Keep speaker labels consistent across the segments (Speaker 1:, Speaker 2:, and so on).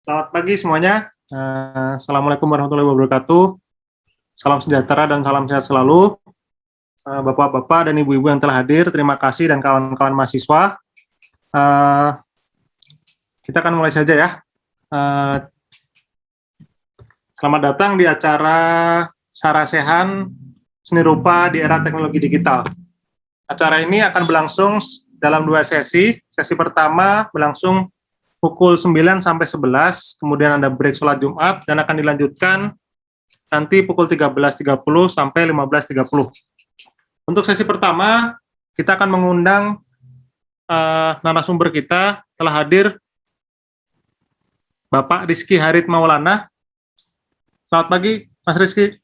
Speaker 1: Selamat pagi semuanya. Assalamualaikum warahmatullahi wabarakatuh. Salam sejahtera dan salam sehat selalu. Bapak-bapak dan ibu-ibu yang telah hadir, terima kasih dan kawan-kawan mahasiswa. Eh, kita akan mulai saja ya. Eh, Selamat datang di acara Sarasehan Seni Rupa di Era Teknologi Digital. Acara ini akan berlangsung dalam dua sesi. Sesi pertama berlangsung pukul 9 sampai 11, kemudian ada break sholat Jumat, dan akan dilanjutkan nanti pukul 13.30 sampai 15.30. Untuk sesi pertama, kita akan mengundang narasumber kita, telah hadir Bapak Rizky Harit Maulana. Selamat pagi, Mas Rizky.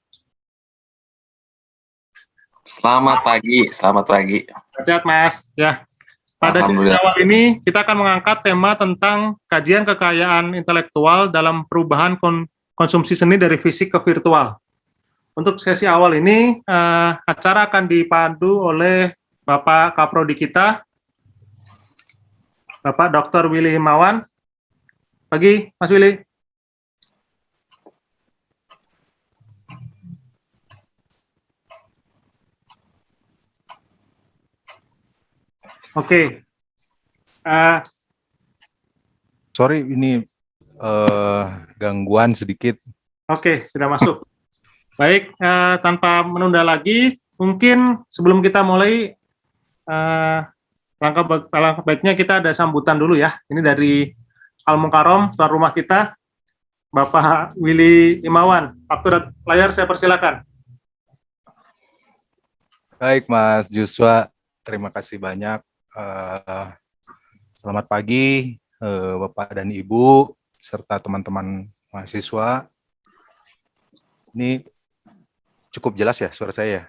Speaker 2: Selamat pagi, selamat pagi.
Speaker 1: Sehat, Mas. Ya. Pada sesi awal ini, kita akan mengangkat tema tentang kajian kekayaan intelektual dalam perubahan konsumsi seni dari fisik ke virtual. Untuk sesi awal ini, acara akan dipandu oleh Bapak Kaprodi kita, Bapak Dr. Willy Himawan. Pagi, Mas Willy. Oke.
Speaker 3: Sorry, ini gangguan sedikit.
Speaker 1: Oke, sudah masuk. Baik, tanpa menunda lagi, mungkin sebelum kita mulai, langkah baiknya kita ada sambutan dulu ya. Ini dari Al Mukarrom, tuan rumah kita, Bapak Willy Himawan. Waktu dan layar saya persilakan.
Speaker 3: Baik, Mas Joshua, terima kasih banyak. Selamat pagi, Bapak dan Ibu, serta teman-teman mahasiswa. Ini cukup jelas ya suara saya ya?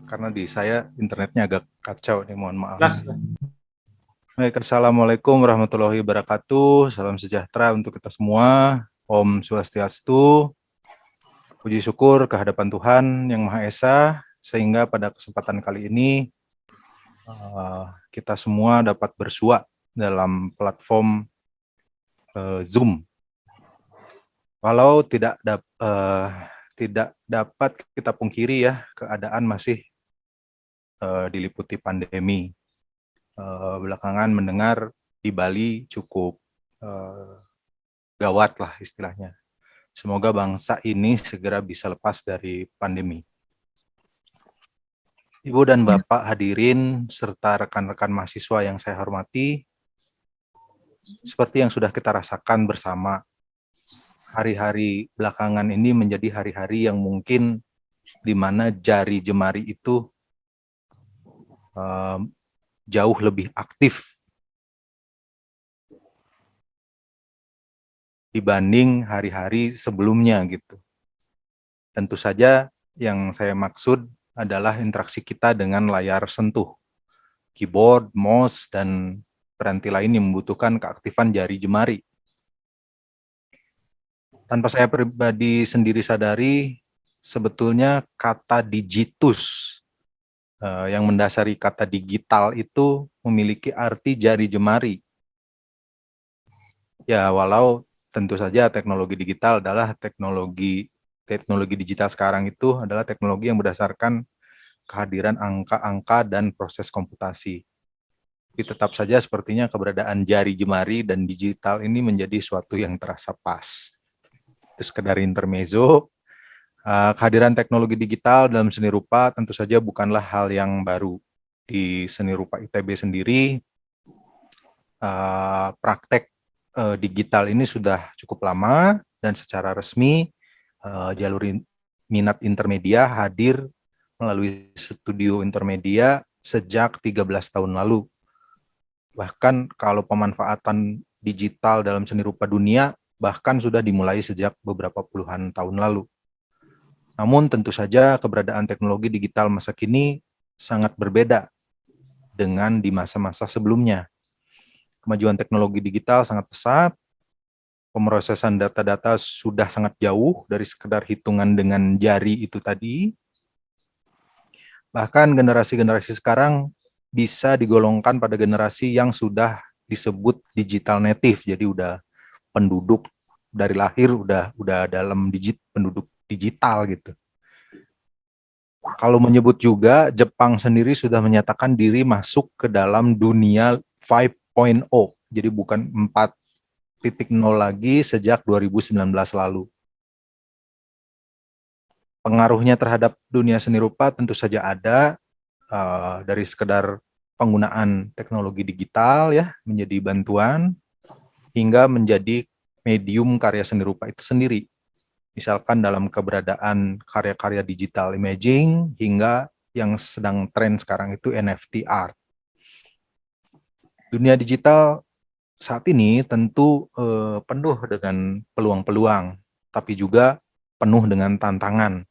Speaker 3: Karena di saya internetnya agak kacau nih, mohon maaf.
Speaker 1: Jelas.
Speaker 3: Baik, Assalamualaikum warahmatullahi wabarakatuh. Salam sejahtera untuk kita semua. Om Swastiastu. Puji syukur kehadapan Tuhan Yang Maha Esa, sehingga pada kesempatan kali ini kita semua dapat bersua dalam platform Zoom. Walau tidak dapat kita pungkiri ya, keadaan masih diliputi pandemi. Belakangan mendengar di Bali cukup gawat lah istilahnya. Semoga bangsa ini segera bisa lepas dari pandemi. Ibu dan Bapak hadirin serta rekan-rekan mahasiswa yang saya hormati, seperti yang sudah kita rasakan bersama, hari-hari belakangan ini menjadi hari-hari yang mungkin di mana jari jemari itu jauh lebih aktif dibanding hari-hari sebelumnya gitu. Tentu saja yang saya maksud adalah interaksi kita dengan layar sentuh, keyboard, mouse, dan peranti lain yang membutuhkan keaktifan jari jemari. Tanpa saya pribadi sendiri sadari, sebetulnya kata digitus yang mendasari kata digital itu memiliki arti jari jemari. Ya, walau tentu saja teknologi digital adalah teknologi digital sekarang itu adalah teknologi yang berdasarkan kehadiran angka-angka dan proses komputasi. Tapi tetap saja sepertinya keberadaan jari jemari dan digital ini menjadi suatu yang terasa pas. Itu sekedar intermezzo. Kehadiran teknologi digital dalam seni rupa tentu saja bukanlah hal yang baru. Di seni rupa ITB sendiri, praktek digital ini sudah cukup lama dan secara resmi jalur minat intermedia hadir melalui studio intermedia sejak 13 tahun lalu. Bahkan kalau pemanfaatan digital dalam seni rupa dunia bahkan sudah dimulai sejak beberapa puluhan tahun lalu. Namun tentu saja keberadaan teknologi digital masa kini sangat berbeda dengan di masa-masa sebelumnya. Kemajuan teknologi digital sangat pesat, pemrosesan data-data sudah sangat jauh dari sekedar hitungan dengan jari itu tadi. Bahkan generasi-generasi sekarang bisa digolongkan pada generasi yang sudah disebut digital native, jadi udah penduduk dari lahir udah dalam penduduk digital gitu. Kalau menyebut juga, Jepang sendiri sudah menyatakan diri masuk ke dalam dunia 5.0. Jadi bukan 4.0 lagi sejak 2019 lalu. Pengaruhnya terhadap dunia seni rupa tentu saja ada, dari sekedar penggunaan teknologi digital ya menjadi bantuan, hingga menjadi medium karya seni rupa itu sendiri. Misalkan dalam keberadaan karya-karya digital imaging hingga yang sedang tren sekarang itu NFT art. Dunia digital saat ini tentu penuh dengan peluang-peluang, tapi juga penuh dengan tantangan,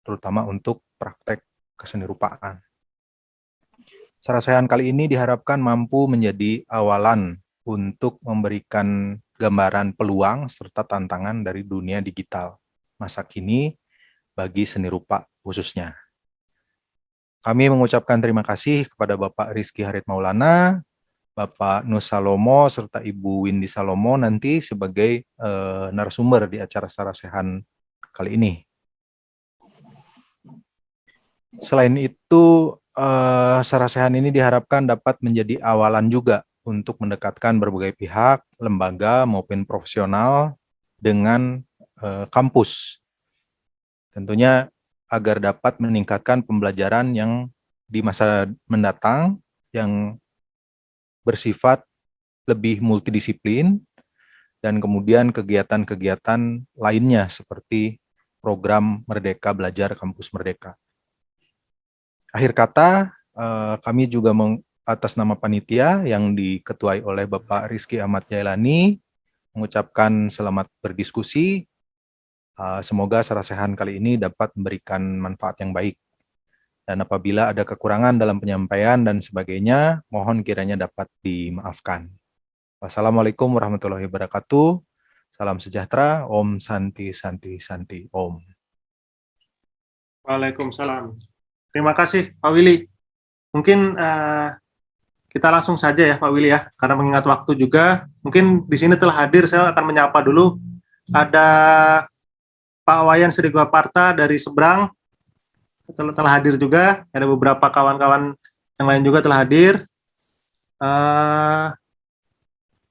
Speaker 3: terutama untuk praktek kesenirupaan. Sarasehan kali ini diharapkan mampu menjadi awalan untuk memberikan gambaran peluang serta tantangan dari dunia digital masa kini bagi seni rupa khususnya. Kami mengucapkan terima kasih kepada Bapak Rizky Harit Maulana, Bapak Nus Salomo, serta Ibu Windy Salomo nanti sebagai narasumber di acara Sarasehan kali ini. Selain itu, Sarasehan ini diharapkan dapat menjadi awalan juga untuk mendekatkan berbagai pihak, lembaga maupun profesional dengan kampus. Tentunya agar dapat meningkatkan pembelajaran yang di masa mendatang yang bersifat lebih multidisiplin, dan kemudian kegiatan-kegiatan lainnya seperti program Merdeka Belajar Kampus Merdeka. Akhir kata, kami juga atas nama panitia yang diketuai oleh Bapak Rizky Ahmad Jailani mengucapkan selamat berdiskusi. Semoga Sarasehan kali ini dapat memberikan manfaat yang baik. Dan apabila ada kekurangan dalam penyampaian dan sebagainya, mohon kiranya dapat dimaafkan. Wassalamualaikum warahmatullahi wabarakatuh. Salam sejahtera. Om Santi Santi Santi Om.
Speaker 1: Waalaikumsalam. Terima kasih Pak Willy. Mungkin kita langsung saja ya Pak Willy ya, karena mengingat waktu juga. Mungkin di sini telah hadir, saya akan menyapa dulu. Ada Pak Wayan Sriguaparta dari Seberang, telah hadir juga. Ada beberapa kawan-kawan yang lain juga telah hadir.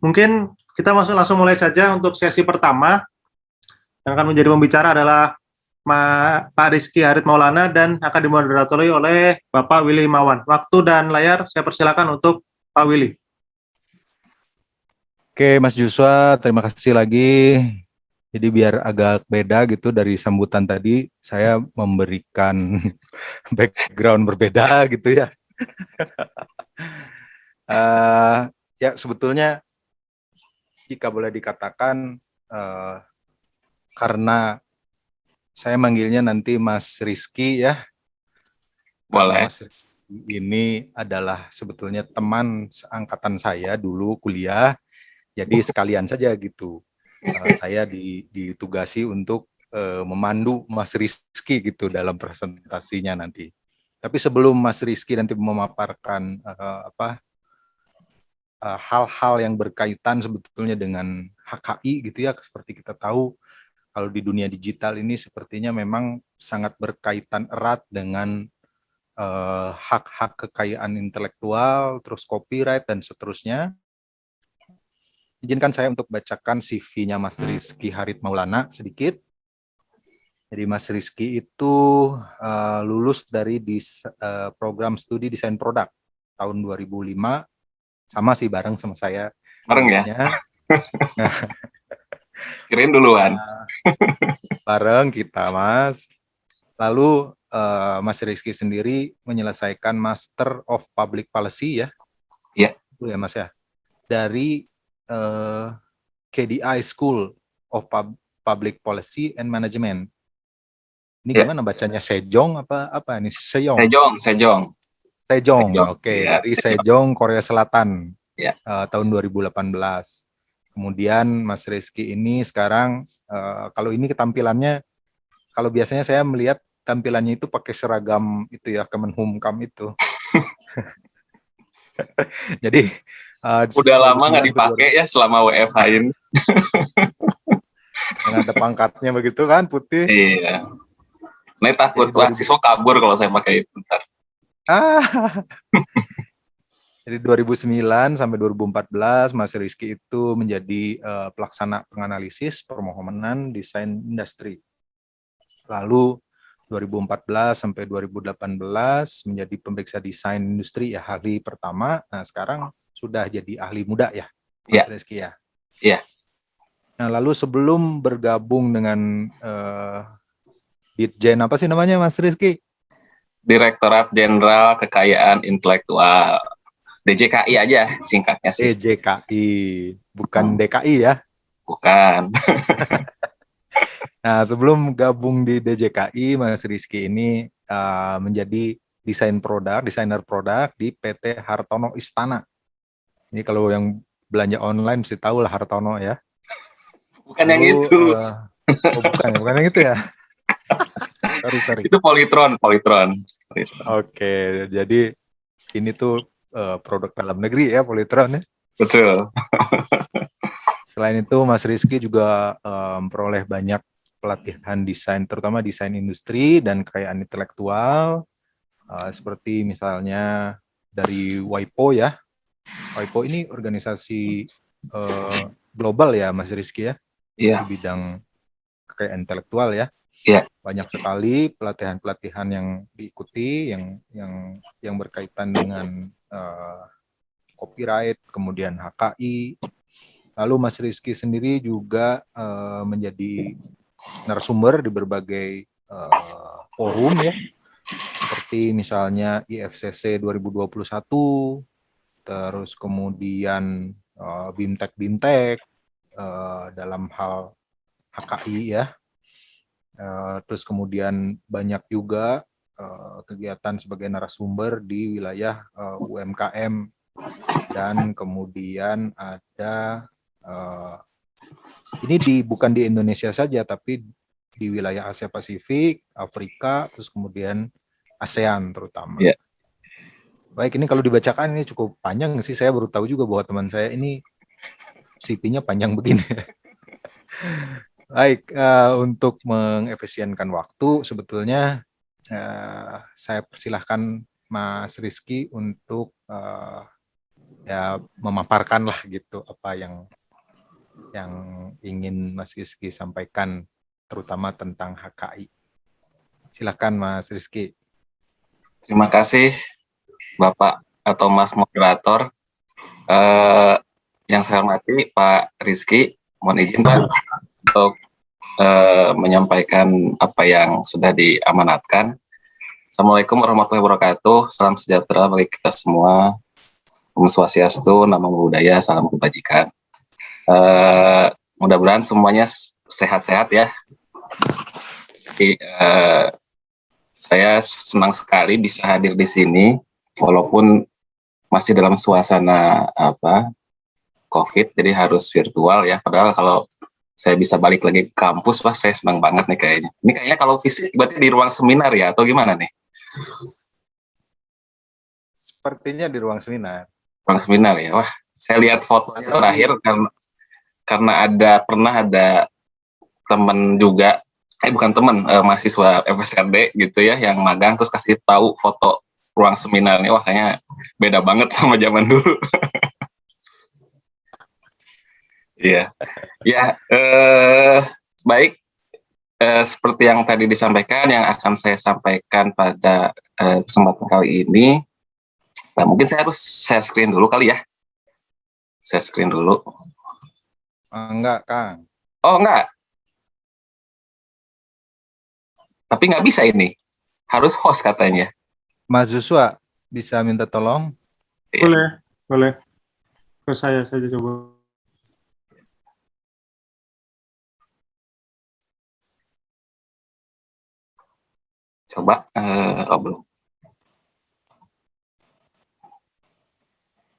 Speaker 1: Mungkin kita langsung mulai saja untuk sesi pertama. Yang akan menjadi pembicara adalah Pak Rizky Harit Maulana dan akan dimoderatori oleh Bapak Willy Himawan. Waktu dan layar saya persilakan untuk Pak Willy.
Speaker 3: Oke, Mas Joshua, terima kasih lagi. Jadi biar agak beda gitu dari sambutan tadi, saya memberikan background berbeda gitu ya. Ya sebetulnya jika boleh dikatakan karena saya manggilnya nanti Mas Rizky ya.
Speaker 2: Boleh.
Speaker 3: Mas Rizky ini adalah sebetulnya teman seangkatan saya dulu kuliah, jadi sekalian saja gitu. Saya ditugasi untuk memandu Mas Rizky gitu dalam presentasinya nanti. Tapi sebelum Mas Rizky nanti memaparkan hal-hal yang berkaitan sebetulnya dengan HKI gitu ya, seperti kita tahu kalau di dunia digital ini sepertinya memang sangat berkaitan erat dengan hak-hak kekayaan intelektual, terus copyright dan seterusnya. Izinkan saya untuk bacakan CV-nya Mas Rizky Harit Maulana sedikit. Jadi Mas Rizky itu lulus dari program studi desain produk tahun 2005, sama sih bareng sama saya.
Speaker 2: Bareng ya? Kirain duluan.
Speaker 3: Bareng kita Mas. Lalu Mas Rizky sendiri menyelesaikan Master of Public Policy ya?
Speaker 2: Iya.
Speaker 3: Itu ya Mas ya? Dari KDI School of Public Policy and Management. Ini gimana bacanya? Sejong apa ini?
Speaker 2: Sejong.
Speaker 3: Oke,
Speaker 2: Ya,
Speaker 3: dari Sejong, Korea Selatan.
Speaker 2: Ya.
Speaker 3: Tahun 2018. Kemudian Mas Rizky ini sekarang kalau ini ketampilannya, kalau biasanya saya melihat tampilannya itu pakai seragam itu ya, Kemenhumkam itu. Jadi
Speaker 2: udah lama nggak dipakai ya selama WFH ini.
Speaker 3: Yang ada pangkatnya begitu kan, putih.
Speaker 2: Iya. Nih takut
Speaker 3: Jadi 2000
Speaker 2: mahasiswa kabur kalau saya pakai itu ntar.
Speaker 3: Ah, jadi 2009 sampai 2014 Mas Rizky itu menjadi pelaksana penganalisis permohonan desain industri. Lalu 2014 sampai 2018 menjadi pemeriksa desain industri ya, ahli pertama. Nah, sekarang sudah jadi ahli muda ya, Mas
Speaker 2: Iya.
Speaker 3: Rizky ya.
Speaker 2: Iya.
Speaker 3: Nah, lalu sebelum bergabung dengan Ditjen apa sih namanya Mas Rizky?
Speaker 2: Direktorat Jenderal Kekayaan Intelektual. DJKI aja singkatnya sih.
Speaker 3: DJKI, bukan DKI ya.
Speaker 2: Bukan.
Speaker 3: Nah, sebelum gabung di DJKI, Mas Rizky ini menjadi desainer produk di PT Hartono Istana. Ini kalau yang belanja online mesti tahu lah Hartono ya.
Speaker 2: Bukan yang itu.
Speaker 3: Bukan yang itu ya. Sorry.
Speaker 2: Itu Polytron.
Speaker 3: Oke, jadi ini tuh produk dalam negeri ya, Polytron ya.
Speaker 2: Betul.
Speaker 3: Selain itu, Mas Rizky juga memperoleh banyak pelatihan desain, terutama desain industri dan kekayaan intelektual, seperti misalnya dari WIPO ya. WIPO ini organisasi global ya, Mas Rizky ya,
Speaker 2: Iya.
Speaker 3: di bidang kekayaan intelektual ya.
Speaker 2: Iya.
Speaker 3: Banyak sekali pelatihan-pelatihan yang diikuti, yang berkaitan dengan copyright, kemudian HKI. Lalu Mas Rizky sendiri juga menjadi narasumber di berbagai forum ya, seperti misalnya IFCC 2021, terus kemudian BIMTEK dalam hal HKI ya, terus kemudian banyak juga kegiatan sebagai narasumber di wilayah UMKM, dan kemudian ada ini bukan di Indonesia saja, tapi di wilayah Asia Pasifik, Afrika, terus kemudian ASEAN terutama.
Speaker 2: Yeah.
Speaker 3: Baik, ini kalau dibacakan ini cukup panjang sih. Saya baru tahu juga bahwa teman saya ini CV-nya panjang begini. Baik, untuk mengefisienkan waktu, sebetulnya saya persilahkan Mas Rizky untuk ya memaparkan lah gitu apa yang ingin Mas Rizky sampaikan, terutama tentang HKI. Silakan Mas Rizky.
Speaker 2: Terima kasih Bapak atau Mas Moderator. Yang saya hormati Pak Rizky, mohon izin Pak untuk menyampaikan apa yang sudah diamanatkan. Assalamualaikum warahmatullahi wabarakatuh. Salam sejahtera bagi kita semua. Om Swastiastu, Namo Buddhaya, salam kebajikan. Mudah-mudahan semuanya sehat-sehat ya. Jadi, saya senang sekali bisa hadir di sini, walaupun masih dalam suasana COVID, jadi harus virtual ya. Padahal kalau saya bisa balik lagi ke kampus, Pak, saya senang banget nih kayaknya. Ini kayaknya kalau fisik berarti di ruang seminar ya, atau gimana nih?
Speaker 3: Sepertinya di ruang seminar.
Speaker 2: Ruang seminar ya. Wah, saya lihat fotonya terakhir karena pernah ada teman juga, bukan teman, mahasiswa FSKD gitu ya, yang magang terus kasih tahu foto ruang seminar ini. Wah, kayaknya beda banget sama zaman dulu. Iya, ya, baik. Seperti yang tadi disampaikan, yang akan saya sampaikan pada kesempatan kali ini, nah, mungkin saya harus share screen dulu kali ya. Share screen dulu.
Speaker 3: Enggak, Kang.
Speaker 2: Oh, enggak. Tapi nggak bisa ini. Harus host katanya.
Speaker 3: Mas Joshua, bisa minta tolong?
Speaker 1: Boleh. Ke saya saja coba.
Speaker 2: Coba, belum.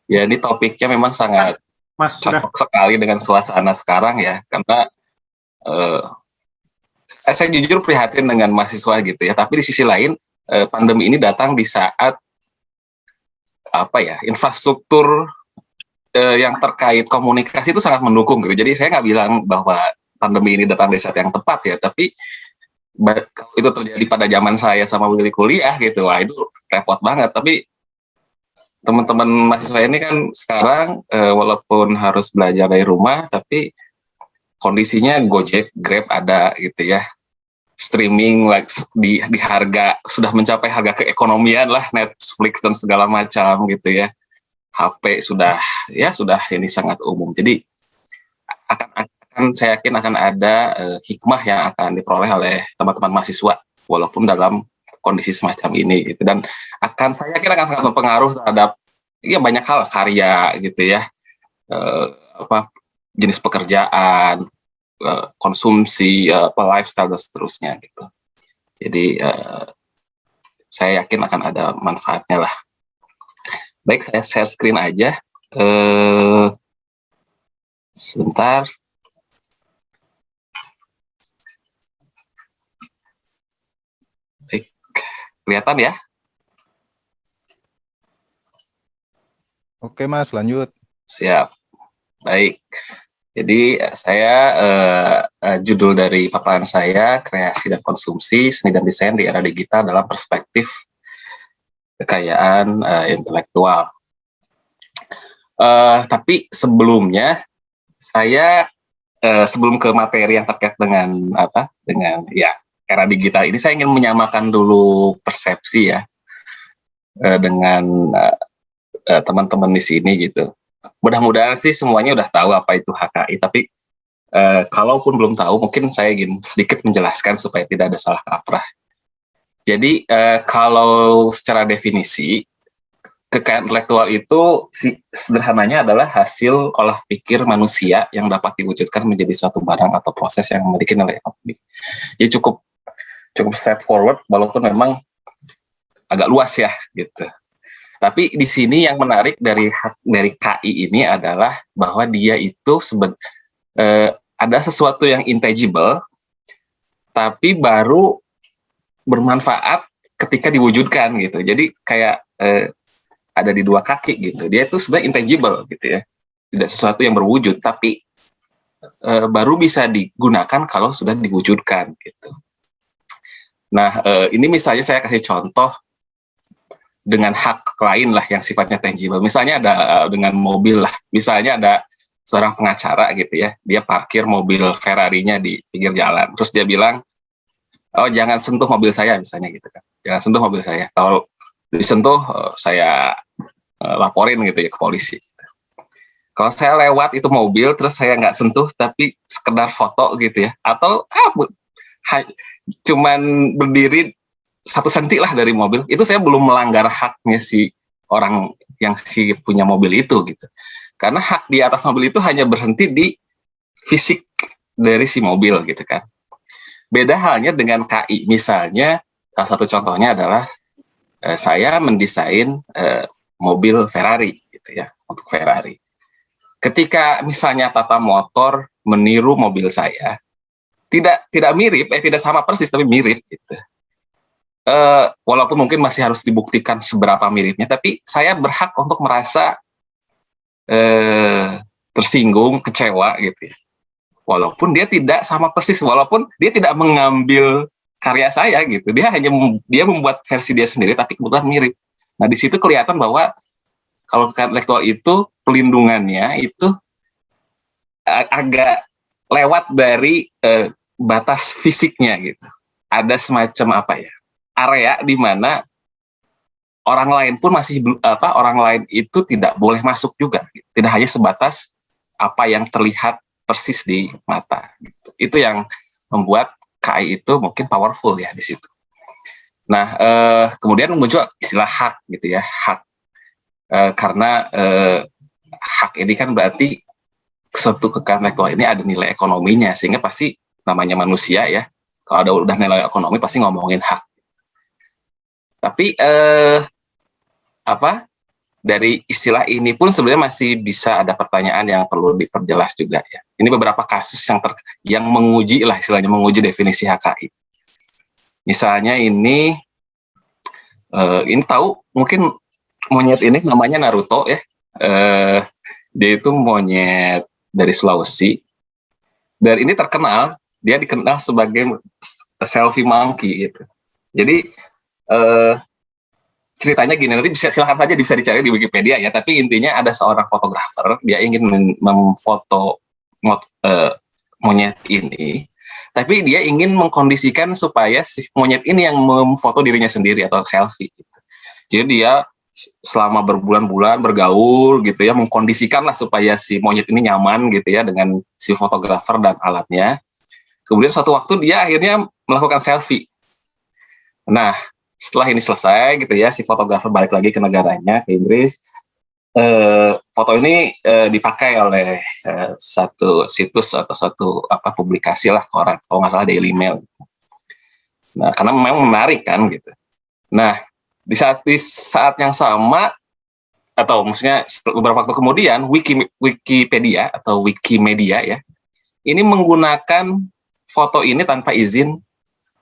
Speaker 2: Ya, ini topiknya memang sangat cocok sekali dengan suasana sekarang ya, karena saya jujur prihatin dengan mahasiswa gitu ya, tapi di sisi lain pandemi ini datang di saat infrastruktur yang terkait komunikasi itu sangat mendukung gitu. Jadi saya nggak bilang bahwa pandemi ini datang di saat yang tepat ya, tapi kalau itu terjadi pada zaman saya sama Willy kuliah gitu, wah itu repot banget. Tapi teman-teman mahasiswa ini kan sekarang walaupun harus belajar dari rumah, tapi kondisinya Gojek, Grab ada gitu ya, streaming like di harga sudah mencapai harga keekonomian lah, Netflix dan segala macam gitu ya. HP sudah ini sangat umum. Jadi akan saya yakin akan ada hikmah yang akan diperoleh oleh teman-teman mahasiswa walaupun dalam kondisi semacam ini gitu, dan saya yakin akan sangat berpengaruh terhadap ya banyak hal, karya gitu ya, jenis pekerjaan, konsumsi, lifestyle dan seterusnya gitu. Jadi saya yakin akan ada manfaatnya lah. Baik, saya share screen aja. Sebentar. Baik, kelihatan ya?
Speaker 3: Oke Mas, lanjut.
Speaker 2: Siap. Baik. Jadi saya judul dari paparan saya, kreasi dan konsumsi seni dan desain di era digital dalam perspektif kekayaan intelektual. Tapi sebelumnya saya sebelum ke materi yang terkait dengan ya era digital ini, saya ingin menyamakan dulu persepsi ya dengan teman-teman di sini gitu. Mudah-mudahan sih semuanya udah tahu apa itu HKI, tapi kalaupun belum tahu, mungkin saya ingin sedikit menjelaskan supaya tidak ada salah kaprah. Jadi kalau secara definisi, kekayaan intelektual itu sederhananya adalah hasil olah pikir manusia yang dapat diwujudkan menjadi suatu barang atau proses yang memiliki nilai ekonomi. Jadi cukup straightforward, walaupun memang agak luas ya gitu. Tapi di sini yang menarik dari KI ini adalah bahwa dia itu ada sesuatu yang intangible, tapi baru bermanfaat ketika diwujudkan gitu. Jadi kayak ada di dua kaki gitu. Dia itu sebenarnya intangible gitu ya, tidak sesuatu yang berwujud, tapi baru bisa digunakan kalau sudah diwujudkan gitu. Nah, ini misalnya saya kasih contoh dengan hak lain lah yang sifatnya tangible. Misalnya ada dengan mobil lah. Misalnya ada seorang pengacara gitu ya, dia parkir mobil Ferrari-nya di pinggir jalan. Terus dia bilang, oh jangan sentuh mobil saya misalnya gitu kan. Jangan sentuh mobil saya. Kalau disentuh saya laporin gitu ya ke polisi. Kalau saya lewat itu mobil terus saya nggak sentuh tapi sekedar foto gitu ya, atau cuman berdiri 1 senti lah dari mobil, itu saya belum melanggar haknya si orang yang punya mobil itu gitu. Karena hak di atas mobil itu hanya berhenti di fisik dari si mobil gitu kan. Beda halnya dengan KI. Misalnya salah satu contohnya adalah saya mendesain mobil Ferrari gitu ya, untuk Ferrari. Ketika misalnya Tata Motor meniru mobil saya, tidak mirip, tidak sama persis tapi mirip gitu. Walaupun mungkin masih harus dibuktikan seberapa miripnya, tapi saya berhak untuk merasa tersinggung, kecewa gitu ya. Walaupun dia tidak sama persis, walaupun dia tidak mengambil karya saya gitu, dia membuat versi dia sendiri, tapi kebetulan mirip. Nah di situ kelihatan bahwa kalau kekayaan intelektual itu pelindungannya itu agak lewat dari batas fisiknya gitu. Ada semacam area di mana orang lain pun orang lain itu tidak boleh masuk juga. Tidak hanya sebatas apa yang terlihat persis di mata. Gitu. Itu yang membuat KI itu mungkin powerful ya di situ. Nah, kemudian muncul istilah hak gitu ya, hak. Karena hak ini kan berarti suatu kekayaan intelektual ini ada nilai ekonominya, sehingga pasti namanya manusia ya, kalau udah nilai ekonomi pasti ngomongin hak. Tapi dari istilah ini pun sebenarnya masih bisa ada pertanyaan yang perlu diperjelas juga ya. Ini beberapa kasus yang menguji lah istilahnya, menguji definisi HKI. Misalnya ini tahu mungkin monyet ini namanya Naruto ya. Dia itu monyet dari Sulawesi. Dan ini terkenal, dia dikenal sebagai selfie monkey gitu. Jadi ceritanya gini, nanti silakan saja bisa dicari di Wikipedia ya, tapi intinya ada seorang fotografer, dia ingin memfoto monyet ini, tapi dia ingin mengkondisikan supaya si monyet ini yang memfoto dirinya sendiri atau selfie gitu. Jadi dia selama berbulan-bulan bergaul gitu ya, mengkondisikan lah supaya si monyet ini nyaman gitu ya dengan si fotografer dan alatnya. Kemudian suatu waktu dia akhirnya melakukan selfie. Nah, setelah ini selesai gitu ya, si fotografer balik lagi ke negaranya, ke Inggris. Foto ini dipakai oleh satu situs atau satu publikasi lah, koran, kalau nggak salah Daily Mail. Nah, karena memang menarik kan gitu. Nah, di saat yang sama, atau maksudnya beberapa waktu kemudian, Wikipedia atau Wikimedia ya, ini menggunakan foto ini tanpa izin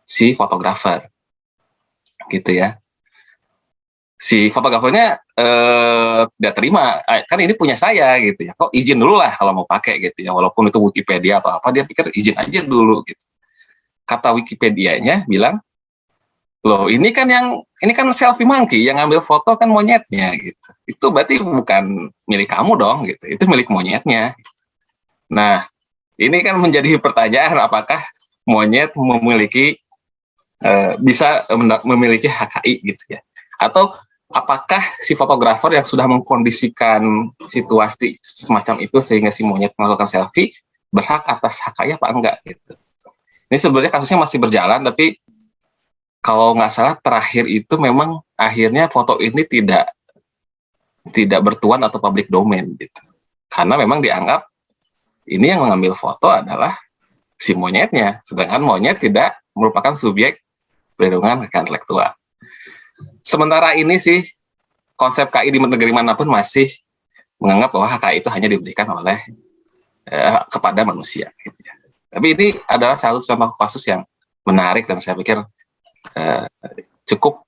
Speaker 2: si fotografer. Gitu ya, si fotografernya tidak terima, kan ini punya saya gitu ya, kok izin dulu lah kalau mau pakai gitu ya, walaupun itu Wikipedia atau apa, dia pikir izin aja dulu gitu. Kata Wikipedianya bilang, loh ini kan selfie monkey, yang ngambil foto kan monyetnya gitu, itu berarti bukan milik kamu dong gitu, itu milik monyetnya. Nah, ini kan menjadi pertanyaan, apakah monyet bisa memiliki HKI gitu ya, atau apakah si fotografer yang sudah mengkondisikan situasi semacam itu sehingga si monyet melakukan selfie berhak atas HKI apa enggak gitu. Ini sebenarnya kasusnya masih berjalan, tapi kalau nggak salah terakhir itu memang akhirnya foto ini tidak bertuan atau public domain gitu, karena memang dianggap ini yang mengambil foto adalah si monyetnya, sedangkan monyet tidak merupakan subjek perlindungan kekayaan intelektual. Sementara ini sih konsep KI di negeri manapun masih menganggap bahwa HKI itu hanya diberikan oleh kepada manusia. Gitu ya. Tapi ini adalah salah satu contoh kasus yang menarik dan saya pikir cukup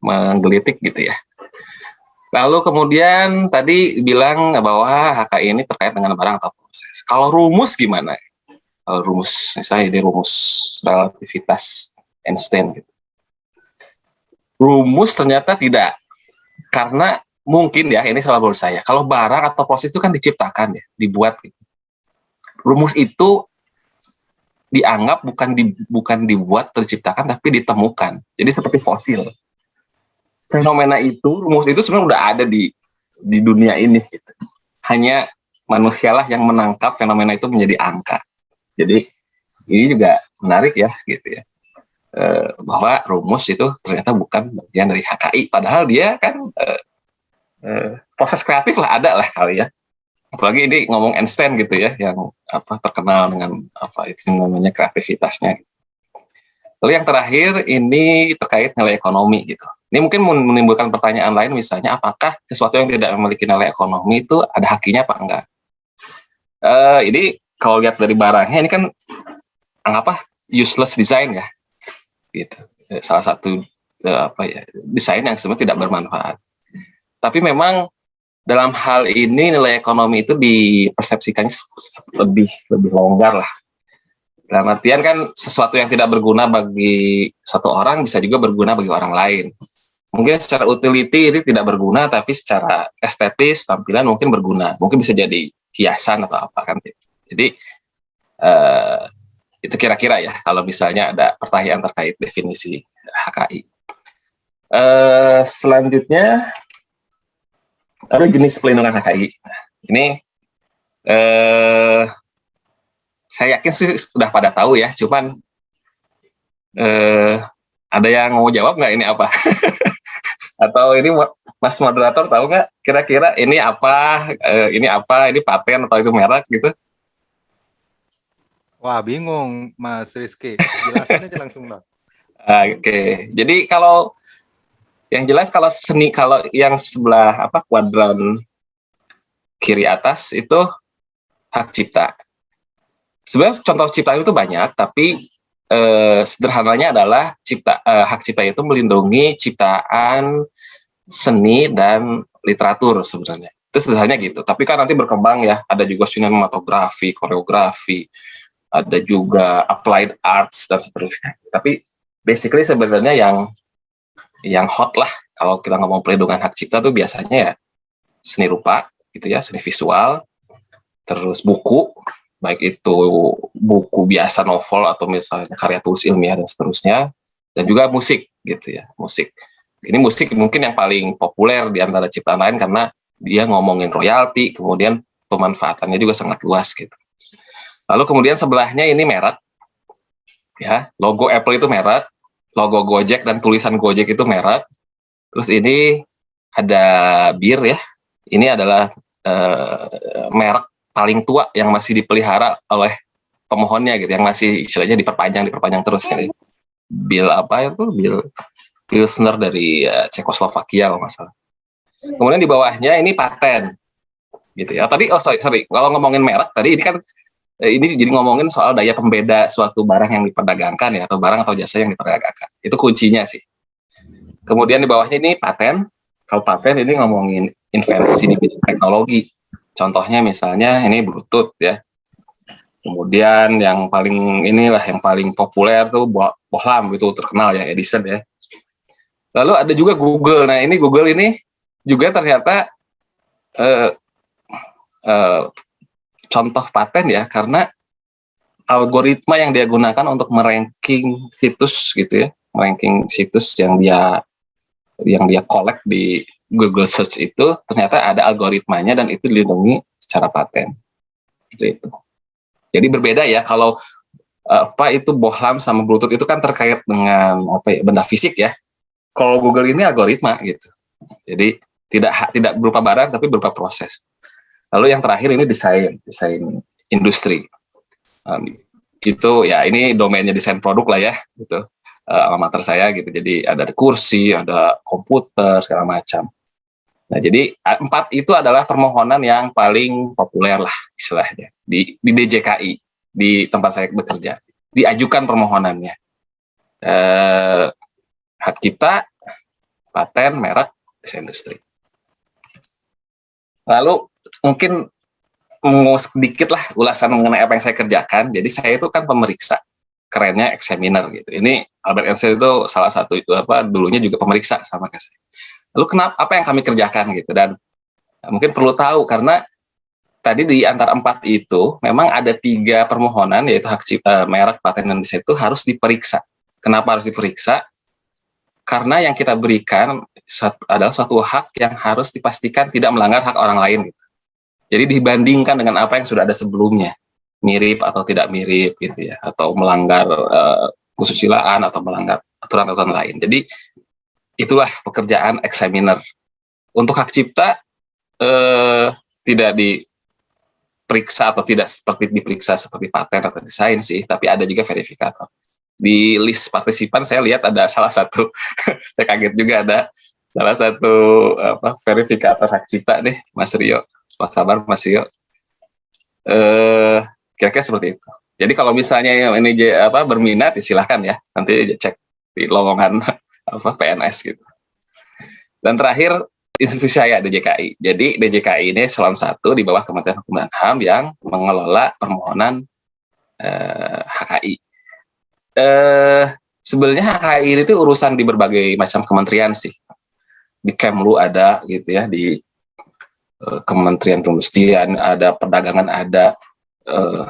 Speaker 2: menggelitik gitu ya. Lalu kemudian tadi bilang bahwa HKI ini terkait dengan barang atau proses. Kalau rumus gimana? Kalau rumus, misalnya ini rumus relativitas Einstein gitu. Rumus ternyata tidak, karena mungkin ya, ini salah menurut saya, kalau barang atau proses itu kan diciptakan ya, dibuat gitu. Rumus itu dianggap bukan dibuat, terciptakan, tapi ditemukan. Jadi seperti fosil. Fenomena itu, rumus itu sebenarnya udah ada di dunia ini gitu. Hanya manusialah yang menangkap fenomena itu menjadi angka. Jadi ini juga menarik ya gitu ya. Bahwa rumus itu ternyata bukan bagian dari HKI, padahal dia kan proses kreatif lah, ada lah kali ya, apalagi ini ngomong Einstein gitu ya, yang terkenal dengan itu namanya kreativitasnya. Lalu yang terakhir ini terkait nilai ekonomi gitu, ini mungkin menimbulkan pertanyaan lain, misalnya apakah sesuatu yang tidak memiliki nilai ekonomi itu ada hakinya apa enggak. Ini kalau lihat dari barangnya, ini kan useless design ya gitu, salah satu desain yang sebenarnya tidak bermanfaat. Tapi memang dalam hal ini nilai ekonomi itu dipersepsikannya lebih longgar lah. Dalam artian kan sesuatu yang tidak berguna bagi satu orang bisa juga berguna bagi orang lain. Mungkin secara utility ini tidak berguna, tapi secara estetis tampilan mungkin berguna. Mungkin bisa jadi hiasan atau apa kan. Jadi itu kira-kira ya, kalau misalnya ada pertanyaan terkait definisi HKI. Selanjutnya, ada jenis pelindungan HKI. Nah, ini saya yakin sih sudah pada tahu ya, cuman ada yang mau jawab nggak ini apa? Atau ini Mas moderator tahu nggak kira-kira ini apa, ini paten atau itu merek gitu?
Speaker 3: Wah, bingung Mas Rizky, jelasin aja langsung dong.
Speaker 2: Oke, jadi kalau yang jelas kalau yang sebelah kuadran kiri atas itu hak cipta. Sebenarnya contoh cipta itu banyak, tapi sederhananya adalah hak cipta itu melindungi ciptaan seni dan literatur sebenarnya. Itu sederhananya gitu. Tapi kan nanti berkembang ya, ada juga sinematografi, koreografi, ada juga applied arts dan seterusnya. Tapi basically sebenarnya yang hot lah kalau kita ngomong perlindungan hak cipta tuh biasanya ya seni rupa gitu ya, seni visual, terus buku, baik itu buku biasa novel atau misalnya karya tulis ilmiah dan seterusnya, dan juga musik gitu ya, musik. Ini musik mungkin yang paling populer di antara ciptaan lain karena dia ngomongin royalti, kemudian pemanfaatannya juga sangat luas gitu. Lalu kemudian sebelahnya ini merek, ya, logo Apple itu merek, logo Gojek dan tulisan Gojek itu merek. Terus ini ada bir ya, ini adalah merek paling tua yang masih dipelihara oleh pemohonnya gitu, yang masih istilahnya diperpanjang terus ya. Bil apa itu? Bil Pilsner dari Cekoslovakia kalau nggak salah. Kemudian di bawahnya ini paten gitu ya. Tadi sorry, kalau ngomongin merek tadi ini kan ini jadi ngomongin soal daya pembeda suatu barang yang diperdagangkan ya, atau barang atau jasa yang diperdagangkan. Itu kuncinya sih. Kemudian di bawahnya ini paten. Kalau paten ini ngomongin invensi di bidang teknologi. Contohnya misalnya ini Bluetooth ya. Kemudian yang paling populer tuh Bohlam gitu, terkenal ya, Edison ya. Lalu ada juga Google. Nah, ini Google ini juga ternyata contoh paten ya, karena algoritma yang dia gunakan untuk meranking situs gitu ya, meranking situs yang dia collect di Google Search itu ternyata ada algoritmanya dan itu dilindungi secara paten. Itu. Jadi berbeda ya, kalau itu Bohlam sama Bluetooth itu kan terkait dengan benda fisik ya. Kalau Google ini algoritma gitu. Jadi tidak berupa barang tapi berupa proses. Lalu yang terakhir ini desain industri. Itu ya ini domainnya desain produk lah ya gitu. Alamater saya gitu. Jadi ada kursi, ada komputer segala macam. Nah, jadi 4 itu adalah permohonan yang paling populer lah istilahnya di DJKI, di tempat saya bekerja. Diajukan permohonannya. Hak cipta, paten, merek, desain industri. Lalu mungkin sedikit lah ulasan mengenai apa yang saya kerjakan. Jadi saya itu kan pemeriksa, kerennya examiner gitu. Ini Albert Einstein itu salah satu dulunya juga pemeriksa sama kayak saya. Lalu apa yang kami kerjakan gitu, dan mungkin perlu tahu karena tadi di antara 4 itu memang ada 3 permohonan yaitu hak cipta, merek, paten, dan desain itu harus diperiksa. Kenapa harus diperiksa? Karena yang kita berikan adalah suatu hak yang harus dipastikan tidak melanggar hak orang lain gitu. Jadi dibandingkan dengan apa yang sudah ada sebelumnya, mirip atau tidak mirip gitu ya, atau melanggar kesusilaan atau melanggar aturan-aturan lain. Jadi itulah pekerjaan examiner. Untuk hak cipta tidak diperiksa atau tidak seperti diperiksa seperti paten atau desain sih, tapi ada juga verifikator. Di list partisipan saya lihat ada salah satu saya kaget juga ada salah satu verifikator hak cipta nih, Mas Rio. Apa kabar Mas Rio? Kira-kira seperti itu. Jadi kalau misalnya ini berminat silahkan ya, nanti cek di lowongan PNS gitu. Dan terakhir institusi saya DJKI. Jadi DJKI ini salon 1 di bawah Kementerian Hukum dan HAM yang mengelola permohonan HKI. Sebenarnya HKI itu urusan di berbagai macam kementerian sih. Di Kemlu ada gitu ya, di Kementerian Perindustrian ada, perdagangan ada,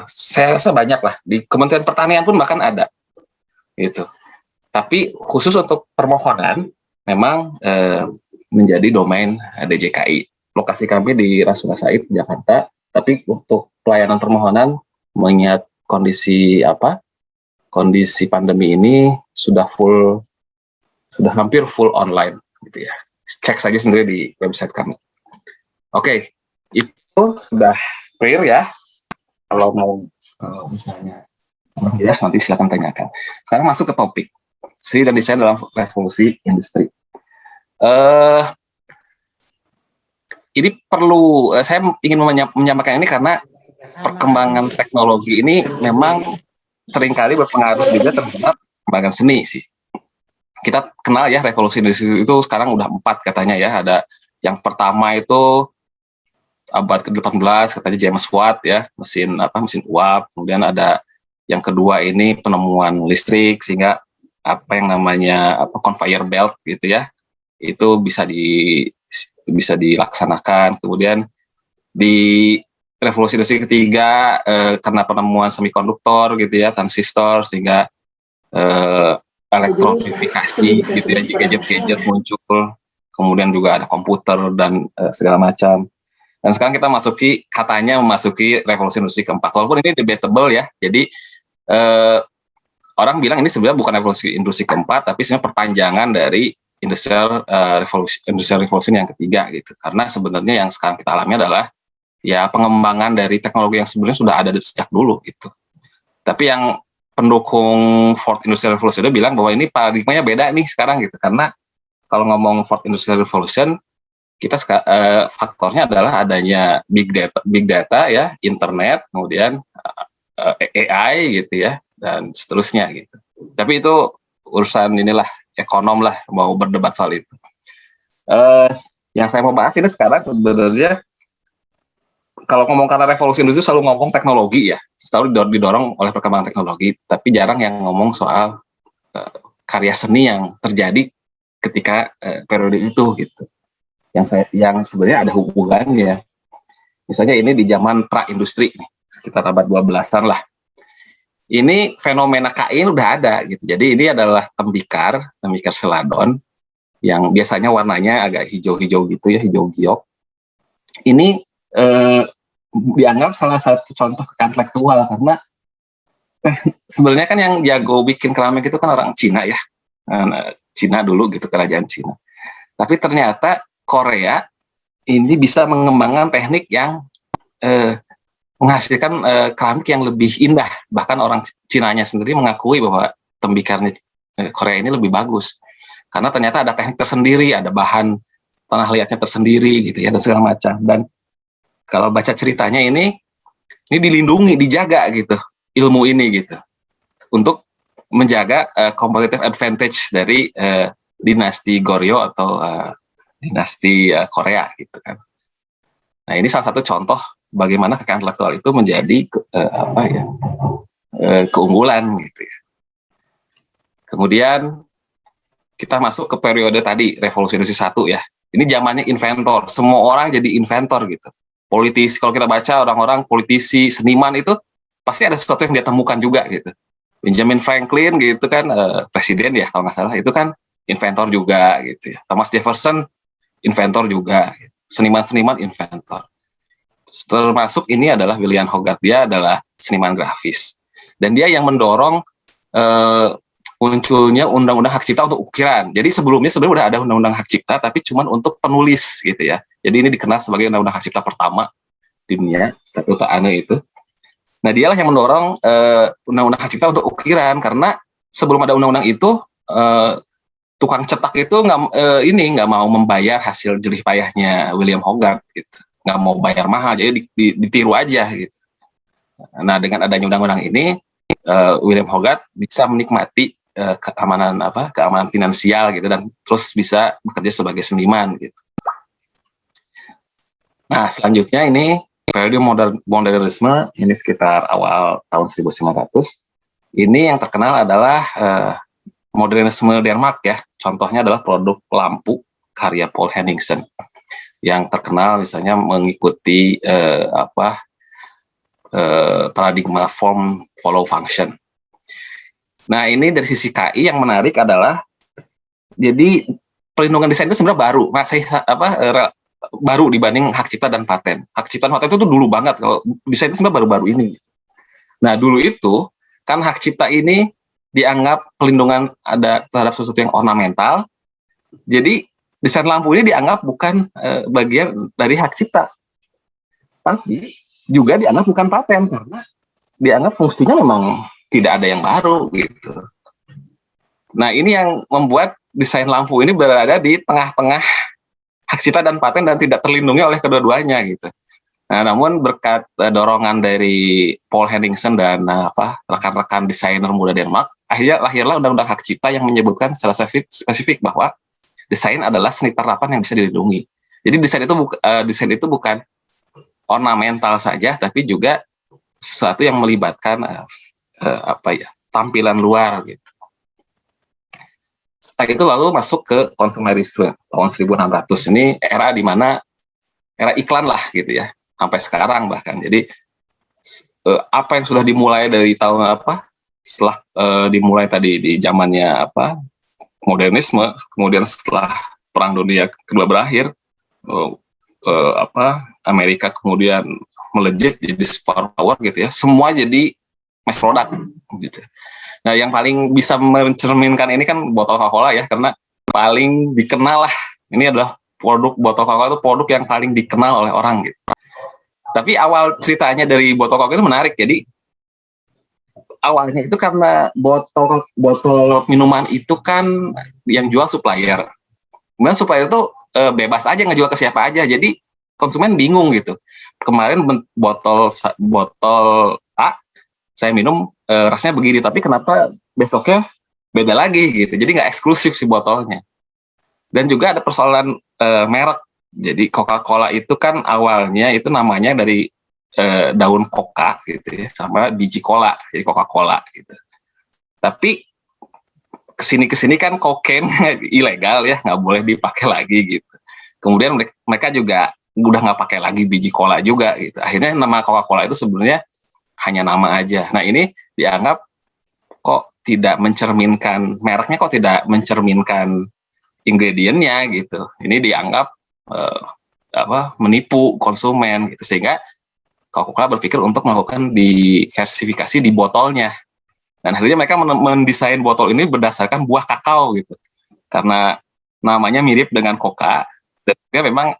Speaker 2: saya rasa banyak lah, di Kementerian Pertanian pun bahkan ada gitu. Tapi khusus untuk permohonan memang menjadi domain DJKI. Lokasi kami di Rasuna Said, Jakarta, tapi untuk pelayanan permohonan mengingat kondisi pandemi ini sudah hampir full online gitu ya. Cek saja sendiri di website kami. Oke, itu sudah clear ya. Kalau mau misalnya jelas nanti silakan tanyakan. Sekarang masuk ke topik seni dan desain dalam revolusi industri. Ini perlu saya ingin menyampaikan ini karena perkembangan teknologi ini memang seringkali berpengaruh juga terhadap perkembangan seni sih. Kita kenal ya revolusi industri itu sekarang udah 4 katanya ya. Ada yang pertama itu abad ke-18 katanya James Watt ya, mesin uap. Kemudian ada yang kedua ini penemuan listrik sehingga apa yang namanya conveyor belt gitu ya, itu bisa dilaksanakan. Kemudian di revolusi industri ketiga karena penemuan semikonduktor gitu ya, transistor, sehingga elektronifikasi gitu ya, gadget-gadget muncul. Kemudian juga ada komputer dan segala macam. Dan sekarang kita katanya memasuki revolusi industri keempat. Walaupun ini debatable ya. Jadi orang bilang ini sebenarnya bukan revolusi industri keempat, tapi sebenarnya perpanjangan dari industrial revolution yang ketiga gitu. Karena sebenarnya yang sekarang kita alami adalah ya pengembangan dari teknologi yang sebenarnya sudah ada sejak dulu gitu. Tapi yang pendukung Fourth Industrial Revolution itu bilang bahwa ini paradigmanya beda nih sekarang gitu. Karena kalau ngomong Fourth Industrial Revolution, kita faktornya adalah adanya big data ya, internet, kemudian AI gitu ya, dan seterusnya gitu. Tapi itu urusan inilah ekonom lah, mau berdebat soal itu. Yang saya mau bahas ini sekarang sebenarnya kalau ngomong karena revolusi industri selalu ngomong teknologi ya, selalu didorong oleh perkembangan teknologi, tapi jarang yang ngomong soal karya seni yang terjadi ketika periode itu gitu. Yang sebenarnya ada hubungannya. Misalnya ini di zaman pra-industri, sekitar abad 12-an lah. Ini fenomena kain udah ada gitu. Jadi ini adalah tembikar seladon yang biasanya warnanya agak hijau-hijau gitu ya, hijau giok. Ini dianggap salah satu contoh kekayaan intelektual karena sebenarnya kan yang jago bikin keramik itu kan orang Cina ya. Cina dulu gitu, kerajaan Cina. Tapi ternyata Korea ini bisa mengembangkan teknik yang menghasilkan keramik yang lebih indah. Bahkan orang Cinanya sendiri mengakui bahwa tembikarnya Korea ini lebih bagus. Karena ternyata ada teknik tersendiri, ada bahan tanah liatnya tersendiri gitu ya, dan segala macam. Dan kalau baca ceritanya ini dilindungi, dijaga gitu, ilmu ini gitu. Untuk menjaga competitive advantage dari dinasti Goryeo atau dinasti Korea gitu kan. Nah ini salah satu contoh bagaimana kekayaan intelektual itu menjadi keunggulan gitu ya. Kemudian kita masuk ke periode tadi revolusi industri 1 ya. Ini zamannya inventor, semua orang jadi inventor gitu. Politisi, kalau kita baca orang-orang politisi, seniman itu pasti ada sesuatu yang dia temukan juga gitu. Benjamin Franklin gitu kan, presiden ya kalau nggak salah, itu kan inventor juga gitu ya. Thomas Jefferson inventor juga, gitu. Seniman-seniman inventor. Termasuk ini adalah William Hogarth, dia adalah seniman grafis. Dan dia yang mendorong munculnya undang-undang hak cipta untuk ukiran. Jadi sebelumnya sebenarnya udah ada undang-undang hak cipta, tapi cuma untuk penulis gitu ya. Jadi ini dikenal sebagai undang-undang hak cipta pertama di dunia, Statuta Anne itu. Nah dialah yang mendorong undang-undang hak cipta untuk ukiran, karena sebelum ada undang-undang itu tukang cetak itu nggak mau membayar hasil jerih payahnya William Hogarth gitu, nggak mau bayar mahal, jadi ditiru aja gitu. Nah dengan adanya undang-undang ini William Hogarth bisa menikmati keamanan finansial gitu, dan terus bisa bekerja sebagai seniman gitu. Nah selanjutnya ini periode modernisme, ini sekitar awal tahun 1900. Ini yang terkenal adalah modernisme Denmark ya. Contohnya adalah produk lampu karya Paul Henningsen yang terkenal misalnya mengikuti paradigma form follow function. Nah ini dari sisi KI yang menarik adalah, jadi perlindungan desain itu sebenarnya baru, baru dibanding hak cipta dan paten. Hak cipta dan paten itu dulu banget, kalau desain itu sebenarnya baru-baru ini. Nah dulu itu kan hak cipta ini dianggap pelindungan ada terhadap sesuatu yang ornamental, jadi desain lampu ini dianggap bukan bagian dari hak cipta, tapi juga dianggap bukan paten karena dianggap fungsinya memang tidak ada yang baru gitu. Nah ini yang membuat desain lampu ini berada di tengah-tengah hak cipta dan paten dan tidak terlindungi oleh kedua-duanya gitu. Nah namun berkat dorongan dari Paul Henningsen dan rekan-rekan desainer muda Denmark, akhirnya lahirlah undang-undang hak cipta yang menyebutkan secara spesifik bahwa desain adalah seni terapan yang bisa dilindungi. Jadi desain itu bukan ornamental saja, tapi juga sesuatu yang melibatkan tampilan luar gitu. Setelah itu lalu masuk ke konsumerisme tahun 1600. Ini era di mana era iklan lah gitu ya, sampai sekarang bahkan. Jadi apa yang sudah dimulai dari tahun setelah dimulai tadi di zamannya modernisme, kemudian setelah Perang Dunia Kedua berakhir, Amerika kemudian melejit jadi superpower gitu ya, semua jadi mass product gitu. Nah, yang paling bisa mencerminkan ini kan botol Coca-Cola ya, karena paling dikenal lah. Ini adalah produk botol Coca-Cola itu produk yang paling dikenal oleh orang gitu. Tapi awal ceritanya dari botol Coca itu menarik. Jadi awalnya itu karena botol minuman itu kan yang jual supplier. Kemudian supplier itu bebas aja ngejual ke siapa aja. Jadi konsumen bingung gitu. Kemarin botol A saya minum rasanya begini, tapi kenapa besoknya beda lagi gitu. Jadi nggak eksklusif si botolnya. Dan juga ada persoalan merek. Jadi Coca-Cola itu kan awalnya itu namanya dari daun coca gitu ya, sama biji cola, jadi Coca-Cola gitu. Tapi kesini kan kokain ilegal ya, nggak boleh dipakai lagi gitu. Kemudian mereka juga udah nggak pakai lagi biji cola juga gitu. Akhirnya nama Coca-Cola itu sebenarnya hanya nama aja. Nah, ini dianggap kok tidak mencerminkan, mereknya kok tidak mencerminkan ingredientnya gitu. Ini dianggap menipu konsumen gitu, sehingga Coca-Cola berpikir untuk melakukan diversifikasi di botolnya. Dan akhirnya mereka mendesain botol ini berdasarkan buah kakao gitu. Karena namanya mirip dengan Coca, dan memang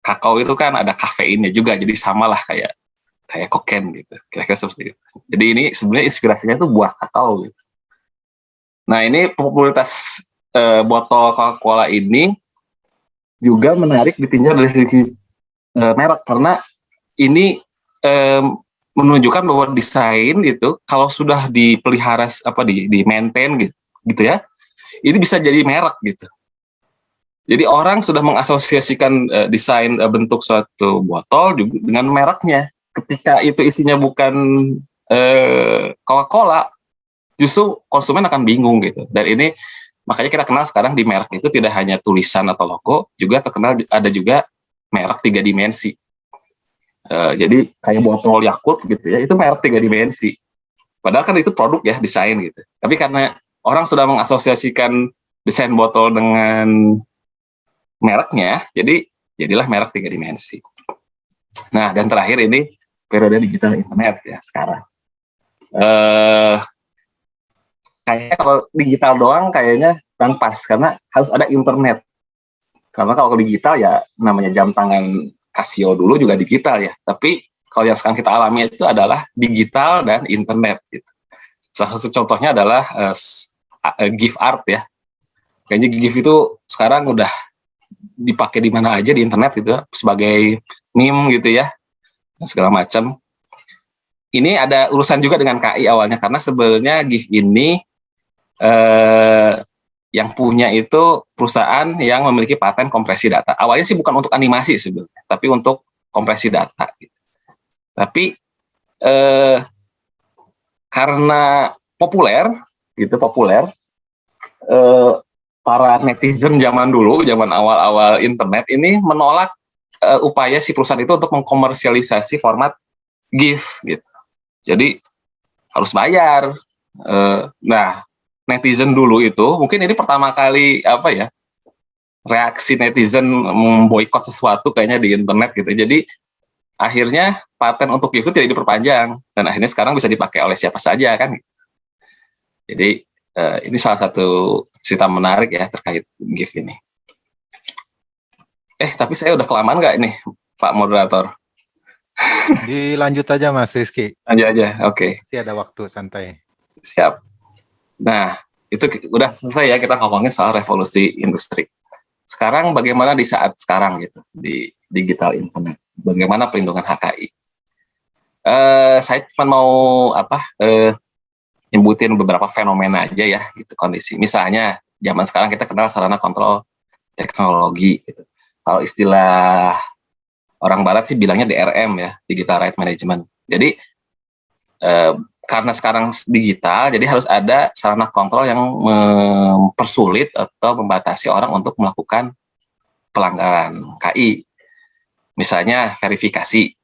Speaker 2: kakao itu kan ada kafeinnya juga, jadi samalah kayak kokain gitu, kira-kira seperti itu. Jadi ini sebenarnya inspirasinya itu buah kakao gitu. Nah, ini popularitas botol Coca-Cola ini juga menarik ditinjau dari segi merek, karena ini menunjukkan bahwa desain itu kalau sudah dipelihara di maintain gitu ya, ini bisa jadi merek gitu. Jadi orang sudah mengasosiasikan desain bentuk suatu botol juga dengan mereknya. Ketika itu isinya bukan Coca-Cola, justru konsumen akan bingung gitu. Dan ini makanya kita kenal sekarang di merek itu tidak hanya tulisan atau logo, juga terkenal ada juga merek 3 dimensi. Jadi kayak botol Yakult gitu ya, itu merek 3 dimensi. Padahal kan itu produk ya, desain gitu. Tapi karena orang sudah mengasosiasikan desain botol dengan mereknya, jadilah merek 3 dimensi. Nah, dan terakhir ini periode digital internet ya sekarang. Kayaknya kalau digital doang kayaknya kurang pas, karena harus ada internet. Karena kalau digital ya namanya jam tangan Casio dulu juga digital ya, tapi kalau yang sekarang kita alami itu adalah digital dan internet gitu. Salah satu contohnya adalah GIF art ya. Kayaknya GIF itu sekarang udah dipakai di mana aja di internet gitu, sebagai meme gitu ya, segala macam. Ini ada urusan juga dengan KI awalnya, karena sebenarnya GIF ini yang punya itu perusahaan yang memiliki paten kompresi data. Awalnya sih bukan untuk animasi sebenarnya, tapi untuk kompresi data. Gitu. Tapi karena populer, para netizen zaman dulu, zaman awal-awal internet ini menolak upaya si perusahaan itu untuk mengkomersialisasi format GIF. Gitu. Jadi harus bayar. Nah, netizen dulu itu mungkin ini pertama kali reaksi netizen memboikot sesuatu kayaknya di internet gitu. Jadi akhirnya paten untuk GIF itu tidak diperpanjang, dan akhirnya sekarang bisa dipakai oleh siapa saja kan. Jadi ini salah satu cerita menarik ya terkait GIF ini. Tapi saya udah kelamaan nggak ini, Pak Moderator?
Speaker 3: Dilanjut aja Mas Rizky.
Speaker 2: Lanjut aja, oke.
Speaker 3: Masih ada waktu santai.
Speaker 2: Siap. Nah, itu udah selesai ya kita ngomongin soal revolusi industri. Sekarang bagaimana di saat sekarang gitu, di digital internet? Bagaimana perlindungan HKI? Saya cuma mau nyebutin beberapa fenomena aja ya, gitu kondisi. Misalnya, zaman sekarang kita kenal sarana kontrol teknologi gitu. Kalau istilah orang barat sih bilangnya DRM ya, Digital Right Management. Jadi karena sekarang digital, jadi harus ada sarana kontrol yang mempersulit atau membatasi orang untuk melakukan pelanggaran KI. Misalnya verifikasi.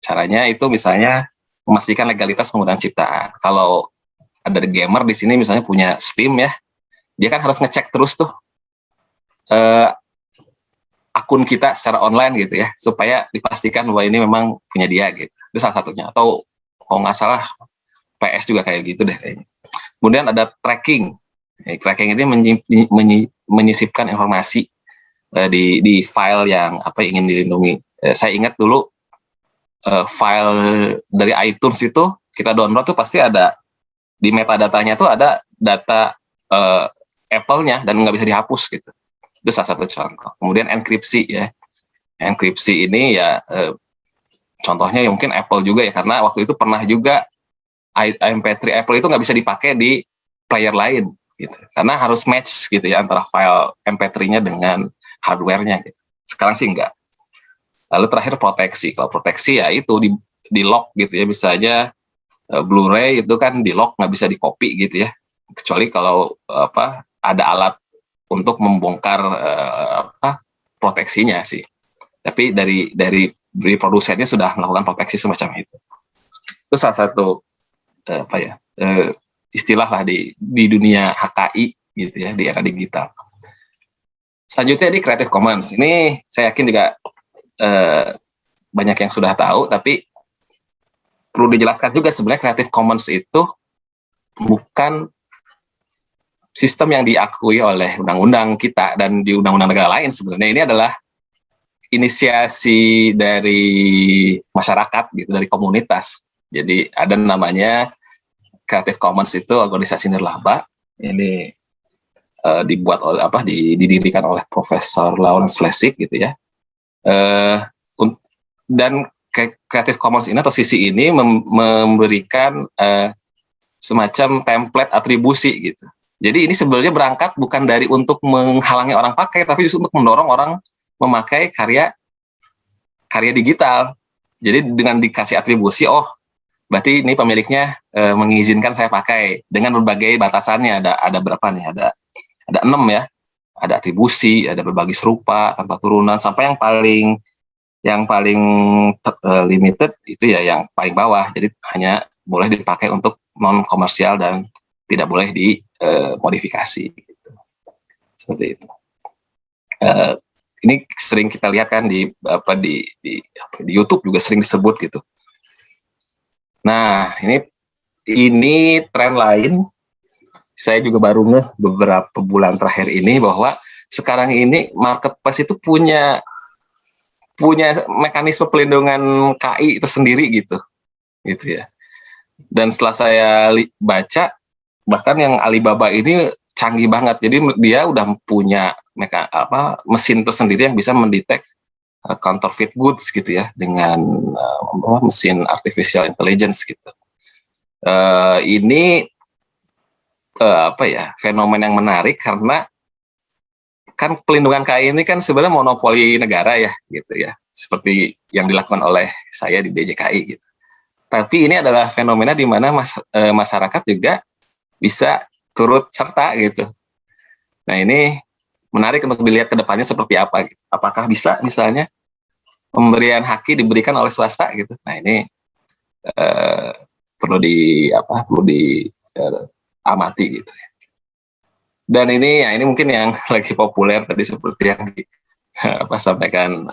Speaker 2: Caranya itu misalnya memastikan legalitas penggunaan ciptaan. Kalau ada gamer di sini misalnya punya Steam ya, dia kan harus ngecek terus tuh akun kita secara online gitu ya, supaya dipastikan bahwa ini memang punya dia gitu. Itu salah satunya. Atau kalau nggak salah PS juga kayak gitu deh kayaknya. Kemudian ada tracking. Tracking ini menyisipkan informasi di file yang ingin dilindungi. Saya ingat dulu file dari iTunes itu kita download tuh pasti ada di metadatanya tuh ada data Apple-nya dan nggak bisa dihapus gitu. Itu salah satu contoh. Kemudian enkripsi ya. Enkripsi ini ya contohnya ya mungkin Apple juga ya, karena waktu itu pernah juga MP3 Apple itu nggak bisa dipakai di player lain gitu, karena harus match gitu ya antara file MP3-nya dengan hardware-nya gitu. Sekarang sih enggak. Lalu terakhir proteksi. Kalau proteksi ya itu di lock gitu ya, bisa aja Blu-ray itu kan di lock, nggak bisa di copy gitu ya, kecuali kalau ada alat untuk membongkar proteksinya sih. Tapi dari produsennya sudah melakukan proteksi semacam itu. Itu salah satu istilah lah di dunia HKI gitu ya, di era digital. Selanjutnya di Creative Commons. Ini saya yakin juga banyak yang sudah tahu, tapi perlu dijelaskan juga sebenarnya Creative Commons itu bukan sistem yang diakui oleh undang-undang kita dan di undang-undang negara lain. Sebenarnya ini adalah inisiasi dari masyarakat gitu, dari komunitas. Jadi ada namanya Creative Commons, itu organisasi nirlaba. Ini dibuat oleh didirikan oleh Profesor Lawrence Lessig gitu ya. Dan Creative Commons ini atau CC ini memberikan semacam template atribusi gitu. Jadi ini sebenarnya berangkat bukan dari untuk menghalangi orang pakai, tapi justru untuk mendorong orang memakai karya digital. Jadi dengan dikasih atribusi, berarti ini pemiliknya mengizinkan saya pakai dengan berbagai batasannya. Ada berapa nih? Ada 6 ya. Ada atribusi, ada berbagi serupa, tanpa turunan, sampai yang paling limited itu ya yang paling bawah. Jadi hanya boleh dipakai untuk non komersial dan tidak boleh dimodifikasi. Gitu. Seperti itu. Ini sering kita lihat kan di YouTube juga sering disebut gitu. Nah, ini tren lain. Saya juga baru ngeh beberapa bulan terakhir ini bahwa sekarang ini marketplace itu punya mekanisme pelindungan KI tersendiri gitu ya. Dan setelah saya baca, bahkan yang Alibaba ini canggih banget. Jadi dia udah punya mesin tersendiri yang bisa mendetek counterfeit goods gitu ya, dengan mesin artificial intelligence gitu. Ini fenomena yang menarik karena kan pelindungan KI ini kan sebenarnya monopoli negara ya gitu ya, seperti yang dilakukan oleh saya di DJKI gitu. Tapi ini adalah fenomena di mana masyarakat juga bisa turut serta gitu. Nah, ini menarik untuk dilihat ke depannya seperti apa gitu. Apakah bisa misalnya pemberian haki diberikan oleh swasta gitu. Nah, ini perlu diamati gitu ya. Dan ini mungkin yang lagi populer tadi seperti yang sampaikan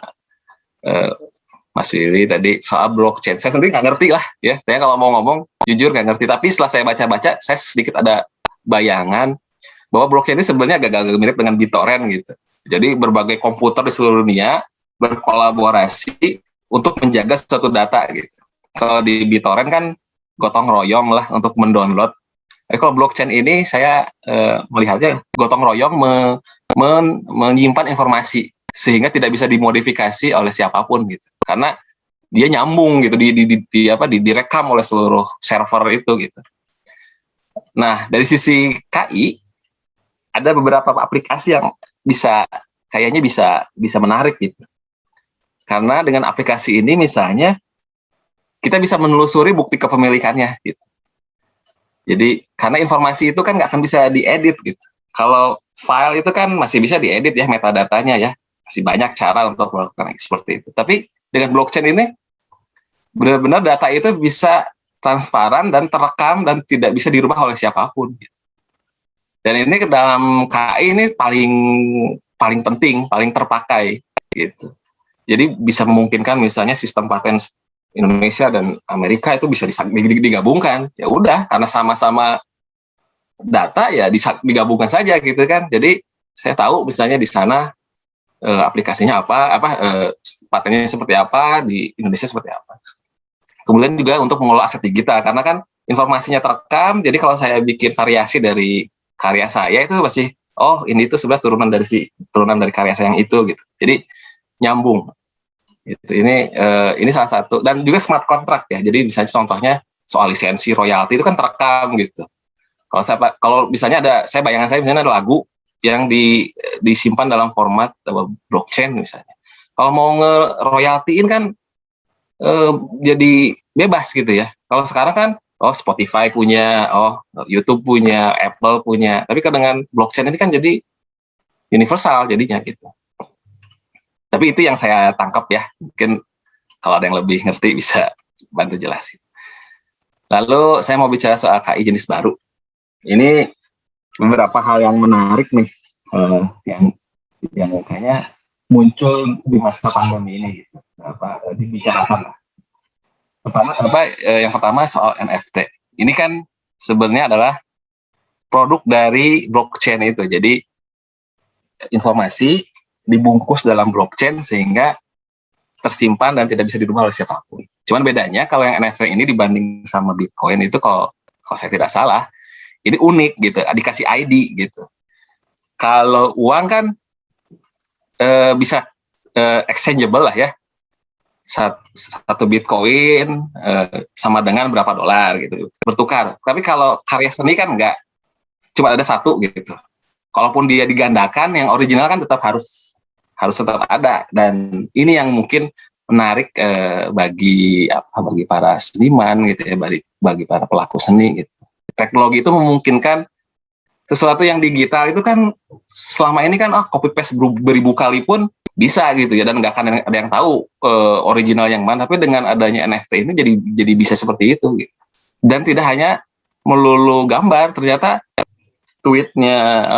Speaker 2: Mas Willy tadi soal blockchain. Saya sendiri nggak ngerti lah ya. Saya kalau mau ngomong jujur nggak ngerti. Tapi setelah saya baca-baca, saya sedikit ada bayangan bahwa blockchain ini sebenarnya agak mirip dengan BitTorrent gitu. Jadi berbagai komputer di seluruh dunia berkolaborasi untuk menjaga suatu data gitu. Kalau di BitTorrent kan gotong royong lah untuk mendownload. Tapi kalau blockchain ini saya melihatnya gotong royong menyimpan informasi sehingga tidak bisa dimodifikasi oleh siapapun gitu. Karena dia nyambung gitu, direkam oleh seluruh server itu gitu. Nah, dari sisi KI ada beberapa aplikasi yang kayaknya bisa menarik gitu. Karena dengan aplikasi ini misalnya kita bisa menelusuri bukti kepemilikannya gitu. Jadi karena informasi itu kan nggak akan bisa diedit gitu. Kalau file itu kan masih bisa diedit ya metadatanya ya. Masih banyak cara untuk melakukan seperti itu. Tapi dengan blockchain ini benar-benar data itu bisa transparan dan terekam dan tidak bisa dirubah oleh siapapun gitu. Dan ini ke dalam KI ini paling penting, paling terpakai gitu. Jadi bisa memungkinkan misalnya sistem paten Indonesia dan Amerika itu bisa digabungkan. Ya udah, karena sama-sama data ya digabungkan saja gitu kan. Jadi saya tahu misalnya di sana aplikasinya apa patennya seperti apa, di Indonesia seperti apa. Kemudian juga untuk mengelola aset digital karena kan informasinya terekam. Jadi kalau saya bikin variasi dari karya saya itu masih ini tuh sebenarnya turunan dari karya saya yang itu gitu. Jadi nyambung. Gitu. Ini salah satu dan juga smart contract ya. Jadi misalnya contohnya soal lisensi royalti itu kan terekam gitu. Kalau misalnya bayangan saya misalnya ada lagu yang disimpan dalam format blockchain misalnya. Kalau mau nge-royaltiin kan jadi bebas gitu ya. Kalau sekarang kan Spotify punya, YouTube punya, Apple punya. Tapi dengan blockchain ini kan jadi universal jadinya gitu. Tapi itu yang saya tangkap ya. Mungkin kalau ada yang lebih ngerti bisa bantu jelasin. Lalu saya mau bicara soal KI jenis baru. Ini beberapa hal yang menarik nih, yang kayaknya muncul di masa pandemi ini gitu. Dibicarakan. Yang pertama soal NFT. Ini kan sebenarnya adalah produk dari blockchain itu. Jadi informasi dibungkus dalam blockchain sehingga tersimpan dan tidak bisa dirubah oleh siapapun. Cuman bedanya kalau yang NFT ini dibanding sama Bitcoin itu kalau saya tidak salah, ini unik gitu, dikasih ID gitu. Kalau uang kan bisa exchangeable lah ya. Satu Bitcoin sama dengan berapa dolar gitu, bertukar. Tapi kalau karya seni kan enggak, cuma ada satu gitu. Kalaupun dia digandakan, yang original kan tetap harus tetap ada. Dan ini yang mungkin menarik bagi para seniman gitu ya, bagi para pelaku seni gitu. Teknologi itu memungkinkan sesuatu yang digital itu kan selama ini kan copy paste beribu kali pun bisa gitu ya, dan nggak akan ada yang tahu original yang mana. Tapi dengan adanya NFT ini jadi bisa seperti itu gitu. Dan tidak hanya melulu gambar, ternyata tweetnya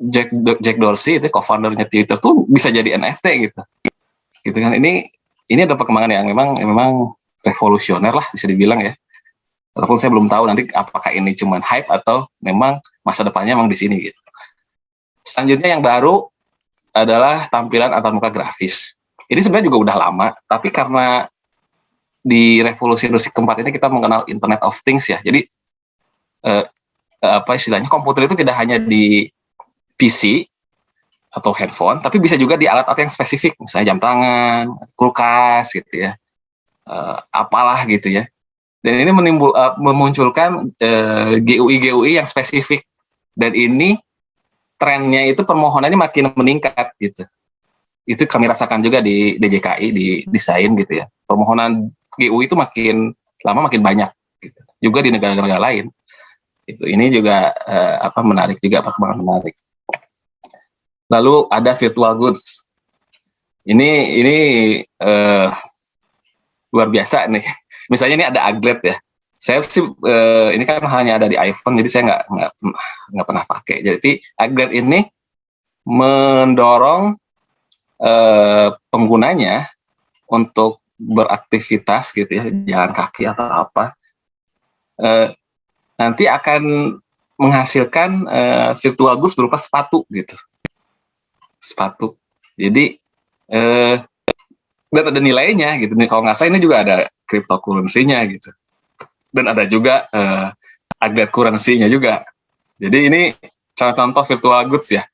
Speaker 2: Jack Dorsey itu co-foundernya Twitter tuh bisa jadi NFT gitu kan. Ini ada perkembangan yang memang revolusioner lah bisa dibilang ya. Walaupun saya belum tahu nanti apakah ini cuma hype atau memang masa depannya memang di sini gitu. Selanjutnya yang baru adalah tampilan antarmuka grafis. Ini sebenarnya juga udah lama, tapi karena di revolusi industri keempat ini kita mengenal Internet of Things ya. Jadi istilahnya komputer itu tidak hanya di PC atau handphone, tapi bisa juga di alat-alat yang spesifik, misalnya jam tangan, kulkas gitu ya, apalah gitu ya. Dan ini memunculkan GUI yang spesifik. Dan ini trennya itu permohonannya makin meningkat gitu. Itu kami rasakan juga di DJKI, di desain gitu ya. Permohonan GUI itu makin lama makin banyak gitu. Juga di negara-negara lain. Ini juga menarik juga, perkembangan menarik. Lalu ada virtual goods. Ini luar biasa nih. Misalnya ini ada aglet ya. Saya sih ini kan hanya ada di iPhone, jadi saya nggak pernah pakai. Jadi aglet ini mendorong penggunanya untuk beraktivitas gitu ya, jalan kaki atau apa, nanti akan menghasilkan virtual goods berupa sepatu gitu. Sepatu. Jadi dan ada nilainya gitu. Kalau nggak salah ini juga ada cryptocurrency-nya gitu. Dan ada juga aglet currency-nya juga. Jadi ini contoh virtual goods ya.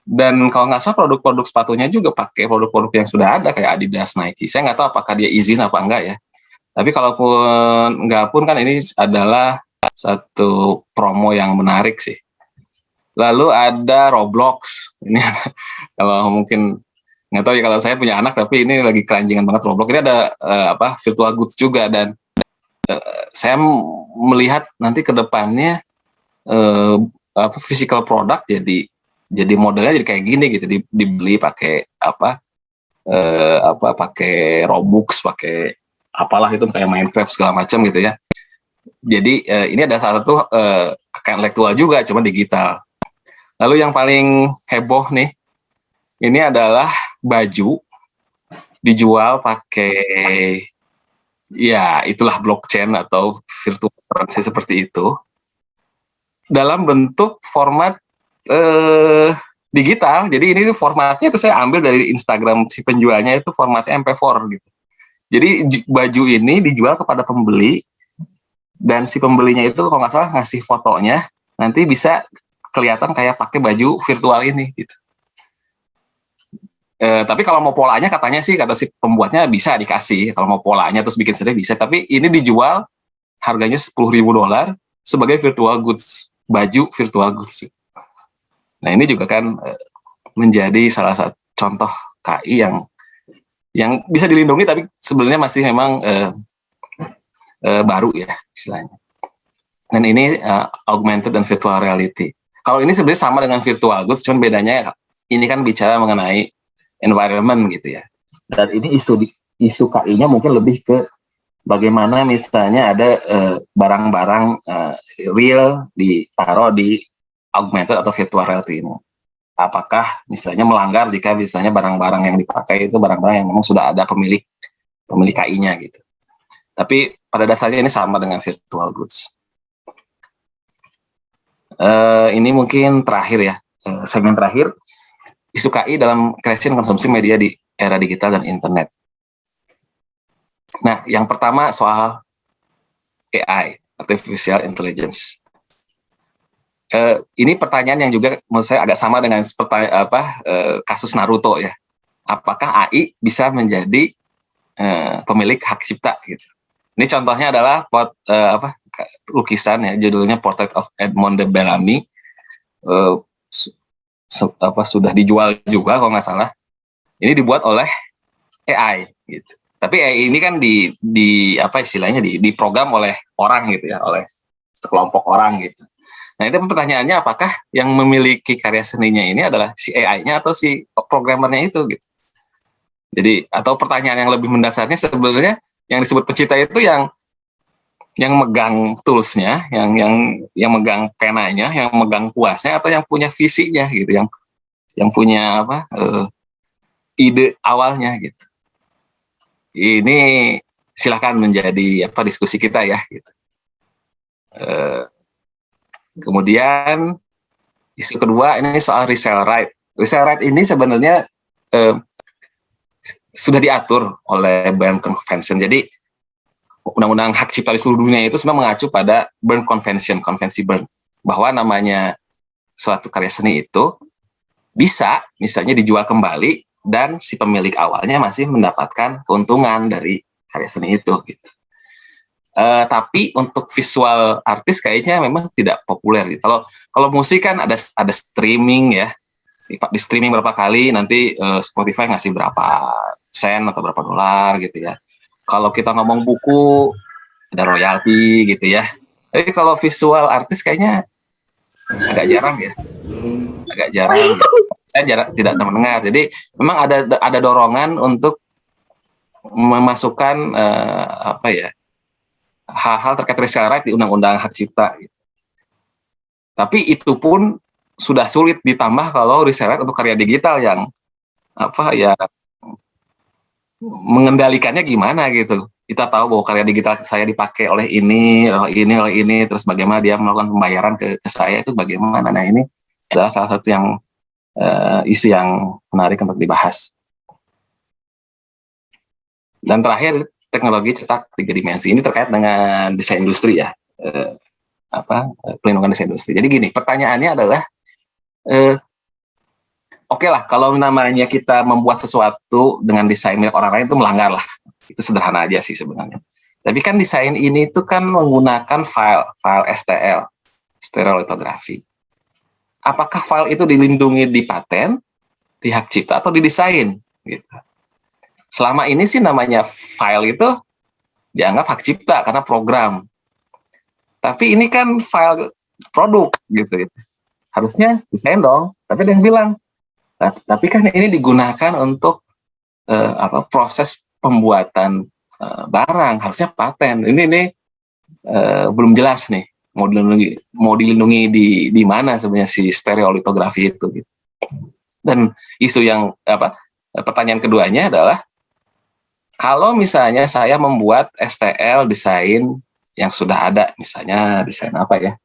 Speaker 2: Dan kalau nggak salah produk-produk sepatunya juga pakai produk-produk yang sudah ada kayak Adidas, Nike. Saya nggak tahu apakah dia izin apa enggak ya. Tapi kalaupun nggak pun kan ini adalah satu promo yang menarik sih. Lalu ada Roblox. Ini kalau mungkin Nggak tahu ya kalau saya punya anak, tapi ini lagi keranjingan banget Roblox. Ini ada virtual goods juga, dan saya melihat nanti ke depannya physical product jadi modelnya jadi kayak gini gitu, dibeli pakai pakai Robux, pakai apalah itu kayak Minecraft segala macam gitu ya. Jadi ini ada salah satu kekayaan intelektual juga, cuma digital. Lalu yang paling heboh nih, ini adalah baju dijual pakai ya itulah blockchain atau virtual currency seperti itu, dalam bentuk format digital. Jadi ini tuh formatnya itu saya ambil dari Instagram si penjualnya, itu formatnya MP4 gitu. Jadi baju ini dijual kepada pembeli, dan si pembelinya itu kalau nggak salah ngasih fotonya, nanti bisa kelihatan kayak pakai baju virtual ini gitu. Tapi kalau mau polanya katanya sih, kata si pembuatnya bisa dikasih, kalau mau polanya terus bikin sendiri bisa, tapi ini dijual harganya $10.000 sebagai virtual goods, baju virtual goods. Nah ini juga kan menjadi salah satu contoh KI yang bisa dilindungi, tapi sebenarnya masih memang baru ya istilahnya. Dan ini augmented dan virtual reality. Kalau ini sebenarnya sama dengan virtual goods, cuman bedanya ini kan bicara mengenai environment gitu ya. Dan ini isu KI-nya mungkin lebih ke bagaimana misalnya ada barang-barang real ditaruh di augmented atau virtual reality ini. Apakah misalnya melanggar jika misalnya barang-barang yang dipakai itu barang-barang yang memang sudah ada pemilik KI-nya gitu. Tapi pada dasarnya ini sama dengan virtual goods. Ini mungkin terakhir ya, segmen terakhir, isu KI dalam kreasi dan konsumsi media di era digital dan internet. Nah, yang pertama soal AI, artificial intelligence. Ini pertanyaan yang juga menurut saya agak sama dengan kasus Naruto ya. Apakah AI bisa menjadi pemilik hak cipta gitu? Ini contohnya adalah lukisan ya, judulnya Portrait of Edmond de Bellamy. Sudah dijual juga kalau nggak salah. Ini dibuat oleh AI gitu. Tapi AI ini kan diprogram oleh orang gitu ya, oleh sekelompok orang gitu. Nah itu pertanyaannya, apakah yang memiliki karya seninya ini adalah si AI-nya atau si programmernya itu gitu. Jadi atau pertanyaan yang lebih mendasarnya sebenarnya yang disebut pencipta itu yang megang toolsnya, yang megang penanya, yang megang kuasnya, atau yang punya visinya gitu, yang punya ide awalnya gitu. Ini silahkan menjadi diskusi kita ya gitu. Kemudian isu kedua ini soal resale right. Resale right ini sebenarnya sudah diatur oleh Berne Convention. Jadi undang-undang hak cipta di seluruh dunia itu sebenarnya mengacu pada Berne Convention, konvensi Berne, bahwa namanya suatu karya seni itu bisa misalnya dijual kembali dan si pemilik awalnya masih mendapatkan keuntungan dari karya seni itu gitu. Tapi untuk visual artis kayaknya memang tidak populer gitu. Kalau musik kan ada streaming ya, di streaming berapa kali, nanti Spotify ngasih berapa sen atau berapa dolar gitu ya. Kalau kita ngomong buku ada royalti gitu ya. Tapi kalau visual artis kayaknya agak jarang ya, agak jarang. Gitu. Saya tidak mendengar. Jadi memang ada dorongan untuk memasukkan hal-hal terkait resale right di undang-undang hak cipta gitu. Tapi itu pun sudah sulit, ditambah kalau resale right untuk karya digital yang mengendalikannya gimana gitu. Kita tahu bahwa karya digital saya dipakai oleh ini, terus bagaimana dia melakukan pembayaran ke saya itu bagaimana. Nah ini adalah salah satu yang isu yang menarik untuk dibahas. Dan terakhir, teknologi cetak 3 dimensi ini terkait dengan desain industri ya, pelindungan desain industri. Jadi gini, pertanyaannya adalah, oke lah, kalau namanya kita membuat sesuatu dengan desain milik orang lain itu melanggar lah, itu sederhana aja sih sebenarnya. Tapi kan desain ini itu kan menggunakan file STL, stereolitografi. Apakah file itu dilindungi di paten, di hak cipta, atau di desain? gitu. Selama ini sih namanya file itu dianggap hak cipta karena program. Tapi ini kan file produk gitu. Harusnya desain dong. Tapi ada yang bilang, tapi kan ini digunakan untuk proses pembuatan barang, harusnya paten. Ini belum jelas nih mau dilindungi di mana sebenarnya si stereolitografi itu gitu. Dan isu yang pertanyaan keduanya adalah kalau misalnya saya membuat STL desain yang sudah ada, misalnya desain apa ya?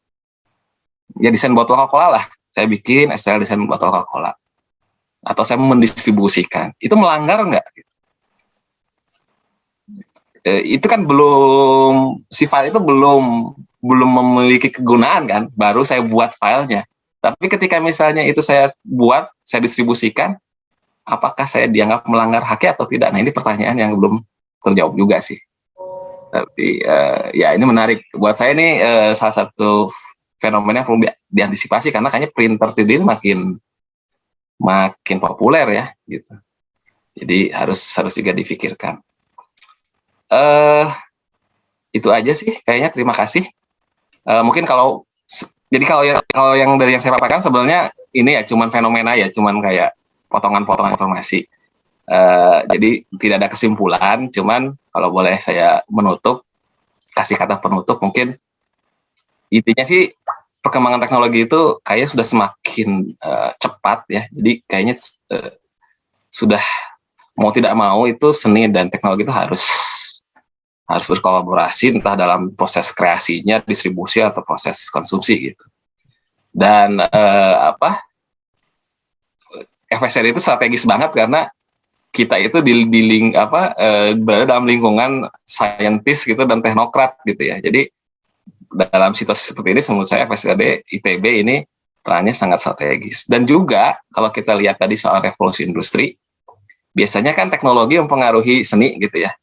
Speaker 2: Ya desain botol Coca-Cola lah. Saya bikin STL desain botol Coca-Cola. Atau saya mendistribusikan. Itu melanggar nggak? Itu kan si file itu belum memiliki kegunaan kan, baru saya buat filenya. Tapi ketika misalnya itu saya buat, saya distribusikan, apakah saya dianggap melanggar haknya atau tidak? Nah, ini pertanyaan yang belum terjawab juga sih. Tapi ya ini menarik. Buat saya ini salah satu fenomena yang perlu diantisipasi karena kayaknya printer 3D ini makin populer ya gitu. Jadi harus juga difikirkan. Itu aja sih kayaknya. Terima kasih. Mungkin kalau yang dari yang saya paparkan sebenarnya ini ya cuman fenomena ya, cuman kayak potongan-potongan informasi. Jadi tidak ada kesimpulan, cuman kalau boleh saya kasih kata penutup, mungkin intinya sih perkembangan teknologi itu kayaknya sudah semakin cepat ya. Jadi kayaknya sudah mau tidak mau itu seni dan teknologi itu harus berkolaborasi, entah dalam proses kreasinya, distribusi atau proses konsumsi gitu. Dan FSR itu strategis banget karena kita itu berada dalam lingkungan saintis gitu dan teknokrat gitu ya. Jadi dalam situasi seperti ini menurut saya FSRD ITB ini perannya sangat strategis. Dan juga kalau kita lihat tadi soal revolusi industri, biasanya kan teknologi mempengaruhi seni gitu ya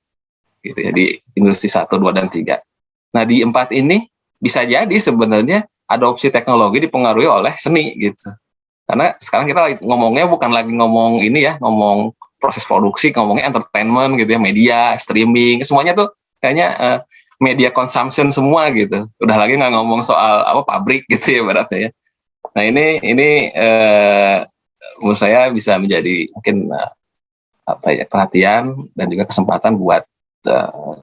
Speaker 2: di industri 1, 2, dan 3. Nah di 4 ini bisa jadi sebenarnya adopsi teknologi dipengaruhi oleh seni gitu. Karena sekarang kita ngomongnya bukan lagi ngomong ini ya, ngomong proses produksi, ngomongnya entertainment gitu ya, media, streaming, semuanya tuh kayaknya media consumption semua gitu. Udah lagi nggak ngomong soal pabrik gitu ya berarti ya. Nah ini menurut saya bisa menjadi mungkin perhatian dan juga kesempatan buat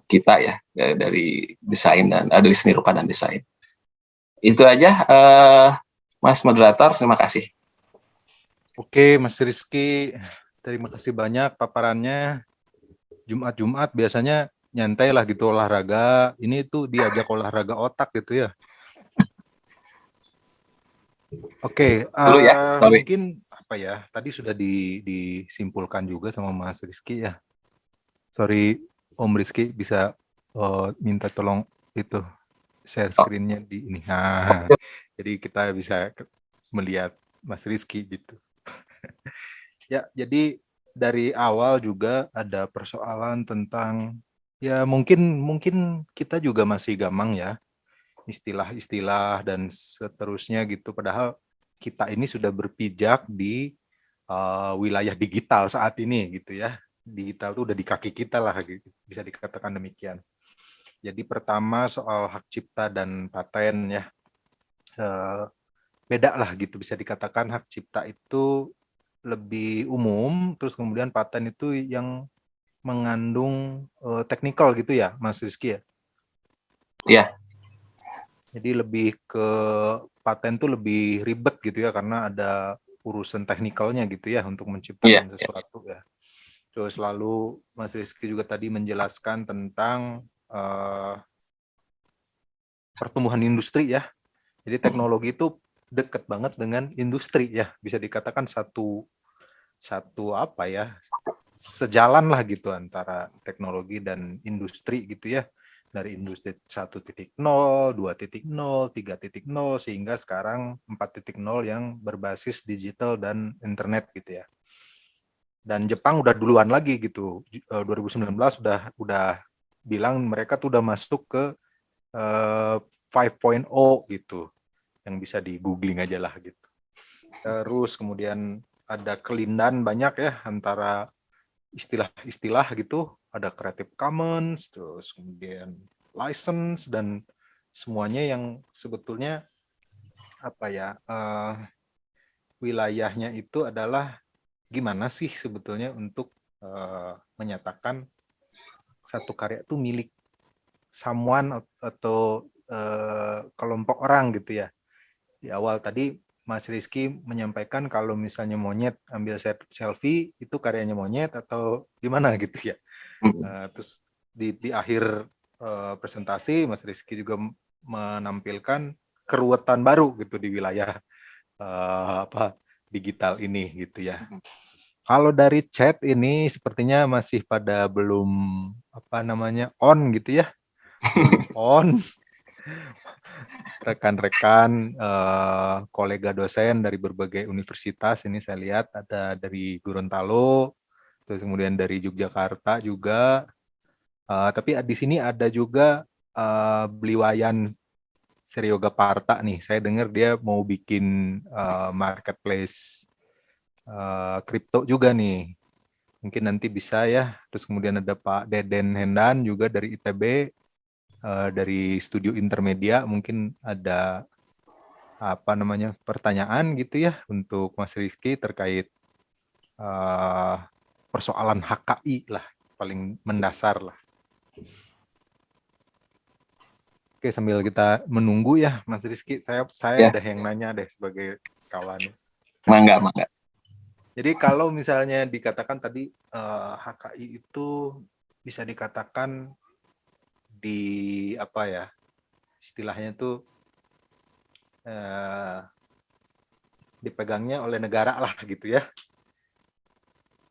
Speaker 2: kita ya dari desain dan dari seni rupa dan desain. Itu aja, Mas Moderator, terima kasih.
Speaker 3: Oke, Mas Rizky, terima kasih banyak paparannya. Jumat biasanya nyantai lah gitu olahraga. Ini tuh diajak olahraga otak gitu ya. Oke,
Speaker 2: Dulu ya,
Speaker 3: mungkin apa ya? Tadi sudah disimpulkan juga sama Mas Rizky ya. Sorry, Om Rizky bisa minta tolong itu share screen-nya di ini. Nah, jadi kita bisa melihat Mas Rizky gitu. Ya, jadi dari awal juga ada persoalan tentang ya mungkin kita juga masih gamang ya istilah-istilah dan seterusnya gitu. Padahal kita ini sudah berpijak di wilayah digital saat ini gitu ya. Digital itu udah di kaki kita lah gitu. Bisa dikatakan demikian. Jadi pertama soal hak cipta dan paten ya. Beda lah gitu, bisa dikatakan hak cipta itu lebih umum, terus kemudian paten itu yang mengandung teknikal gitu ya, Mas Rizky ya?
Speaker 2: Iya.
Speaker 3: Jadi lebih ke paten tuh lebih ribet gitu ya, karena ada urusan teknikalnya gitu ya untuk menciptakan sesuatu ya. Terus lalu Mas Rizky juga tadi menjelaskan tentang pertumbuhan industri ya. Jadi teknologi itu dekat banget dengan industri ya, bisa dikatakan satu apa ya, sejalan lah gitu antara teknologi dan industri gitu ya, dari industri 1.0, 2.0, 3.0 sehingga sekarang 4.0 yang berbasis digital dan internet gitu ya. Dan Jepang udah duluan lagi gitu, 2019 udah bilang mereka tuh udah masuk ke 5.0 gitu, yang bisa di googling aja lah gitu. Terus kemudian ada kelindan banyak ya antara istilah-istilah gitu, ada Creative Commons, terus kemudian license dan semuanya yang sebetulnya apa ya, wilayahnya itu adalah gimana sih sebetulnya untuk menyatakan satu karya itu milik someone atau kelompok orang gitu ya. Di awal tadi Mas Rizky menyampaikan kalau misalnya monyet ambil selfie itu karyanya monyet atau gimana gitu ya. Terus di akhir presentasi Mas Rizky juga menampilkan keruwetan baru gitu di wilayah digital ini gitu ya. Kalau dari chat ini sepertinya masih pada belum on gitu ya. Belum on. Rekan-rekan kolega dosen dari berbagai universitas ini saya lihat ada dari Gorontalo, terus kemudian dari Yogyakarta juga. Tapi di sini ada juga Bliwayan Seryogaparta nih. Saya dengar dia mau bikin marketplace kripto juga nih. Mungkin nanti bisa ya. Terus kemudian ada Pak Deden Hendan juga dari ITB, dari Studio Intermedia. Mungkin ada pertanyaan gitu ya untuk Mas Rizky terkait persoalan HKI lah, paling mendasar lah. Oke, sambil kita menunggu ya Mas Rizky, saya
Speaker 2: Ya.
Speaker 3: ada yang nanya deh sebagai kawan.
Speaker 2: Mangga.
Speaker 3: Jadi kalau misalnya dikatakan tadi HKI itu bisa dikatakan di istilahnya tuh dipegangnya oleh negara lah gitu ya.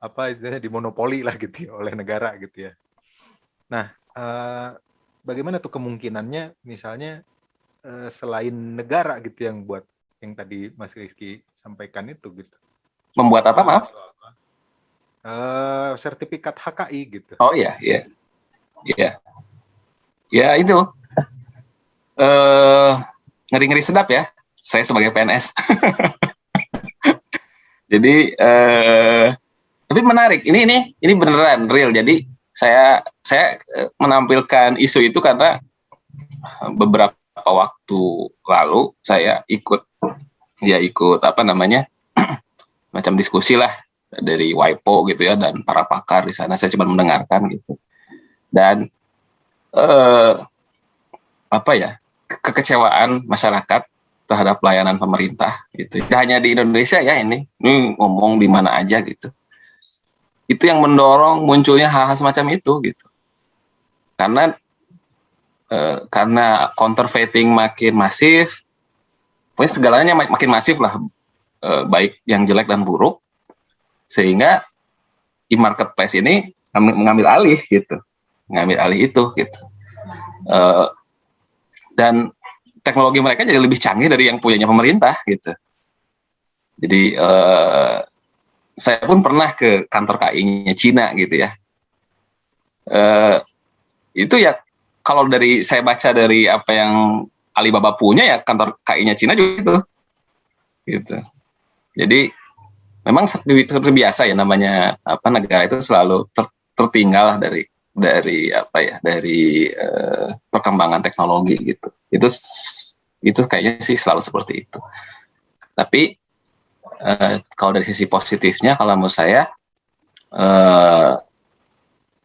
Speaker 3: Istilahnya dimonopoli lah gitu ya, oleh negara gitu ya. Nah, bagaimana tuh kemungkinannya misalnya selain negara gitu yang buat yang tadi Mas Rizky sampaikan itu gitu.
Speaker 2: Membuat apa, maaf?
Speaker 3: Sertifikat HKI gitu.
Speaker 2: Oh iya. Ya itu. Ngeri-ngeri sedap ya. Saya sebagai PNS. Jadi tapi menarik. Ini beneran real. Jadi saya menampilkan isu itu karena beberapa waktu lalu saya ikut macam diskusi lah dari WIPO gitu ya, dan para pakar di sana. Saya cuma mendengarkan gitu. Dan kekecewaan masyarakat terhadap pelayanan pemerintah gitu. Tidak hanya di Indonesia ya, ini ngomong di mana aja gitu. Itu yang mendorong munculnya hal-hal semacam itu gitu. Karena counterfeiting makin masif, pokoknya segalanya makin masif lah, baik yang jelek dan buruk, sehingga e-marketplace ini mengambil alih itu gitu. Dan teknologi mereka jadi lebih canggih dari yang punyanya pemerintah gitu. Jadi saya pun pernah ke kantor KI-nya Cina gitu ya. Itu ya kalau saya baca dari apa yang Alibaba punya, ya kantor KI-nya Cina juga gitu. Jadi memang seperti biasa ya, namanya negara itu selalu tertinggal dari perkembangan teknologi gitu. Itu kayaknya sih selalu seperti itu. Tapi kalau dari sisi positifnya, kalau menurut saya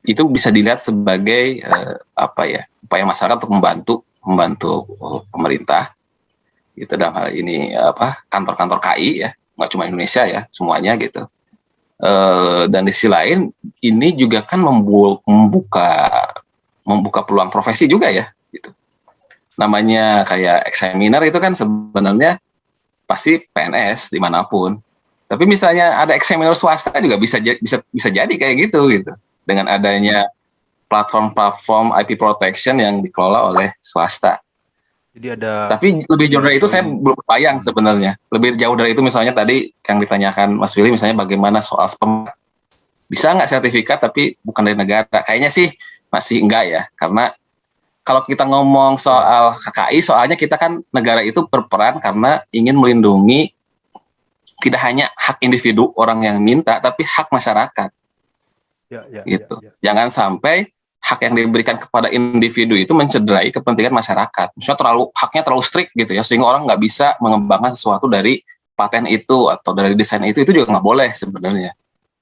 Speaker 2: itu bisa dilihat sebagai upaya masyarakat untuk membantu pemerintah gitu, dalam hal ini kantor-kantor KI ya, nggak cuma Indonesia ya, semuanya gitu. Dan di sisi lain ini juga kan membuka peluang profesi juga ya gitu. Namanya kayak examiner itu kan sebenarnya pasti PNS dimanapun. Tapi misalnya ada examiner swasta juga bisa jadi kayak gitu. Dengan adanya platform IP protection yang dikelola oleh swasta.
Speaker 3: Jadi ada.
Speaker 2: Tapi lebih jauh dari itu saya belum bayang sebenarnya. Lebih jauh dari itu misalnya tadi yang ditanyakan Mas Willy, misalnya bagaimana soal bisa nggak sertifikat tapi bukan dari negara? Kayaknya sih masih enggak ya, karena kalau kita ngomong soal HKI, soalnya kita kan negara itu berperan karena ingin melindungi tidak hanya hak individu orang yang minta, tapi hak masyarakat. gitu. Jangan sampai hak yang diberikan kepada individu itu mencederai kepentingan masyarakat. Misalnya haknya terlalu strict gitu ya, sehingga orang nggak bisa mengembangkan sesuatu dari paten itu atau dari desain itu juga nggak boleh sebenarnya.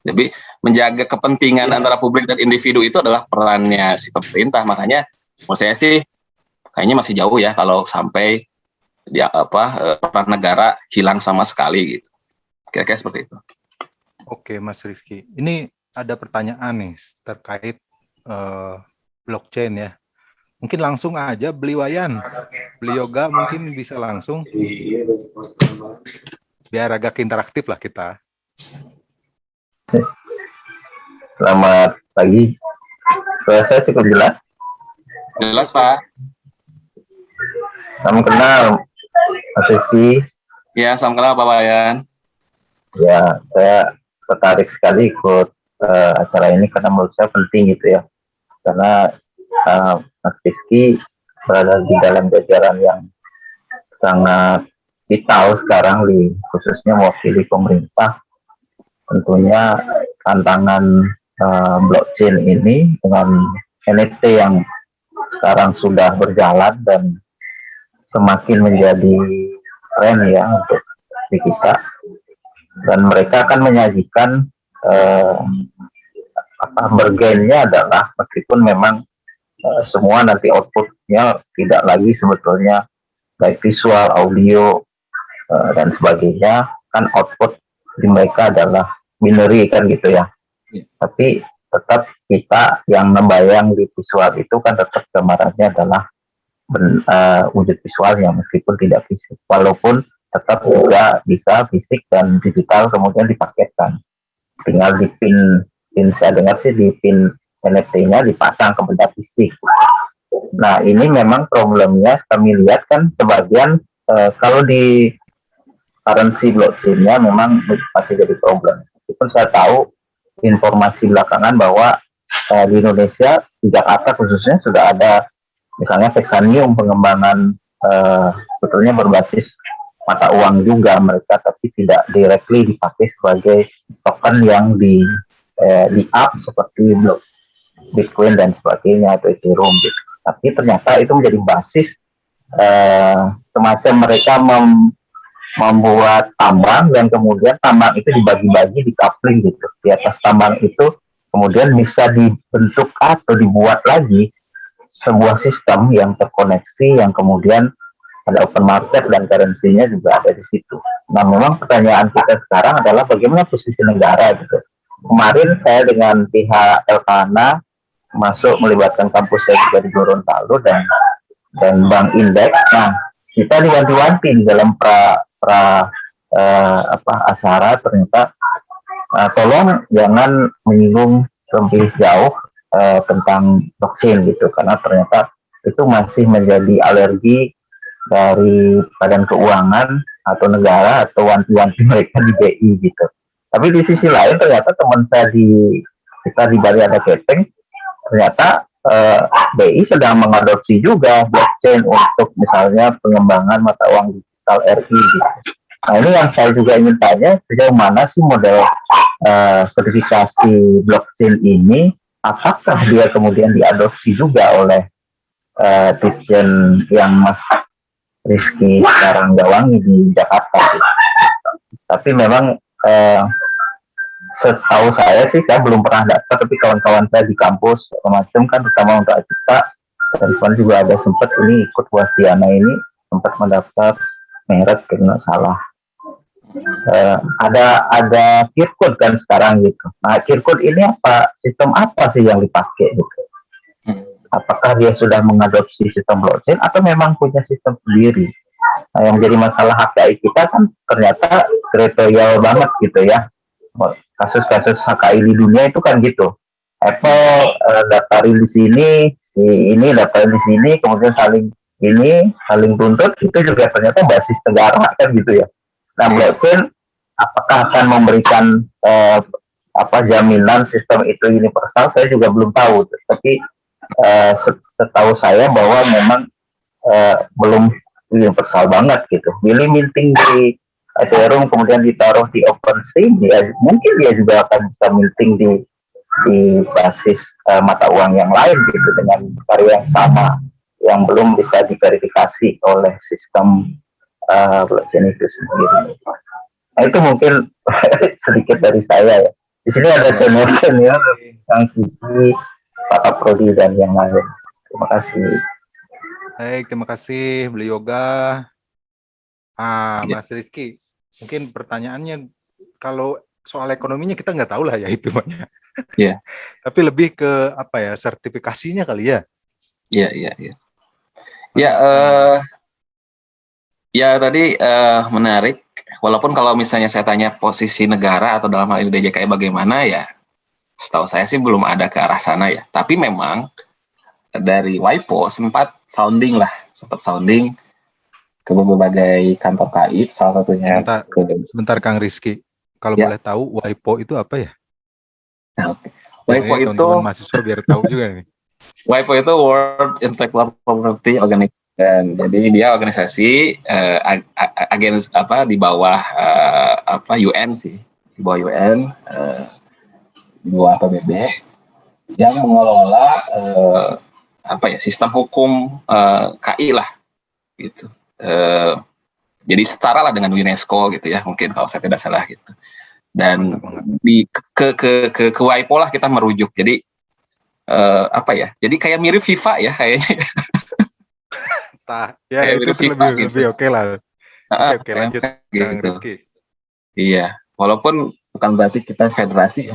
Speaker 2: Jadi menjaga kepentingan antara publik dan individu itu adalah perannya si pemerintah. Makanya menurut saya sih kayaknya masih jauh ya kalau sampai peran negara hilang sama sekali gitu. Kira-kira seperti itu.
Speaker 3: Oke, Mas Rizky. Ini ada pertanyaan nih terkait blockchain ya. Mungkin langsung aja beli Wayan. Beli Yoga mungkin bisa langsung. Biar agak interaktif lah kita.
Speaker 4: Selamat pagi. Suara saya cukup jelas?
Speaker 2: Jelas, Pak.
Speaker 4: Salam kenal, Mas Rizky.
Speaker 2: Ya, salam kenal Pak Wayan.
Speaker 4: Ya, saya tertarik sekali ikut acara ini karena menurut saya penting gitu ya. Karena Mas Rizky berada di dalam jajaran yang sangat vital sekarang, khususnya mewakili pemerintah. Tentunya tantangan blockchain ini dengan NFT yang sekarang sudah berjalan dan semakin menjadi tren ya untuk di kita, dan mereka akan menyajikan bergennya adalah meskipun memang semua nanti outputnya tidak lagi sebetulnya baik visual, audio dan sebagainya, kan output di mereka adalah binary kan gitu ya. Tapi tetap kita yang membayang di visual itu kan tetap gambarannya adalah wujud visualnya meskipun tidak fisik, walaupun tetap juga bisa fisik dan digital kemudian dipaketkan. Tinggal di pin saya dengar sih di pin NFT-nya dipasang ke benda fisik. Nah ini memang problemnya kami lihat kan sebagian kalau di currency blockchain-nya memang masih jadi problem. Meskipun saya tahu informasi belakangan bahwa di Indonesia, di Jakarta khususnya sudah ada misalnya Vexanium pengembangan sebetulnya berbasis mata uang juga mereka, tapi tidak directly dipakai sebagai token yang di up seperti Bitcoin dan sebagainya atau Ethereum gitu. Tapi ternyata itu menjadi basis semacam mereka membuat tambang dan kemudian tambang itu dibagi-bagi di coupling gitu. Di atas tambang itu kemudian bisa dibentuk atau dibuat lagi sebuah sistem yang terkoneksi yang kemudian ada open market dan currency-nya juga ada di situ. Nah, memang pertanyaan kita sekarang adalah bagaimana posisi negara gitu. Kemarin saya dengan pihak Elkana masuk melibatkan kampus saya juga di Gorontalo dan Bank Indeks. Nah, kita diwanti-wanti di dalam acara ternyata tolong jangan menyinggung lebih jauh tentang blockchain gitu, karena ternyata itu masih menjadi alergi dari Badan Keuangan atau negara atau wanti-wanti mereka di BI gitu. Tapi di sisi lain ternyata teman saya kita di Bali ada Kepeng, ternyata BI sedang mengadopsi juga blockchain untuk misalnya pengembangan mata uang digital RI gitu. Nah ini yang saya juga ingin tanya, sejauh mana sih model sertifikasi blockchain ini, apakah dia kemudian diadopsi juga oleh Ditjen yang Mas Rizky sekarang gawangi di Jakarta gitu. Tapi memang setahu saya sih, saya belum pernah daftar, tapi kawan-kawan saya di kampus macam kan, terutama untuk Acita dan juga ada sempat ini ikut Wasdiana ini sempat mendaftar merek kalau salah. Ada QR code kan sekarang gitu. Nah QR code ini sistem apa sih yang dipakai gitu? Apakah dia sudah mengadopsi sistem blockchain atau memang punya sistem sendiri? Nah, yang jadi masalah HKI kita kan ternyata teritorial banget gitu ya. Kasus-kasus HKI di dunia itu kan gitu. Apple daftarin di sini, si ini daftarin di sini, kemudian saling tuntut, itu juga ternyata basis negara kan gitu ya. Nah, blockchain apakah akan memberikan jaminan sistem itu universal? Saya juga belum tahu, tapi setahu saya bahwa memang belum universal banget gitu. Billy minting di Ethereum kemudian ditaruh di OpenSea, ya mungkin dia juga akan bisa minting di di basis mata uang yang lain gitu dengan karya yang sama yang belum bisa diverifikasi oleh sistem blockchain itu sendiri. Nah itu mungkin sedikit dari saya ya. Di sini ada senior-senior yang Kiki, Pak Kaprodi dan yang lain. Terima kasih.
Speaker 3: Baik, terima kasih Beli Yoga. Mas Rizky, mungkin pertanyaannya kalau soal ekonominya kita nggak tahu lah ya itu banyak.
Speaker 2: Iya.
Speaker 3: Tapi lebih ke apa ya, sertifikasinya kali ya?
Speaker 2: Iya. Ya, ya tadi menarik. Walaupun kalau misalnya saya tanya posisi negara atau dalam hal ini DJKI bagaimana ya, setahu saya sih belum ada ke arah sana ya. Tapi memang dari WIPO sempat sounding ke berbagai kantor KI, salah satunya
Speaker 3: Sebentar Kang Rizky. Kalau
Speaker 2: Ya.
Speaker 3: boleh tahu WIPO itu apa ya?
Speaker 2: Nah,
Speaker 3: WIPO
Speaker 2: WIPO itu
Speaker 3: teman-teman mahasiswa biar tahu juga nih.
Speaker 2: WIPO itu World Intellectual Property Organization. Jadi dia organisasi di bawah UN sih, di bawah UN, di bawah PBB yang mengelola sistem hukum KI lah, gitu. Jadi setara lah dengan UNESCO gitu ya, mungkin kalau saya tidak salah gitu. Dan di ke WIPO lah kita merujuk. Jadi jadi kayak mirip FIFA ya kayaknya.
Speaker 3: Ya kayak itu lebih oke lah. Oke, lanjut
Speaker 2: gitu.
Speaker 3: Kang Rizky.
Speaker 2: Iya, walaupun bukan berarti kita federasi.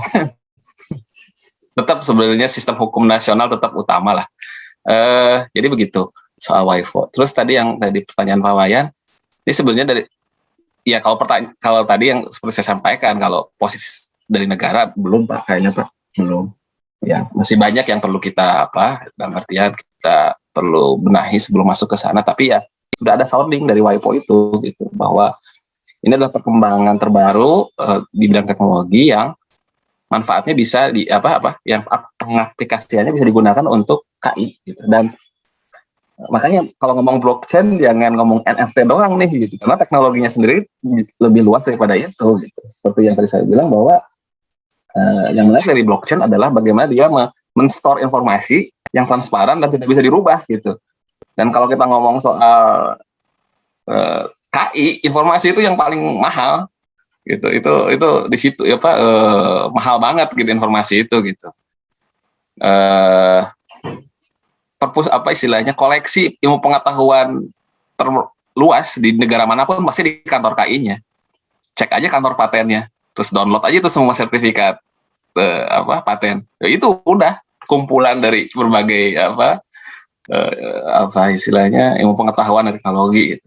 Speaker 2: Tetap sebenarnya sistem hukum nasional tetap utama lah. Jadi begitu soal WIPO. Terus tadi pertanyaan Pak Wayan, ini sebenarnya kalau tadi yang seperti saya sampaikan, kalau posisi dari negara belum Pak, kayaknya Pak belum. Ya, masih banyak yang perlu kita dalam artian kita perlu benahi sebelum masuk ke sana. Tapi ya sudah ada sounding dari WIPO itu gitu, bahwa ini adalah perkembangan terbaru di bidang teknologi yang manfaatnya bisa yang pengaplikasiannya bisa digunakan untuk KI gitu. Dan makanya kalau ngomong blockchain jangan ngomong NFT doang nih gitu, karena teknologinya sendiri lebih luas daripada itu gitu. Seperti yang tadi saya bilang bahwa yang menarik dari blockchain adalah bagaimana dia men-store informasi yang transparan dan tidak bisa dirubah gitu. Dan kalau kita ngomong soal KI, informasi itu yang paling mahal gitu. Itu di situ mahal banget gitu informasi itu gitu. Purpose istilahnya koleksi ilmu pengetahuan terluas di negara manapun pasti di kantor KI-nya. Cek aja kantor patennya, terus download aja itu semua sertifikat paten. Ya, itu udah kumpulan dari berbagai istilahnya ilmu pengetahuan dan teknologi gitu.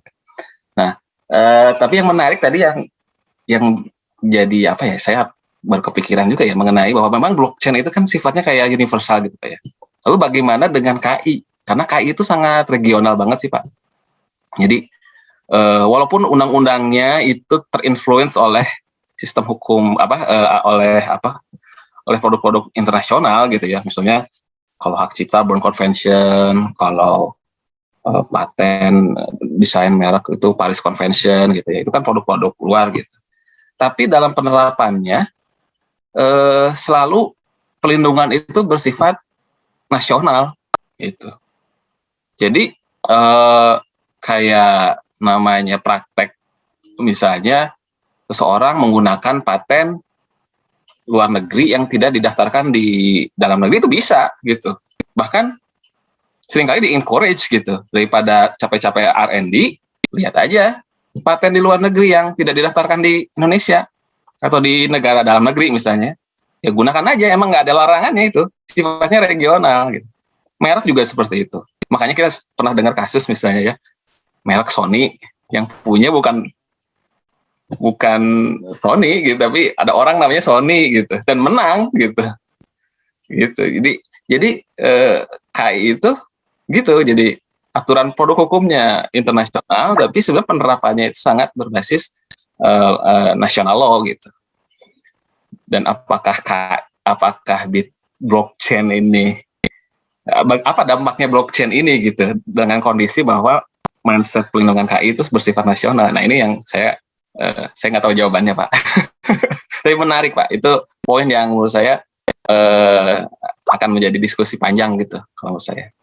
Speaker 2: Nah, tapi yang menarik tadi yang jadi saya berkepikiran juga ya mengenai bahwa memang blockchain itu kan sifatnya kayak universal gitu Pak ya. Lalu bagaimana dengan KI? Karena KI itu sangat regional banget sih Pak. Jadi walaupun undang-undangnya itu terinfluence oleh sistem hukum oleh produk-produk internasional gitu ya. Misalnya kalau hak cipta Berne Convention, kalau paten desain merek itu Paris Convention gitu ya. Itu kan produk-produk luar gitu. Tapi dalam penerapannya selalu pelindungan itu bersifat nasional gitu. Jadi kayak namanya praktek misalnya seseorang menggunakan paten luar negeri yang tidak didaftarkan di dalam negeri itu bisa gitu. Bahkan seringkali di-encourage gitu. Daripada capek-capek R&D, lihat aja paten di luar negeri yang tidak didaftarkan di Indonesia atau di negara dalam negeri misalnya. Ya gunakan aja, emang nggak ada larangannya itu. Sifatnya regional gitu. Merek juga seperti itu. Makanya kita pernah dengar kasus misalnya ya, merek Sony yang punya bukan Sony gitu, tapi ada orang namanya Sony gitu dan menang gitu. Jadi KI itu gitu. Jadi aturan produk hukumnya internasional, tapi sebenarnya penerapannya itu sangat berbasis national law gitu. Dan apakah blockchain ini apa dampaknya blockchain ini gitu dengan kondisi bahwa mindset pelindungan KI itu bersifat nasional. Nah ini yang saya nggak tahu jawabannya Pak. Tapi menarik Pak, itu poin yang menurut saya akan menjadi diskusi panjang gitu kalau menurut saya.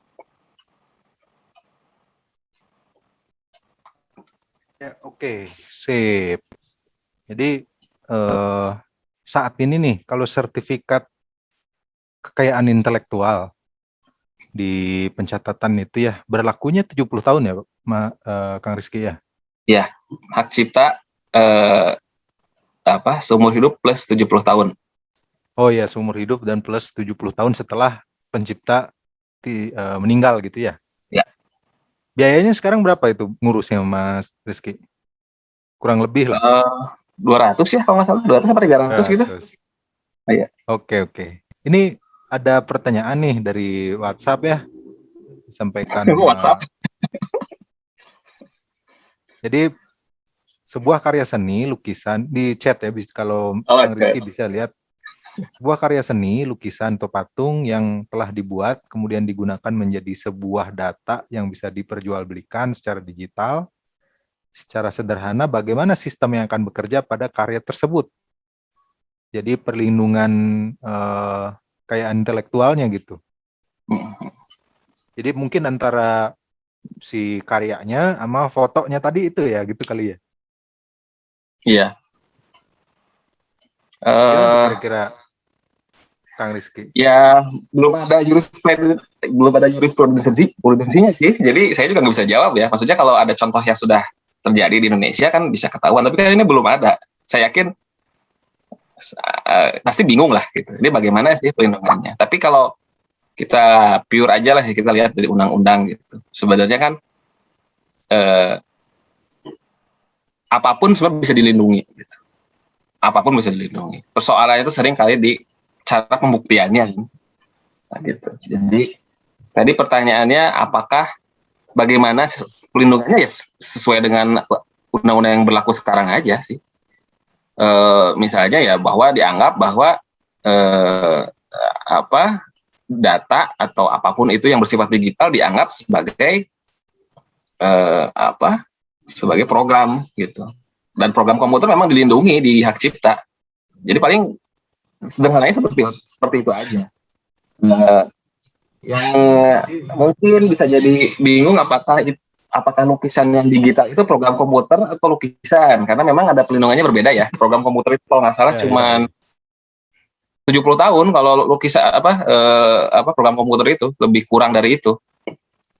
Speaker 3: Ya, oke, sip. Jadi saat ini nih, kalau sertifikat kekayaan intelektual di pencatatan itu ya berlakunya 70 tahun ya, Kang Rizky ya?
Speaker 2: Ya, hak cipta seumur hidup plus 70 tahun.
Speaker 3: Oh ya, seumur hidup dan plus 70 tahun setelah pencipta meninggal gitu ya?
Speaker 2: Ya.
Speaker 3: Biayanya sekarang berapa itu ngurusnya Mas Rizky? Kurang lebih lah.
Speaker 2: 200 ya kalau nggak salah, 200 apa 300 gitu.
Speaker 3: Iya. Oke. Ini ada pertanyaan nih dari WhatsApp ya. Sampaikan.
Speaker 2: WhatsApp.
Speaker 3: Jadi sebuah karya seni, lukisan, di chat ya, kalau Kang Rizky bisa lihat. Sebuah karya seni, lukisan atau patung yang telah dibuat, kemudian digunakan menjadi sebuah data yang bisa diperjualbelikan secara digital. Secara sederhana, bagaimana sistem yang akan bekerja pada karya tersebut? Jadi perlindungan kekayaan intelektualnya gitu. Jadi mungkin antara si karyanya sama fotonya tadi itu ya, gitu kali ya?
Speaker 2: Iya.
Speaker 3: Kira-kira Kang Rizky?
Speaker 2: Ya belum ada jurisprudensinya sih. Jadi saya juga nggak bisa jawab ya. Maksudnya kalau ada contoh yang sudah terjadi di Indonesia kan bisa ketahuan. Tapi kan ini belum ada. Saya yakin pasti bingung lah gitu. Ini bagaimana sih pelindungannya? Tapi kalau kita pure aja lah ya, kita lihat dari undang-undang gitu. Sebenarnya kan apapun sebenarnya bisa dilindungi gitu. Apapun bisa dilindungi. Persoalannya itu sering kali di cara pembuktiannya. Nah, gitu. Jadi tadi pertanyaannya apakah bagaimana pelindungannya ya sesuai dengan undang-undang yang berlaku sekarang aja sih. Misalnya ya bahwa dianggap bahwa data atau apapun itu yang bersifat digital dianggap sebagai sebagai program gitu. Dan program komputer memang dilindungi di hak cipta. Jadi paling sederhananya seperti itu aja. Yang mungkin bisa jadi bingung apakah lukisan yang digital itu program komputer atau lukisan, karena memang ada pelindungannya berbeda ya. Program komputer itu kalau nggak salah cuman 70 tahun, kalau lukisan program komputer itu lebih kurang dari itu.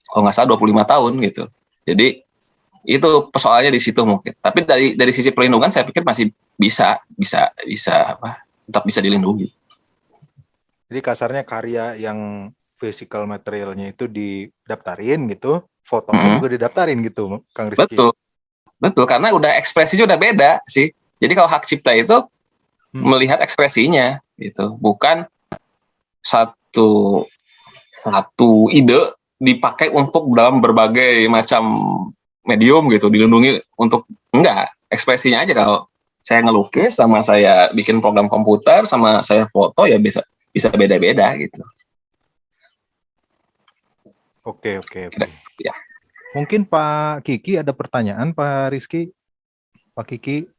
Speaker 2: Kalau nggak salah 25 tahun gitu. Jadi itu persoalannya di situ mungkin. Tapi dari sisi pelindungan saya pikir masih bisa tetap bisa dilindungi.
Speaker 3: Jadi kasarnya karya yang physical materialnya itu didaftarin gitu, fotonya juga didaftarin gitu, Kang Rizky.
Speaker 2: Betul, karena udah ekspresinya udah beda sih. Jadi kalau hak cipta itu melihat ekspresinya gitu, bukan satu ide dipakai untuk dalam berbagai macam medium gitu, dilindungi untuk enggak, ekspresinya aja. Kalau saya ngelukis sama saya bikin program komputer sama saya foto ya bisa beda-beda gitu.
Speaker 3: Oke.
Speaker 2: Ya.
Speaker 3: Mungkin Pak Kiki ada pertanyaan, Pak Rizky? Pak Kiki?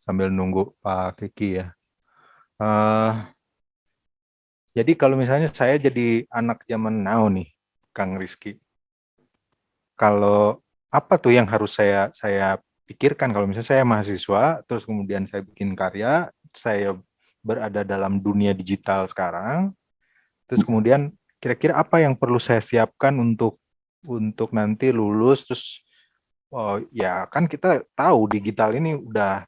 Speaker 3: Sambil nunggu Pak Kiki ya. Jadi kalau misalnya saya jadi anak zaman now nih, Kang Rizky, kalau apa tuh yang harus saya pikirkan kalau misalnya saya mahasiswa, terus kemudian saya bikin karya, saya berada dalam dunia digital sekarang, terus kemudian kira-kira apa yang perlu saya siapkan untuk nanti lulus, terus ya kan kita tahu digital ini udah,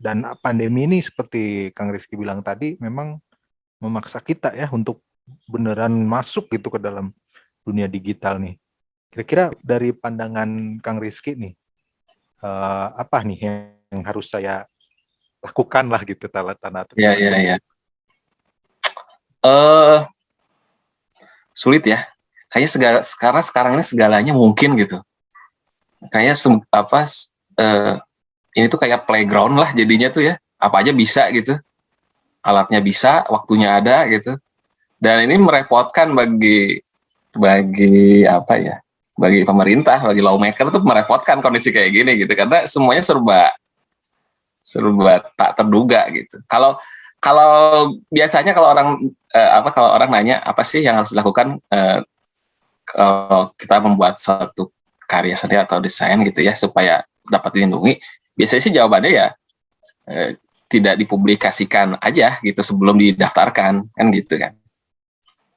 Speaker 3: dan pandemi ini seperti Kang Rizky bilang tadi memang memaksa kita ya untuk beneran masuk gitu ke dalam dunia digital nih. Kira-kira dari pandangan Kang Rizky nih, apa nih yang harus saya lakukan lah gitu tanda-tanda.
Speaker 2: Ya. Sulit ya. Kayaknya sekarang ini segalanya mungkin gitu. Kayaknya ini tuh kayak playground lah jadinya tuh ya. Apa aja bisa gitu. Alatnya bisa, waktunya ada gitu. Dan ini merepotkan bagi apa ya? bagi pemerintah, bagi lawmaker tuh merepotkan kondisi kayak gini gitu, karena semuanya serba tak terduga gitu. Kalau kalau biasanya kalau orang kalau orang nanya apa sih yang harus dilakukan kalau kita membuat suatu karya seni atau desain gitu ya supaya dapat dilindungi, biasanya sih jawabannya ya tidak dipublikasikan aja gitu sebelum didaftarkan kan gitu kan.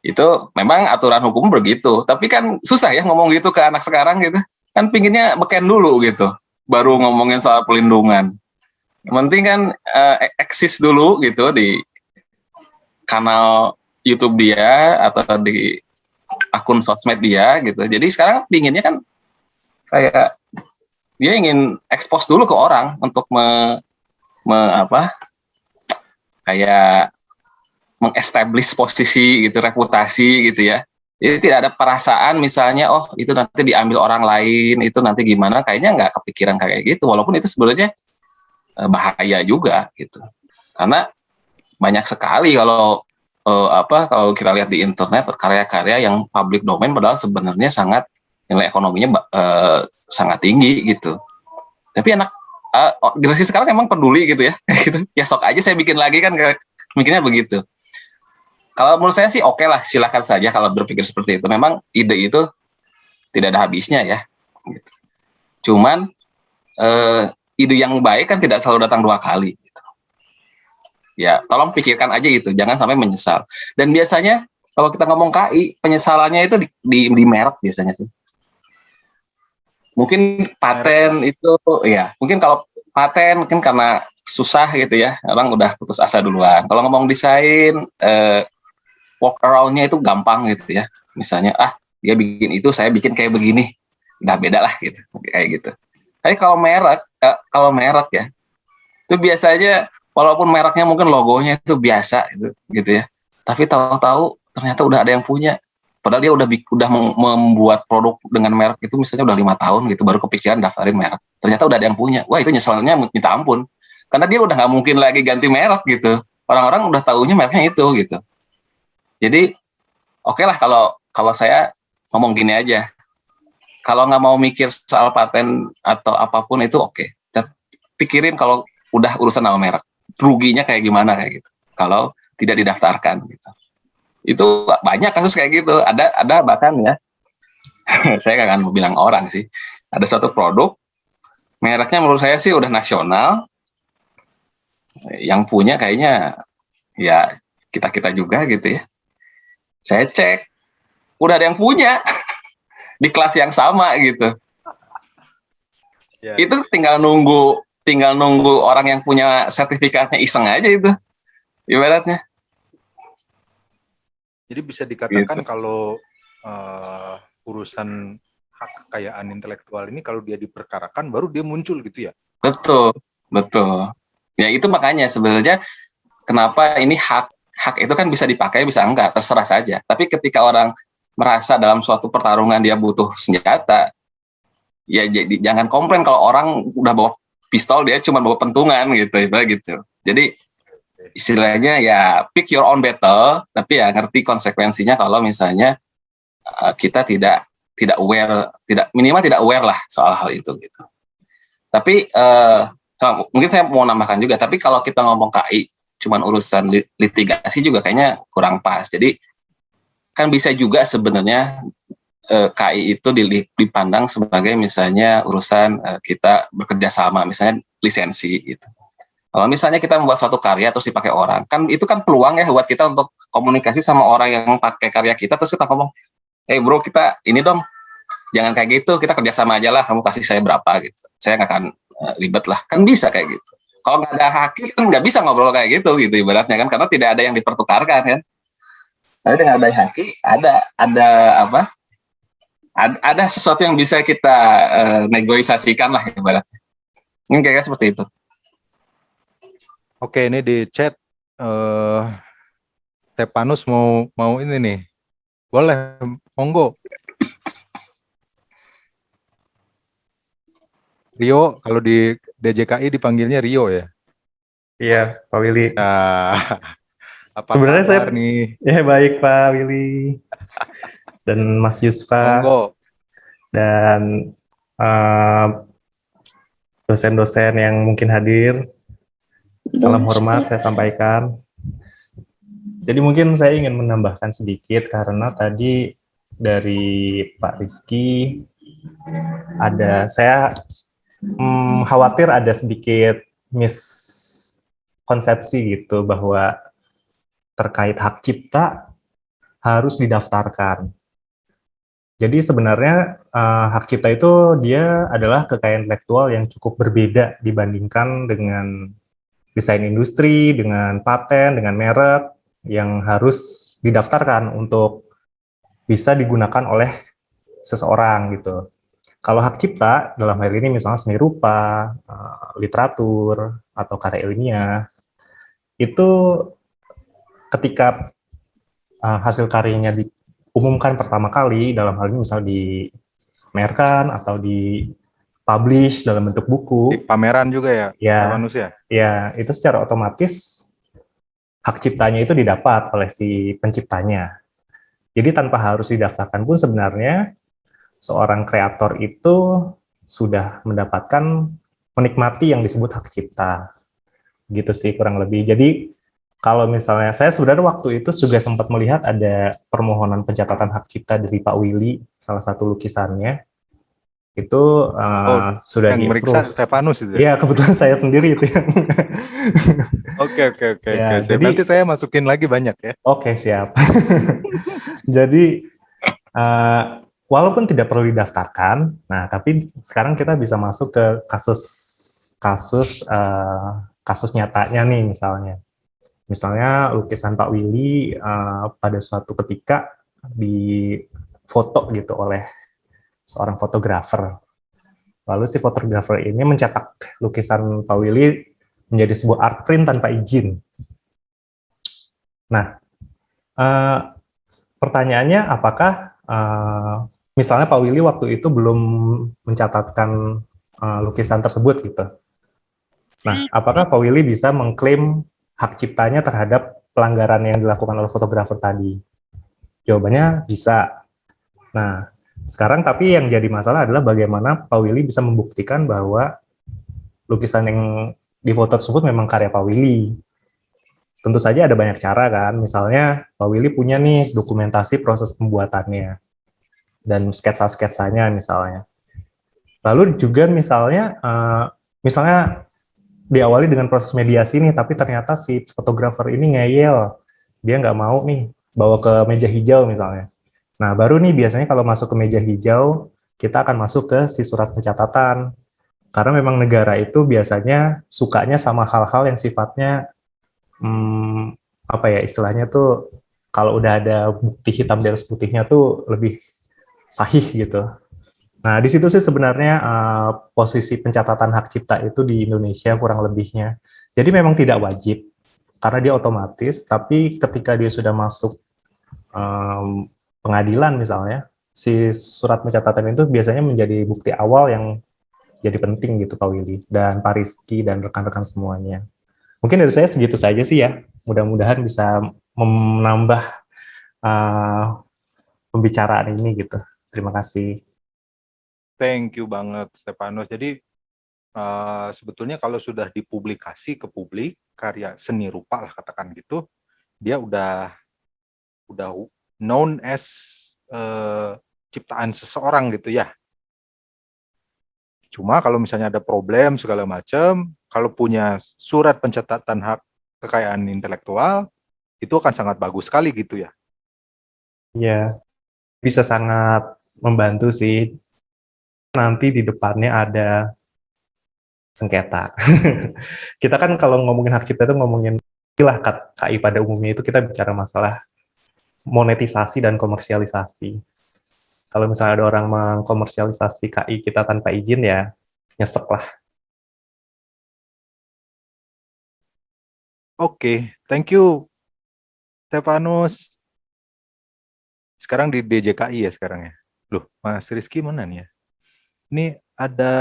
Speaker 2: Itu memang aturan hukum begitu, tapi kan susah ya ngomong gitu ke anak sekarang gitu. Kan pinginnya beken dulu gitu, baru ngomongin soal pelindungan. Yang penting kan eksis dulu gitu di kanal YouTube dia atau di akun sosmed dia gitu. Jadi sekarang pinginnya kan kayak dia ingin expose dulu ke orang untuk kayak mengestablish posisi gitu, reputasi gitu ya. Jadi tidak ada perasaan misalnya, oh itu nanti diambil orang lain, itu nanti gimana, kayaknya nggak kepikiran kayak gitu. Walaupun itu sebenarnya bahaya juga gitu. Karena banyak sekali kalau kalau kita lihat di internet karya-karya yang public domain padahal sebenarnya sangat nilai ekonominya sangat tinggi gitu. Tapi anak generasi sekarang emang peduli gitu ya. Gitu. Ya sok aja saya bikin lagi kan, mikirnya begitu. Kalau menurut saya sih oke lah, silakan saja kalau berpikir seperti itu. Memang ide itu tidak ada habisnya ya. Gitu. Cuman ide yang baik kan tidak selalu datang 2 kali. Gitu. Ya, tolong pikirkan aja gitu, jangan sampai menyesal. Dan biasanya kalau kita ngomong KI, penyesalannya itu di merek biasanya sih. Mungkin paten itu, ya mungkin kalau paten mungkin karena susah gitu ya, orang udah putus asa duluan. Kalau ngomong desain, work around-nya itu gampang gitu ya. Misalnya, dia bikin itu, saya bikin kayak begini. Udah beda lah gitu, kayak gitu. Tapi kalau merek ya, itu biasanya walaupun mereknya mungkin logonya itu biasa gitu ya. Tapi tahu-tahu ternyata udah ada yang punya. Padahal dia udah membuat produk dengan merek itu misalnya udah 5 tahun gitu, baru kepikiran daftarin merek. Ternyata udah ada yang punya. Wah, itu nyeselnya minta ampun. Karena dia udah nggak mungkin lagi ganti merek gitu. Orang-orang udah tahunya mereknya itu gitu. Jadi oke lah kalau saya ngomong gini aja. Kalau nggak mau mikir soal paten atau apapun itu oke. Pikirin kalau udah urusan nama merek, ruginya kayak gimana kayak gitu. Kalau tidak didaftarkan gitu. Itu banyak kasus kayak gitu. Ada bahkan ya, saya nggak akan bilang orang sih. Ada suatu produk, mereknya menurut saya sih udah nasional. Yang punya kayaknya ya kita juga gitu ya. Saya cek, udah ada yang punya di kelas yang sama gitu.
Speaker 3: Ya.
Speaker 2: Itu tinggal nunggu orang yang punya sertifikatnya iseng aja itu, ibaratnya.
Speaker 3: Jadi bisa dikatakan
Speaker 2: Gitu.
Speaker 3: kalau urusan hak kekayaan intelektual ini kalau dia diperkarakan baru dia muncul gitu ya?
Speaker 2: Betul. Ya itu makanya sebenarnya kenapa ini hak itu kan bisa dipakai bisa enggak, terserah saja. Tapi ketika orang merasa dalam suatu pertarungan dia butuh senjata, ya jadi jangan komplain kalau orang udah bawa pistol dia cuma bawa pentungan gitu. Jadi istilahnya ya pick your own battle, tapi ya ngerti konsekuensinya kalau misalnya kita tidak minimal tidak aware lah soal hal itu gitu. Tapi mungkin saya mau nambahkan juga, tapi kalau kita ngomong KI cuman urusan litigasi juga kayaknya kurang pas. Jadi kan bisa juga sebenarnya KI itu dipandang sebagai misalnya urusan kita bekerja sama, misalnya lisensi gitu. Kalau misalnya kita membuat suatu karya terus dipakai orang, kan itu kan peluang ya buat kita untuk komunikasi sama orang yang pakai karya kita, terus kita ngomong, bro kita ini dong, jangan kayak gitu, kita kerjasama aja lah, kamu kasih saya berapa gitu, saya nggak akan ribet lah, kan bisa kayak gitu. Kalau nggak ada haki kan nggak bisa ngobrol kayak gitu ibaratnya kan, karena tidak ada yang dipertukarkan kan. Tapi dengan ada haki, ada sesuatu yang bisa kita negosiasikan lah ibaratnya. Ini kayaknya seperti itu.
Speaker 3: Oke, ini di chat Stepanus mau ini nih. Boleh, monggo. Rio, kalau di DJKI dipanggilnya Rio ya?
Speaker 5: Iya, Pak Willy.
Speaker 3: Nah, apa
Speaker 5: Sebenarnya
Speaker 3: kabar
Speaker 5: saya
Speaker 3: nih?
Speaker 5: ya baik Pak Willy dan Mas Yusfa.
Speaker 3: Monggo.
Speaker 5: dan eh, dosen-dosen yang mungkin hadir. Salam hormat saya sampaikan. Jadi mungkin saya ingin menambahkan sedikit karena tadi dari Pak Rizky saya khawatir ada sedikit miskonsepsi gitu bahwa terkait hak cipta harus didaftarkan. Jadi sebenarnya hak cipta itu dia adalah kekayaan intelektual yang cukup berbeda dibandingkan dengan desain industri, dengan paten, dengan merek yang harus didaftarkan untuk bisa digunakan oleh seseorang gitu. Kalau hak cipta dalam hal ini misalnya seni rupa, literatur, atau karya ilmiah, itu ketika hasil karyanya diumumkan pertama kali, dalam hal ini misalnya dipamerkan atau di-publish dalam bentuk
Speaker 3: Di
Speaker 5: buku,
Speaker 3: pameran juga ya,
Speaker 5: ya,
Speaker 3: manusia.
Speaker 5: ya itu secara otomatis hak ciptanya itu didapat oleh si penciptanya. Jadi tanpa harus didaftarkan pun sebenarnya seorang kreator itu sudah mendapatkan menikmati yang disebut hak cipta. Gitu sih kurang lebih. Jadi kalau misalnya saya sebenarnya waktu itu juga sempat melihat ada permohonan pencatatan hak cipta dari Pak Willy, salah satu lukisannya itu sudah
Speaker 3: Yang meriksa
Speaker 5: di-approve.
Speaker 3: Stefanus itu ya?
Speaker 5: Iya, kebetulan saya sendiri itu yang
Speaker 3: Oke.
Speaker 5: ya,
Speaker 3: Sip.
Speaker 5: jadi
Speaker 3: Nanti saya masukin lagi banyak ya.
Speaker 5: oke, siap. Jadi uh, walaupun tidak perlu didaftarkan, nah tapi sekarang kita bisa masuk ke kasus nyatanya nih misalnya. Misalnya lukisan Pak Willy pada suatu ketika difoto gitu oleh seorang fotografer. Lalu si fotografer ini mencetak lukisan Pak Willy menjadi sebuah art print tanpa izin. Nah, pertanyaannya apakah misalnya Pak Willy waktu itu belum mencatatkan lukisan tersebut gitu. Nah, apakah Pak Willy bisa mengklaim hak ciptanya terhadap pelanggaran yang dilakukan oleh fotografer tadi? Jawabannya bisa. Nah, sekarang tapi yang jadi masalah adalah bagaimana Pak Willy bisa membuktikan bahwa lukisan yang difoto tersebut memang karya Pak Willy. Tentu saja ada banyak cara kan, misalnya Pak Willy punya nih dokumentasi proses pembuatannya dan sketsa-sketsanya misalnya. Lalu juga misalnya diawali dengan proses mediasi nih, tapi ternyata si fotografer ini ngeyel, dia nggak mau nih bawa ke meja hijau misalnya. Nah, baru nih biasanya kalau masuk ke meja hijau, kita akan masuk ke si surat pencatatan. Karena memang negara itu biasanya sukanya sama hal-hal yang sifatnya, apa ya istilahnya tuh, kalau udah ada bukti hitam di atas putihnya tuh lebih sahih gitu. Nah, di situ sih sebenarnya posisi pencatatan hak cipta itu di Indonesia kurang lebihnya. Jadi memang tidak wajib, karena dia otomatis, tapi ketika dia sudah masuk pengadilan misalnya, si surat pencatatan itu biasanya menjadi bukti awal yang jadi penting gitu Pak Willy, dan Pak Rizky, dan rekan-rekan semuanya. Mungkin dari saya segitu saja sih ya, mudah-mudahan bisa menambah pembicaraan ini gitu. Terima kasih.
Speaker 3: Thank you banget Stefanus. Jadi sebetulnya kalau sudah dipublikasi ke publik karya seni rupa lah katakan gitu, dia udah known as ciptaan seseorang gitu ya. Cuma kalau misalnya ada problem segala macam, kalau punya surat pencatatan hak kekayaan intelektual, itu akan sangat bagus sekali gitu ya.
Speaker 5: Ya, bisa sangat membantu sih. Nanti di depannya ada sengketa. Kita kan kalau ngomongin hak cipta itu ngomongin lah KI pada umumnya itu kita bicara masalah monetisasi dan komersialisasi. Kalau misalnya ada orang mengkomersialisasi KI kita tanpa izin ya nyesek lah.
Speaker 3: Oke, thank you Stefanus. Sekarang di DJKI ya sekarang ya. Loh, Mas Rizky mana nih ya? Ini ada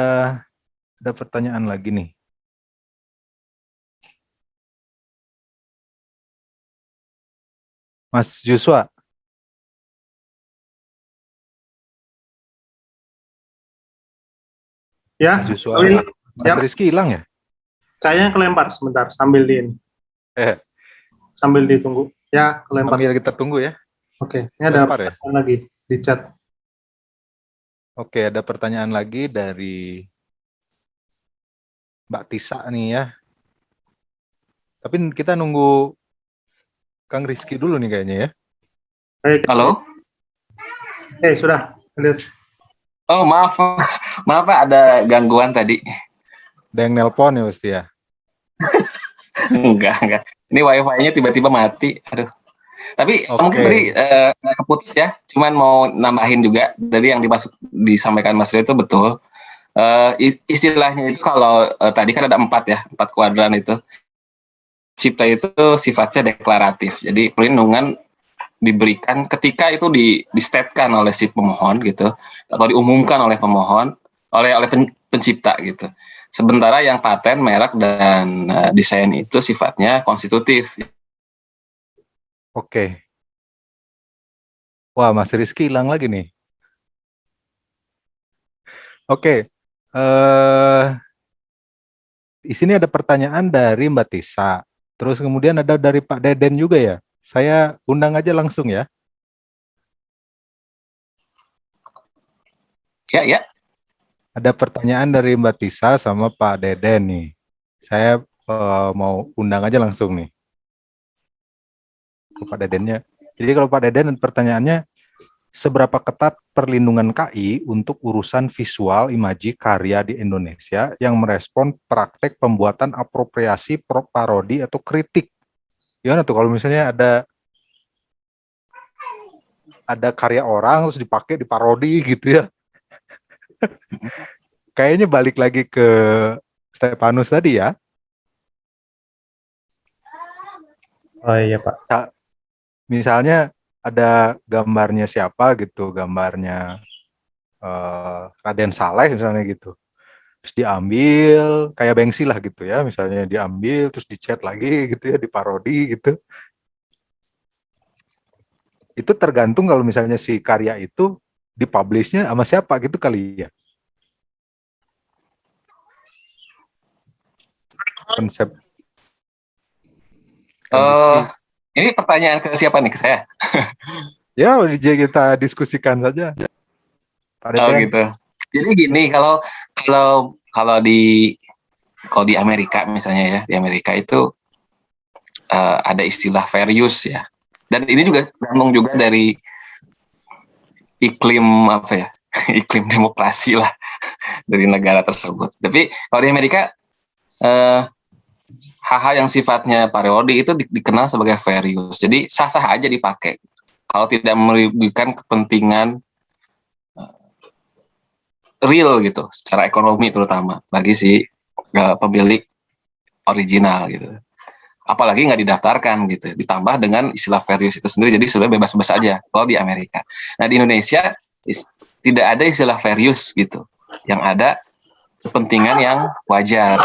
Speaker 3: pertanyaan lagi nih. Mas Joshua,
Speaker 1: Ya,
Speaker 3: Mahasiswa.
Speaker 1: Will,
Speaker 3: Mas
Speaker 1: Yap.
Speaker 3: Rizky hilang ya?
Speaker 1: saya yang kelempar sebentar sambil sambil ditunggu. Ya, kelempar.
Speaker 3: Sambil kita tunggu ya.
Speaker 1: Oke, ini ada
Speaker 3: Lempar ya?
Speaker 1: pertanyaan lagi di chat.
Speaker 3: Oke, ada pertanyaan lagi dari Mbak Tisa nih ya. Tapi kita nunggu Kang Rizky dulu nih kayaknya ya.
Speaker 1: Baik.
Speaker 2: Halo?
Speaker 1: Sudah. Clear.
Speaker 2: Oh, maaf. Maaf Pak, ada gangguan tadi.
Speaker 3: Ada yang nelpon ya pasti ya.
Speaker 2: Enggak. Ini wifi-nya tiba-tiba mati. Aduh. Tapi
Speaker 3: Oke.
Speaker 2: mungkin tadi keputus ya. Cuman mau nambahin juga. Dari yang disampaikan Mas Rio itu betul. Istilahnya itu kalau tadi kan ada 4 kuadran itu. Cipta itu sifatnya deklaratif. Jadi perlindungan diberikan ketika itu di-statekan oleh si pemohon gitu, atau diumumkan oleh pemohon, oleh pencipta gitu. Sementara yang paten, merek, dan desain itu sifatnya konstitutif.
Speaker 3: Oke. Wah, Mas Rizky hilang lagi nih. Oke. Di sini ada pertanyaan dari Mbak Tisa. Terus kemudian ada dari Pak Deden juga ya. Saya undang aja langsung ya.
Speaker 2: Ya.
Speaker 3: Ada pertanyaan dari Mbak Tisa sama Pak Deden nih. Saya mau undang aja langsung nih. Ke Pak Dedennya. Jadi kalau Pak Deden pertanyaannya, seberapa ketat perlindungan KI untuk urusan visual imaji karya di Indonesia yang merespon praktek pembuatan apropriasi, parodi, atau kritik? Gimana tuh kalau misalnya ada karya orang terus dipakai di parodi gitu ya? Kayaknya balik lagi ke Stefanus tadi ya.
Speaker 5: Oh iya Pak.
Speaker 3: Misalnya ada gambarnya siapa gitu, gambarnya Raden Saleh misalnya gitu. Terus diambil kayak Banksy lah gitu ya, misalnya diambil terus dicat lagi gitu ya, diparodi gitu. Itu tergantung kalau misalnya si karya itu dipublishnya sama siapa gitu kali ya. Konsep.
Speaker 2: Ini pertanyaan ke siapa nih? Ke saya?
Speaker 3: Ya, kita diskusikan saja. Pak
Speaker 2: Oh
Speaker 3: Deden.
Speaker 2: gitu. Jadi gini, kalau di Amerika misalnya ya, di Amerika itu ada istilah fair use ya. Dan ini juga tergantung juga dari iklim apa ya, iklim demokrasi lah dari negara tersebut. Tapi kalau di Amerika hal-hal yang sifatnya parodi itu dikenal sebagai fair use. Jadi sah-sah aja dipakai. Kalau tidak merugikan kepentingan real gitu, secara ekonomi terutama bagi si pemilik original gitu. Apalagi nggak didaftarkan gitu. Ditambah dengan istilah fair use itu sendiri, jadi sudah bebas-bebas aja kalau di Amerika. Nah di Indonesia tidak ada istilah fair use gitu. Yang ada kepentingan yang wajar.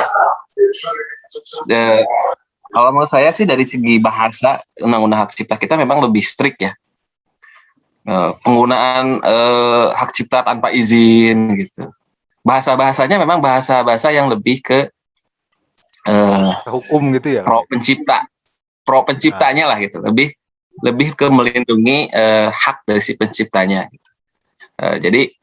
Speaker 2: Kalau menurut saya sih dari segi bahasa undang-undang hak cipta kita memang lebih strict ya. Penggunaan hak cipta tanpa izin gitu. Bahasa-bahasanya memang bahasa-bahasa yang lebih ke
Speaker 3: hukum gitu ya.
Speaker 2: Pro penciptanya lah gitu. Lebih ke melindungi hak dari si penciptanya gitu. Jadi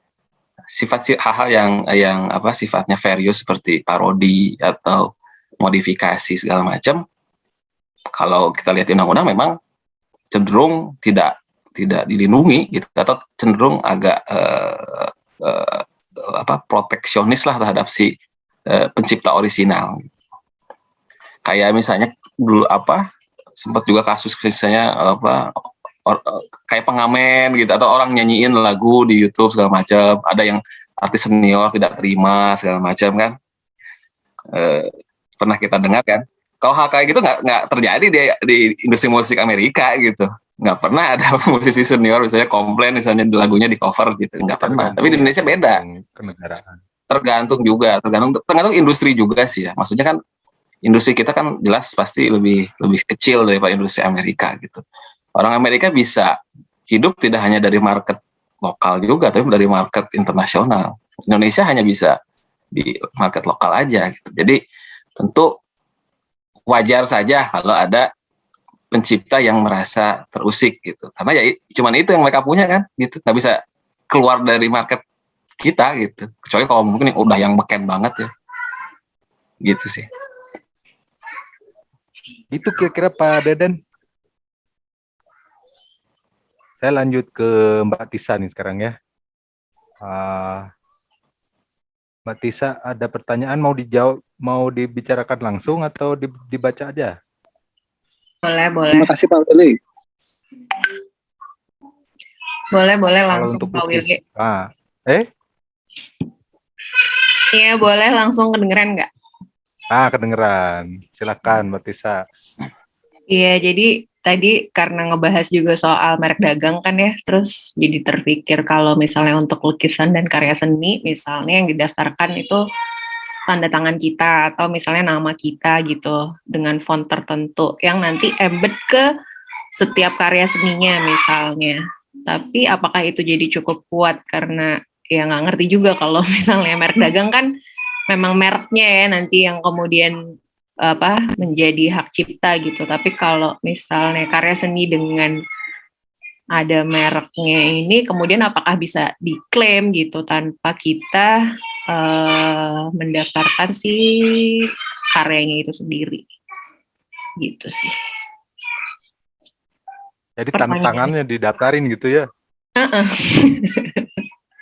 Speaker 2: hal-hal yang sifatnya fair use seperti parodi atau modifikasi segala macam, kalau kita lihat di undang-undang memang cenderung tidak dilindungi gitu, atau cenderung agak proteksionis lah terhadap si pencipta orisinal. Kayak misalnya dulu sempat juga kasus misalnya kayak pengamen gitu, atau orang nyanyiin lagu di YouTube segala macam, ada yang artis senior tidak terima segala macam kan, pernah kita dengar kan. Kalau hal kayak gitu nggak terjadi di industri musik Amerika gitu, nggak pernah ada musisi senior misalnya komplain misalnya lagunya di cover gitu, nggak pernah. Tapi di Indonesia beda. Tergantung industri juga sih ya. Maksudnya kan industri kita kan jelas pasti lebih kecil daripada industri Amerika gitu. Orang Amerika bisa hidup tidak hanya dari market lokal juga, tapi dari market internasional. Indonesia hanya bisa di market lokal aja gitu. Jadi tentu wajar saja kalau ada pencipta yang merasa terusik gitu, karena ya cuman itu yang mereka punya kan gitu, nggak bisa keluar dari market kita gitu, kecuali kalau mungkin udah yang beken banget ya gitu sih.
Speaker 3: Itu kira-kira Pak Deden. Saya lanjut ke Mbak Tisa nih sekarang ya. Mbak Tisa, ada pertanyaan mau dijawab, mau dibicarakan langsung atau dibaca aja?
Speaker 6: Boleh.
Speaker 7: Terima kasih Pak Willy.
Speaker 6: Boleh
Speaker 3: Kalau
Speaker 6: langsung
Speaker 3: untuk
Speaker 6: Pak Willy. Iya, boleh langsung kedengeran nggak?
Speaker 3: Kedengeran. Silakan Mbak Tisa.
Speaker 6: Iya, jadi tadi karena ngebahas juga soal merek dagang kan ya, terus jadi terpikir kalau misalnya untuk lukisan dan karya seni, misalnya yang didaftarkan itu tanda tangan kita atau misalnya nama kita gitu dengan font tertentu yang nanti embed ke setiap karya seninya misalnya. Tapi apakah itu jadi cukup kuat, karena ya nggak ngerti juga kalau misalnya merek dagang kan memang mereknya ya nanti yang kemudian menjadi hak cipta gitu. Tapi kalau misalnya karya seni dengan ada mereknya ini, kemudian apakah bisa diklaim gitu tanpa kita mendaftarkan si karyanya itu sendiri, gitu sih.
Speaker 3: Jadi tanda tangannya didaftarin gitu ya?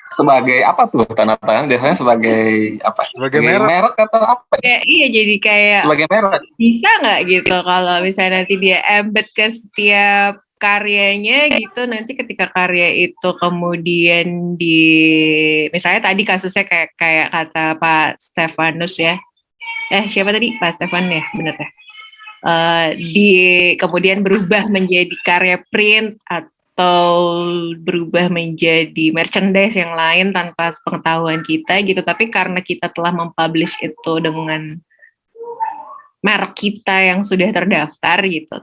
Speaker 2: Sebagai apa tuh tanda tangan biasanya sebagai apa?
Speaker 3: Sebagai merek
Speaker 2: atau apa?
Speaker 6: Iya, jadi kayak
Speaker 2: sebagai merek.
Speaker 6: Bisa nggak gitu kalau misalnya nanti dia embed ke setiap karyanya gitu, nanti ketika karya itu kemudian misalnya tadi kasusnya kayak kata Pak Stefanus ya, siapa tadi Pak Stefan ya, bener ya, kemudian berubah menjadi karya print atau berubah menjadi merchandise yang lain tanpa pengetahuan kita gitu, tapi karena kita telah mempublish itu dengan merek kita yang sudah terdaftar gitu,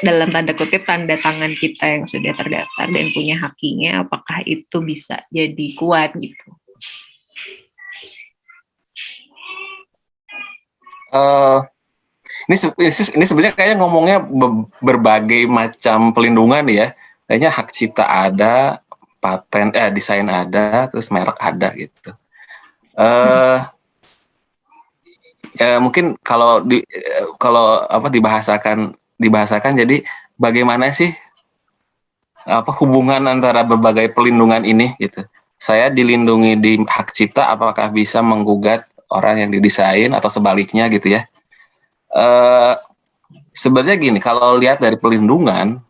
Speaker 6: dalam tanda kutip tanda tangan kita yang sudah terdaftar dan punya hakinya, apakah itu bisa jadi kuat gitu?
Speaker 2: Ini sebenarnya kayaknya ngomongnya berbagai macam pelindungan ya. Kayaknya hak cipta ada, paten, desain ada, terus merek ada gitu. Ya mungkin kalau dibahasakan jadi bagaimana sih hubungan antara berbagai pelindungan ini gitu. Saya dilindungi di hak cipta, apakah bisa menggugat orang yang didesain atau sebaliknya gitu ya. Sebenarnya gini, kalau lihat dari pelindungan,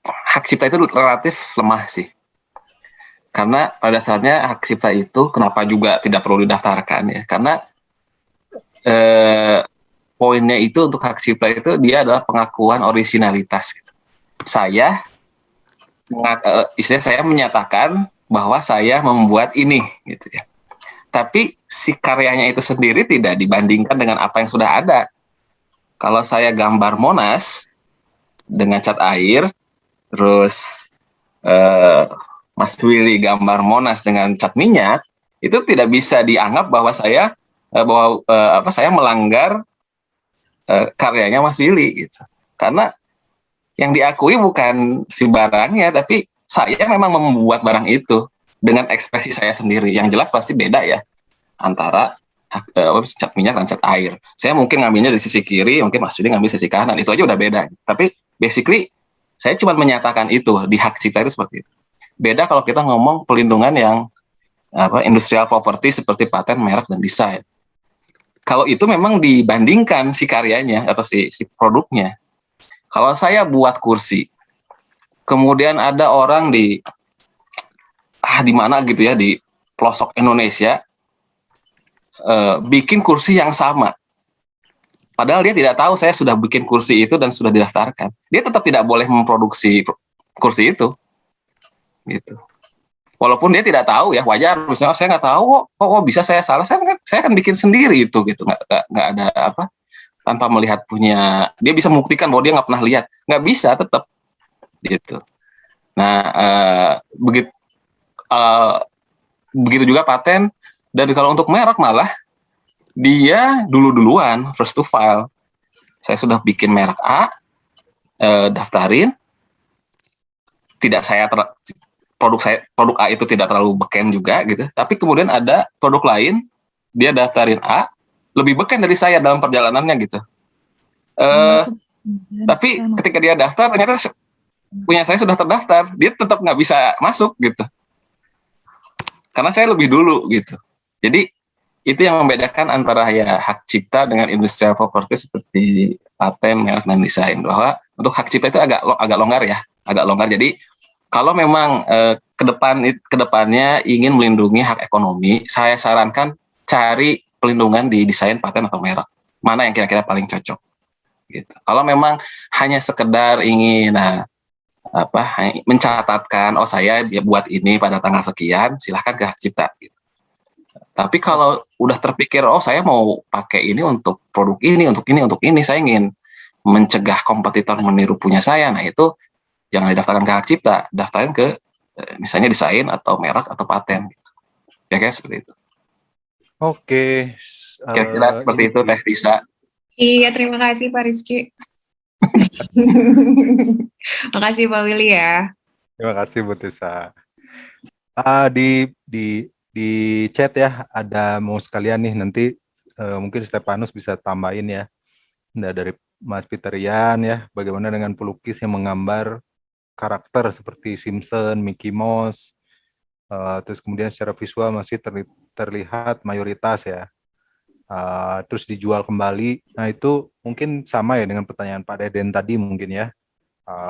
Speaker 2: hak cipta itu relatif lemah sih. Karena pada dasarnya hak cipta itu kenapa juga tidak perlu didaftarkan ya, karena poinnya itu untuk hak cipta itu dia adalah pengakuan originalitas gitu. Istilahnya saya menyatakan bahwa saya membuat ini gitu ya, tapi si karyanya itu sendiri tidak dibandingkan dengan apa yang sudah ada. Kalau saya gambar Monas dengan cat air, terus Mas Willy gambar Monas dengan cat minyak, itu tidak bisa dianggap bahwa saya saya melanggar karyanya Mas Willy gitu. Karena yang diakui bukan si barangnya, tapi saya memang membuat barang itu dengan ekspresi saya sendiri. Yang jelas pasti beda ya antara cat minyak dan cat air. Saya mungkin ngambilnya dari sisi kiri, mungkin Mas Willy ngambil sisi kanan, itu aja udah beda. Tapi basically saya cuma menyatakan itu di hak cipta itu seperti itu. Beda kalau kita ngomong pelindungan yang industrial property seperti paten, merek, dan desain. Kalau itu memang dibandingkan si karyanya atau si produknya. Kalau saya buat kursi, kemudian ada orang di mana gitu ya, di pelosok Indonesia bikin kursi yang sama. Padahal dia tidak tahu saya sudah bikin kursi itu dan sudah didaftarkan. Dia tetap tidak boleh memproduksi kursi itu. Gitu. Walaupun dia tidak tahu ya, wajar. Misalnya saya nggak tahu kok bisa saya salah. Saya akan bikin sendiri itu gitu. Nggak ada apa, tanpa melihat punya. Dia bisa membuktikan bahwa dia nggak pernah lihat. Nggak bisa tetap gitu. Nah begitu juga paten. Dan kalau untuk merek malah dia duluan first to file. Saya sudah bikin merek A, daftarin, produk A itu tidak terlalu beken juga gitu. Tapi kemudian ada produk lain, dia daftarin A, lebih beken dari saya dalam perjalanannya gitu. Tapi ketika dia daftar, ternyata punya saya sudah terdaftar, dia tetap nggak bisa masuk gitu. Karena saya lebih dulu gitu. Jadi itu yang membedakan antara ya hak cipta dengan industrial property seperti paten, merek, dan desain. Bahwa untuk hak cipta itu agak longgar ya, agak longgar. Jadi kalau memang kedepannya ingin melindungi hak ekonomi, saya sarankan cari pelindungan di desain, paten, atau merek. Mana yang kira-kira paling cocok. Gitu. Kalau memang hanya sekedar ingin mencatatkan, oh saya buat ini pada tanggal sekian, silahkan ke hak cipta. Gitu. Tapi kalau udah terpikir, oh saya mau pakai ini untuk produk ini, untuk ini, saya ingin mencegah kompetitor meniru punya saya, nah itu jangan didaftarkan ke hak cipta, daftarin ke misalnya desain atau merek atau paten. Gitu. Ya kayak seperti itu.
Speaker 3: Oke.
Speaker 2: Kira-kira seperti itu, Teh Tisa.
Speaker 6: Iya, terima kasih Pak Rizky. Makasih Pak Willy ya.
Speaker 3: Terima kasih Bu Tisa. Di chat ya, ada mau sekalian nih nanti mungkin Stepanus bisa tambahin ya. Nah, dari Mas Peter Yan ya, bagaimana dengan pelukis yang menggambar karakter seperti Simpson, Mickey Mouse, terus kemudian secara visual masih terlihat mayoritas ya, terus dijual kembali. Nah itu mungkin sama ya dengan pertanyaan Pak Deden tadi mungkin ya,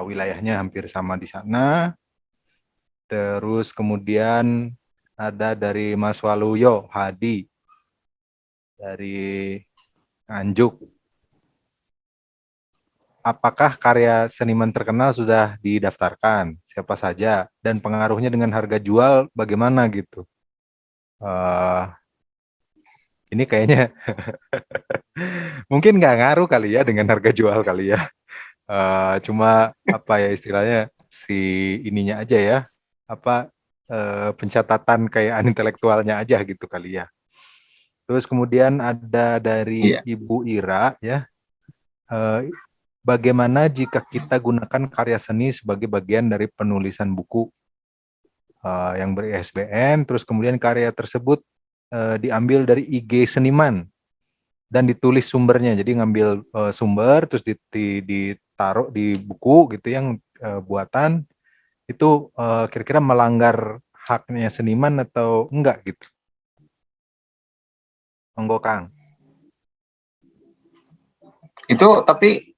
Speaker 3: wilayahnya hampir sama di sana. Terus kemudian ada dari Mas Waluyo Hadi dari Nganjuk. Apakah karya seniman terkenal sudah didaftarkan? Siapa saja? Dan pengaruhnya dengan harga jual bagaimana gitu? Ini kayaknya mungkin nggak ngaruh kali ya dengan harga jual kali ya. Cuma apa ya istilahnya si ininya aja ya. Pencatatan kekayaan intelektualnya aja gitu kali ya. Terus kemudian ada dari Ibu Ira ya. Bagaimana jika kita gunakan karya seni sebagai bagian dari penulisan buku yang ber-ISBN, terus kemudian karya tersebut diambil dari IG seniman dan ditulis sumbernya. Jadi ngambil sumber terus ditaruh di buku gitu yang buatan, itu kira-kira melanggar haknya seniman atau enggak gitu? Monggo Kang.
Speaker 2: Itu tapi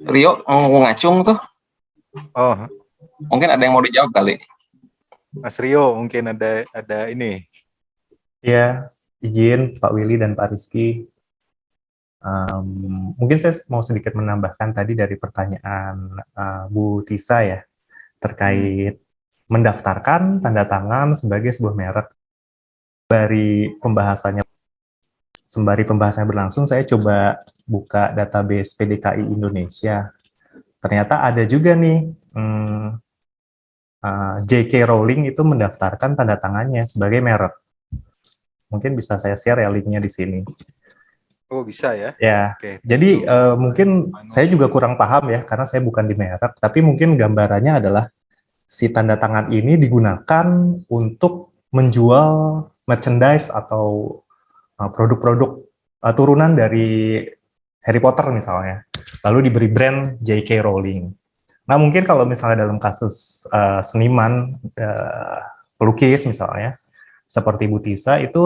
Speaker 2: Rio ngacung tuh.
Speaker 3: Oh.
Speaker 2: Mungkin ada yang mau dijawab kali.
Speaker 3: Mas Rio mungkin ada ini.
Speaker 5: Ya, izin Pak Willy dan Pak Rizky. Mungkin saya mau sedikit menambahkan tadi dari pertanyaan Bu Tisa ya, terkait mendaftarkan tanda tangan sebagai sebuah merek. Sembari pembahasannya berlangsung, saya coba buka database PDKI Indonesia. Ternyata ada juga nih, J.K. Rowling itu mendaftarkan tanda tangannya sebagai merek. Mungkin bisa saya share ya linknya di sini.
Speaker 3: Oh bisa ya?
Speaker 5: Ya,
Speaker 3: Oke.
Speaker 5: jadi mungkin saya juga kurang paham ya, karena saya bukan di merek, tapi mungkin gambarannya adalah si tanda tangan ini digunakan untuk menjual merchandise atau produk-produk turunan dari Harry Potter misalnya, lalu diberi brand J.K. Rowling. Nah mungkin kalau misalnya dalam kasus seniman, pelukis misalnya, seperti Bu Tisa, itu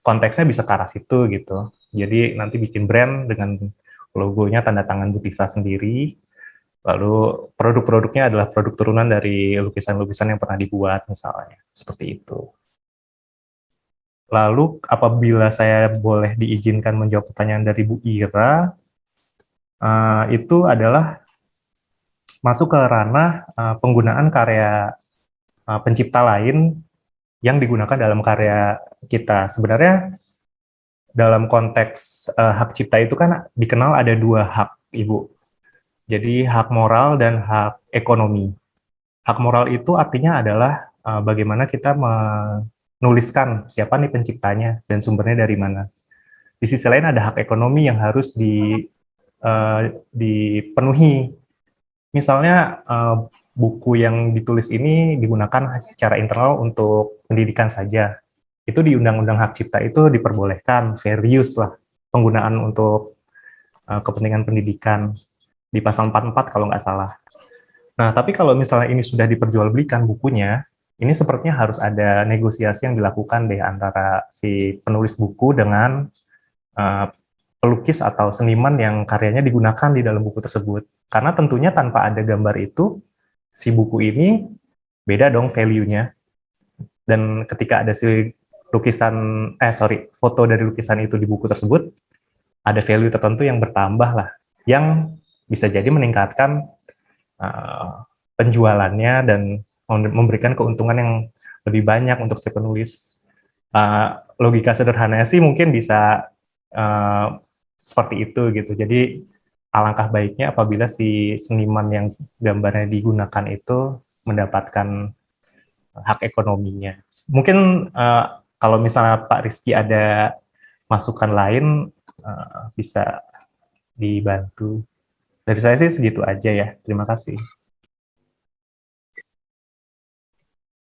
Speaker 5: konteksnya bisa ke arah situ gitu. Jadi nanti bikin brand dengan logonya tanda tangan Bu Tisa sendiri, lalu produk-produknya adalah produk turunan dari lukisan-lukisan yang pernah dibuat misalnya, seperti itu. Lalu apabila saya boleh diizinkan menjawab pertanyaan dari Bu Ira, itu adalah masuk ke ranah penggunaan karya pencipta lain yang digunakan dalam karya kita. Sebenarnya dalam konteks hak cipta itu kan dikenal ada dua hak, Ibu. Jadi hak moral dan hak ekonomi. Hak moral itu artinya adalah bagaimana kita nuliskan siapa nih penciptanya dan sumbernya dari mana. Di sisi lain ada hak ekonomi yang harus dipenuhi. Misalnya buku yang ditulis ini digunakan secara internal untuk pendidikan saja. Itu di Undang-Undang Hak Cipta itu diperbolehkan, fair use lah, penggunaan untuk kepentingan pendidikan di pasal 44 kalau nggak salah. Nah, tapi kalau misalnya ini sudah diperjualbelikan bukunya, ini sepertinya harus ada negosiasi yang dilakukan deh antara si penulis buku dengan pelukis atau seniman yang karyanya digunakan di dalam buku tersebut. Karena tentunya tanpa ada gambar itu, si buku ini beda dong value-nya. Dan ketika ada si foto dari lukisan itu di buku tersebut, ada value tertentu yang bertambah lah, yang bisa jadi meningkatkan penjualannya dan memberikan keuntungan yang lebih banyak untuk si penulis. Logika sederhananya sih mungkin bisa seperti itu gitu. Jadi alangkah baiknya apabila si seniman yang gambarnya digunakan itu mendapatkan hak ekonominya. Mungkin kalau misalnya Pak Rizky ada masukan lain bisa dibantu. Dari saya sih segitu aja ya. Terima kasih.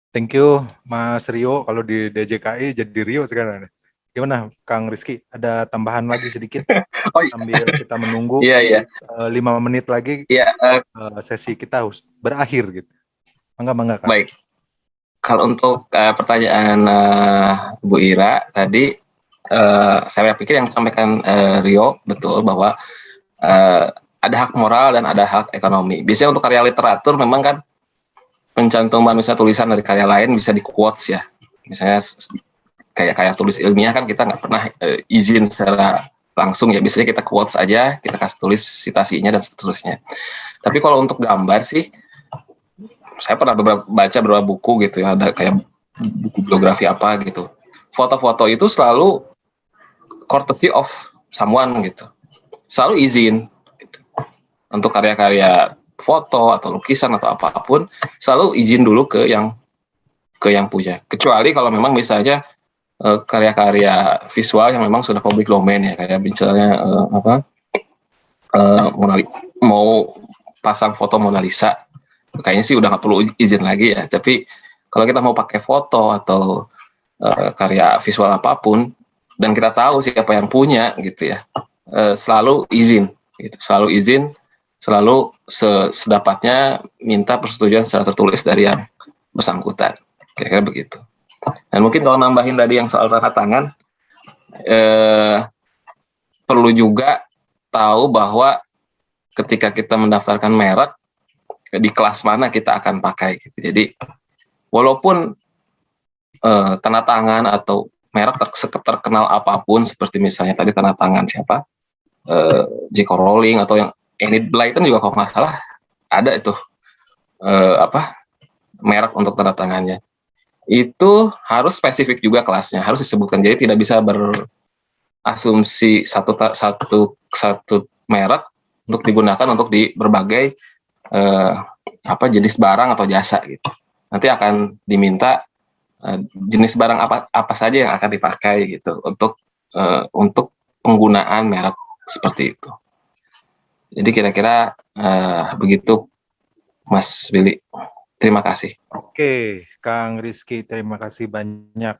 Speaker 3: Thank you Mas Rio. Kalau di DJKI jadi Rio sekarang. Gimana Kang Rizky? Ada tambahan lagi sedikit?
Speaker 2: Oh iya.
Speaker 3: Sambil kita menunggu
Speaker 2: Iya.
Speaker 3: 5 menit lagi
Speaker 2: Iya,
Speaker 3: sesi kita harus berakhir gitu. Mangga Kang.
Speaker 2: baik. Kalau untuk pertanyaan Bu Ira tadi, saya pikir yang disampaikan Rio betul bahwa ada hak moral dan ada hak ekonomi. Biasanya untuk karya literatur memang kan pencantuman misalnya tulisan dari karya lain bisa di quotes ya. Misalnya kayak tulis ilmiah kan kita nggak pernah izin secara langsung ya. Biasanya kita quotes aja, kita kasih tulis citasinya dan seterusnya. Tapi kalau untuk gambar sih, saya pernah baca beberapa buku gitu ya, ada kayak buku biografi apa gitu. Foto-foto itu selalu courtesy of someone gitu. Selalu izin gitu. Untuk karya-karya foto atau lukisan atau apapun, selalu izin dulu ke yang punya. Kecuali kalau memang misalnya karya-karya visual yang memang sudah public domain ya, kayak misalnya mau pasang foto Mona Lisa, kayaknya sih udah nggak perlu izin lagi ya. Tapi kalau kita mau pakai foto atau karya visual apapun dan kita tahu siapa yang punya gitu ya, selalu izin gitu, selalu sedapatnya minta persetujuan secara tertulis dari yang bersangkutan, kira-kira begitu. Dan mungkin kalau nambahin tadi yang soal tanda tangan, perlu juga tahu bahwa ketika kita mendaftarkan merek, di kelas mana kita akan pakai gitu. Jadi walaupun tanda tangan atau merek terkenal apapun, seperti misalnya tadi tanda tangan siapa, J.K. Rowling atau yang Enid Blyton juga kalau nggak salah ada itu merek untuk tanda tangannya. Itu harus spesifik juga kelasnya, harus disebutkan. Jadi tidak bisa berasumsi satu merek untuk digunakan untuk di berbagai jenis barang atau jasa gitu. Nanti akan diminta jenis barang apa saja yang akan dipakai gitu untuk penggunaan merek seperti itu. Jadi kira-kira begitu Mas Billy. Terima kasih.
Speaker 3: Oke, Kang Rizky, terima kasih banyak.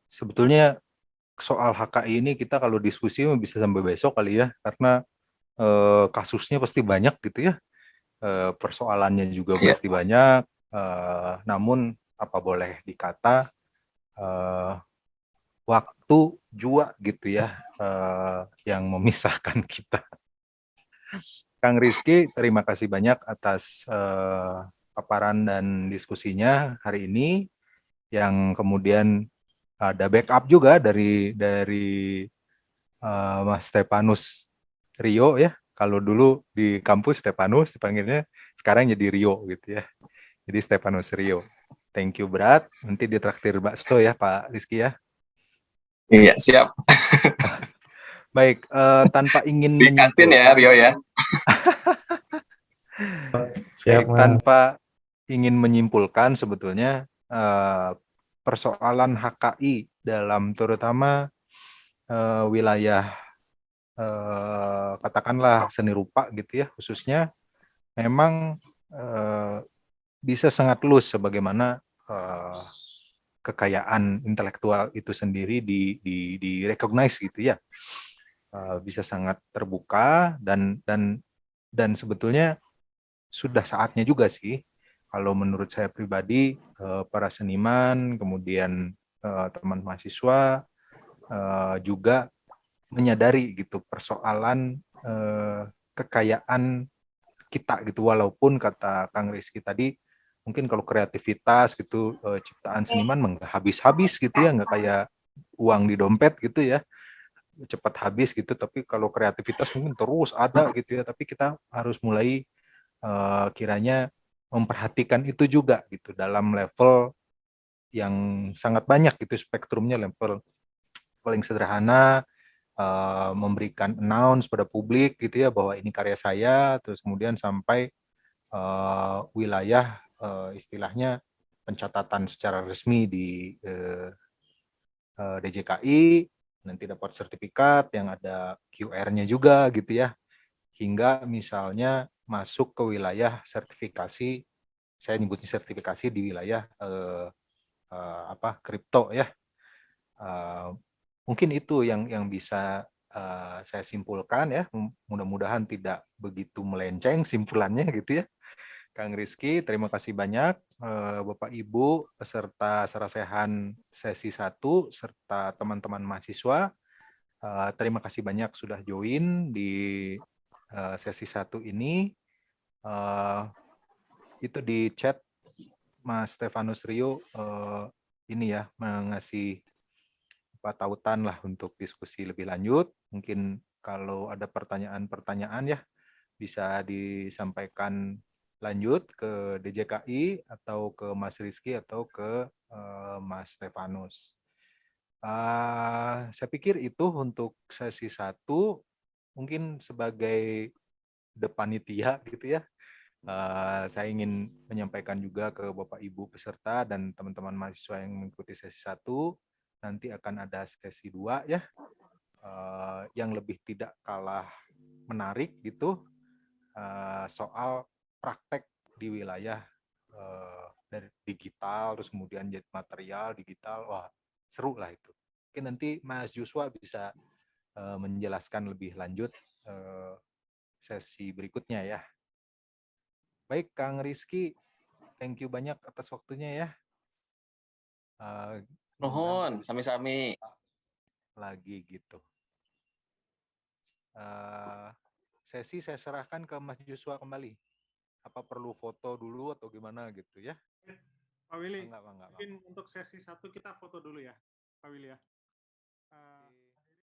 Speaker 3: Sebetulnya soal HKI ini kita kalau diskusi bisa sampai besok kali ya, karena kasusnya pasti banyak gitu ya, persoalannya juga pasti banyak. Namun apa boleh dikata waktu jua gitu ya yang memisahkan kita. Kang Rizky, terima kasih banyak atas paparan dan diskusinya hari ini, yang kemudian ada backup juga dari Mas Stepanus Rio ya. Kalau dulu di kampus Stepanus dipanggilnya, sekarang jadi Rio gitu ya. Jadi Stepanus Rio. Thank you berat. Nanti ditraktir bakso ya Pak Rizky ya.
Speaker 2: Iya, siap.
Speaker 3: Baik, tanpa ingin
Speaker 2: di kantin ya Rio ya.
Speaker 3: Siap, tanpa ingin menyimpulkan sebetulnya persoalan HKI dalam terutama wilayah katakanlah seni rupa gitu ya khususnya memang bisa sangat luas sebagaimana kekayaan intelektual itu sendiri di recognize gitu ya. Bisa sangat terbuka dan sebetulnya sudah saatnya juga sih kalau menurut saya pribadi para seniman kemudian teman mahasiswa juga menyadari gitu persoalan kekayaan kita gitu walaupun kata Kang Rizky tadi mungkin kalau kreativitas gitu ciptaan seniman nggak habis-habis gitu ya nggak kayak uang di dompet gitu ya cepat habis gitu tapi kalau kreativitas mungkin terus ada gitu ya tapi kita harus mulai kiranya memperhatikan itu juga gitu dalam level yang sangat banyak gitu spektrumnya level paling sederhana memberikan announce pada publik gitu ya bahwa ini karya saya terus kemudian sampai wilayah istilahnya pencatatan secara resmi di DJKI nanti dapat sertifikat yang ada QR-nya juga gitu ya hingga misalnya masuk ke wilayah sertifikasi saya nyebutnya sertifikasi di wilayah kripto ya mungkin itu yang bisa saya simpulkan ya mudah-mudahan tidak begitu melenceng simpulannya gitu ya Kang Rizky, terima kasih banyak Bapak Ibu peserta sarasehan sesi 1 serta teman-teman mahasiswa. Terima kasih banyak sudah join di sesi 1 ini. Itu di chat Mas Stefanus Rio ini ya mengasih tautan lah untuk diskusi lebih lanjut. Mungkin kalau ada pertanyaan-pertanyaan ya bisa disampaikan lanjut ke DJKI atau ke Mas Rizky atau ke Mas Stefanus. Saya pikir itu untuk sesi 1 mungkin sebagai panitia gitu ya. Saya ingin menyampaikan juga ke Bapak Ibu peserta dan teman-teman mahasiswa yang mengikuti sesi 1 nanti akan ada sesi 2 ya. Yang lebih tidak kalah menarik gitu soal praktek di wilayah dari digital terus kemudian jadi material digital wah seru lah itu mungkin nanti Mas Joshua bisa menjelaskan lebih lanjut sesi berikutnya ya baik Kang Rizky thank you banyak atas waktunya ya
Speaker 2: Nuhun, sami-sami.
Speaker 3: lagi gitu sesi saya serahkan ke Mas Joshua kembali apa perlu foto dulu atau gimana gitu ya
Speaker 1: Pak Willy,
Speaker 3: enggak.
Speaker 1: mungkin untuk sesi 1 kita foto dulu ya, Pak Willy ya.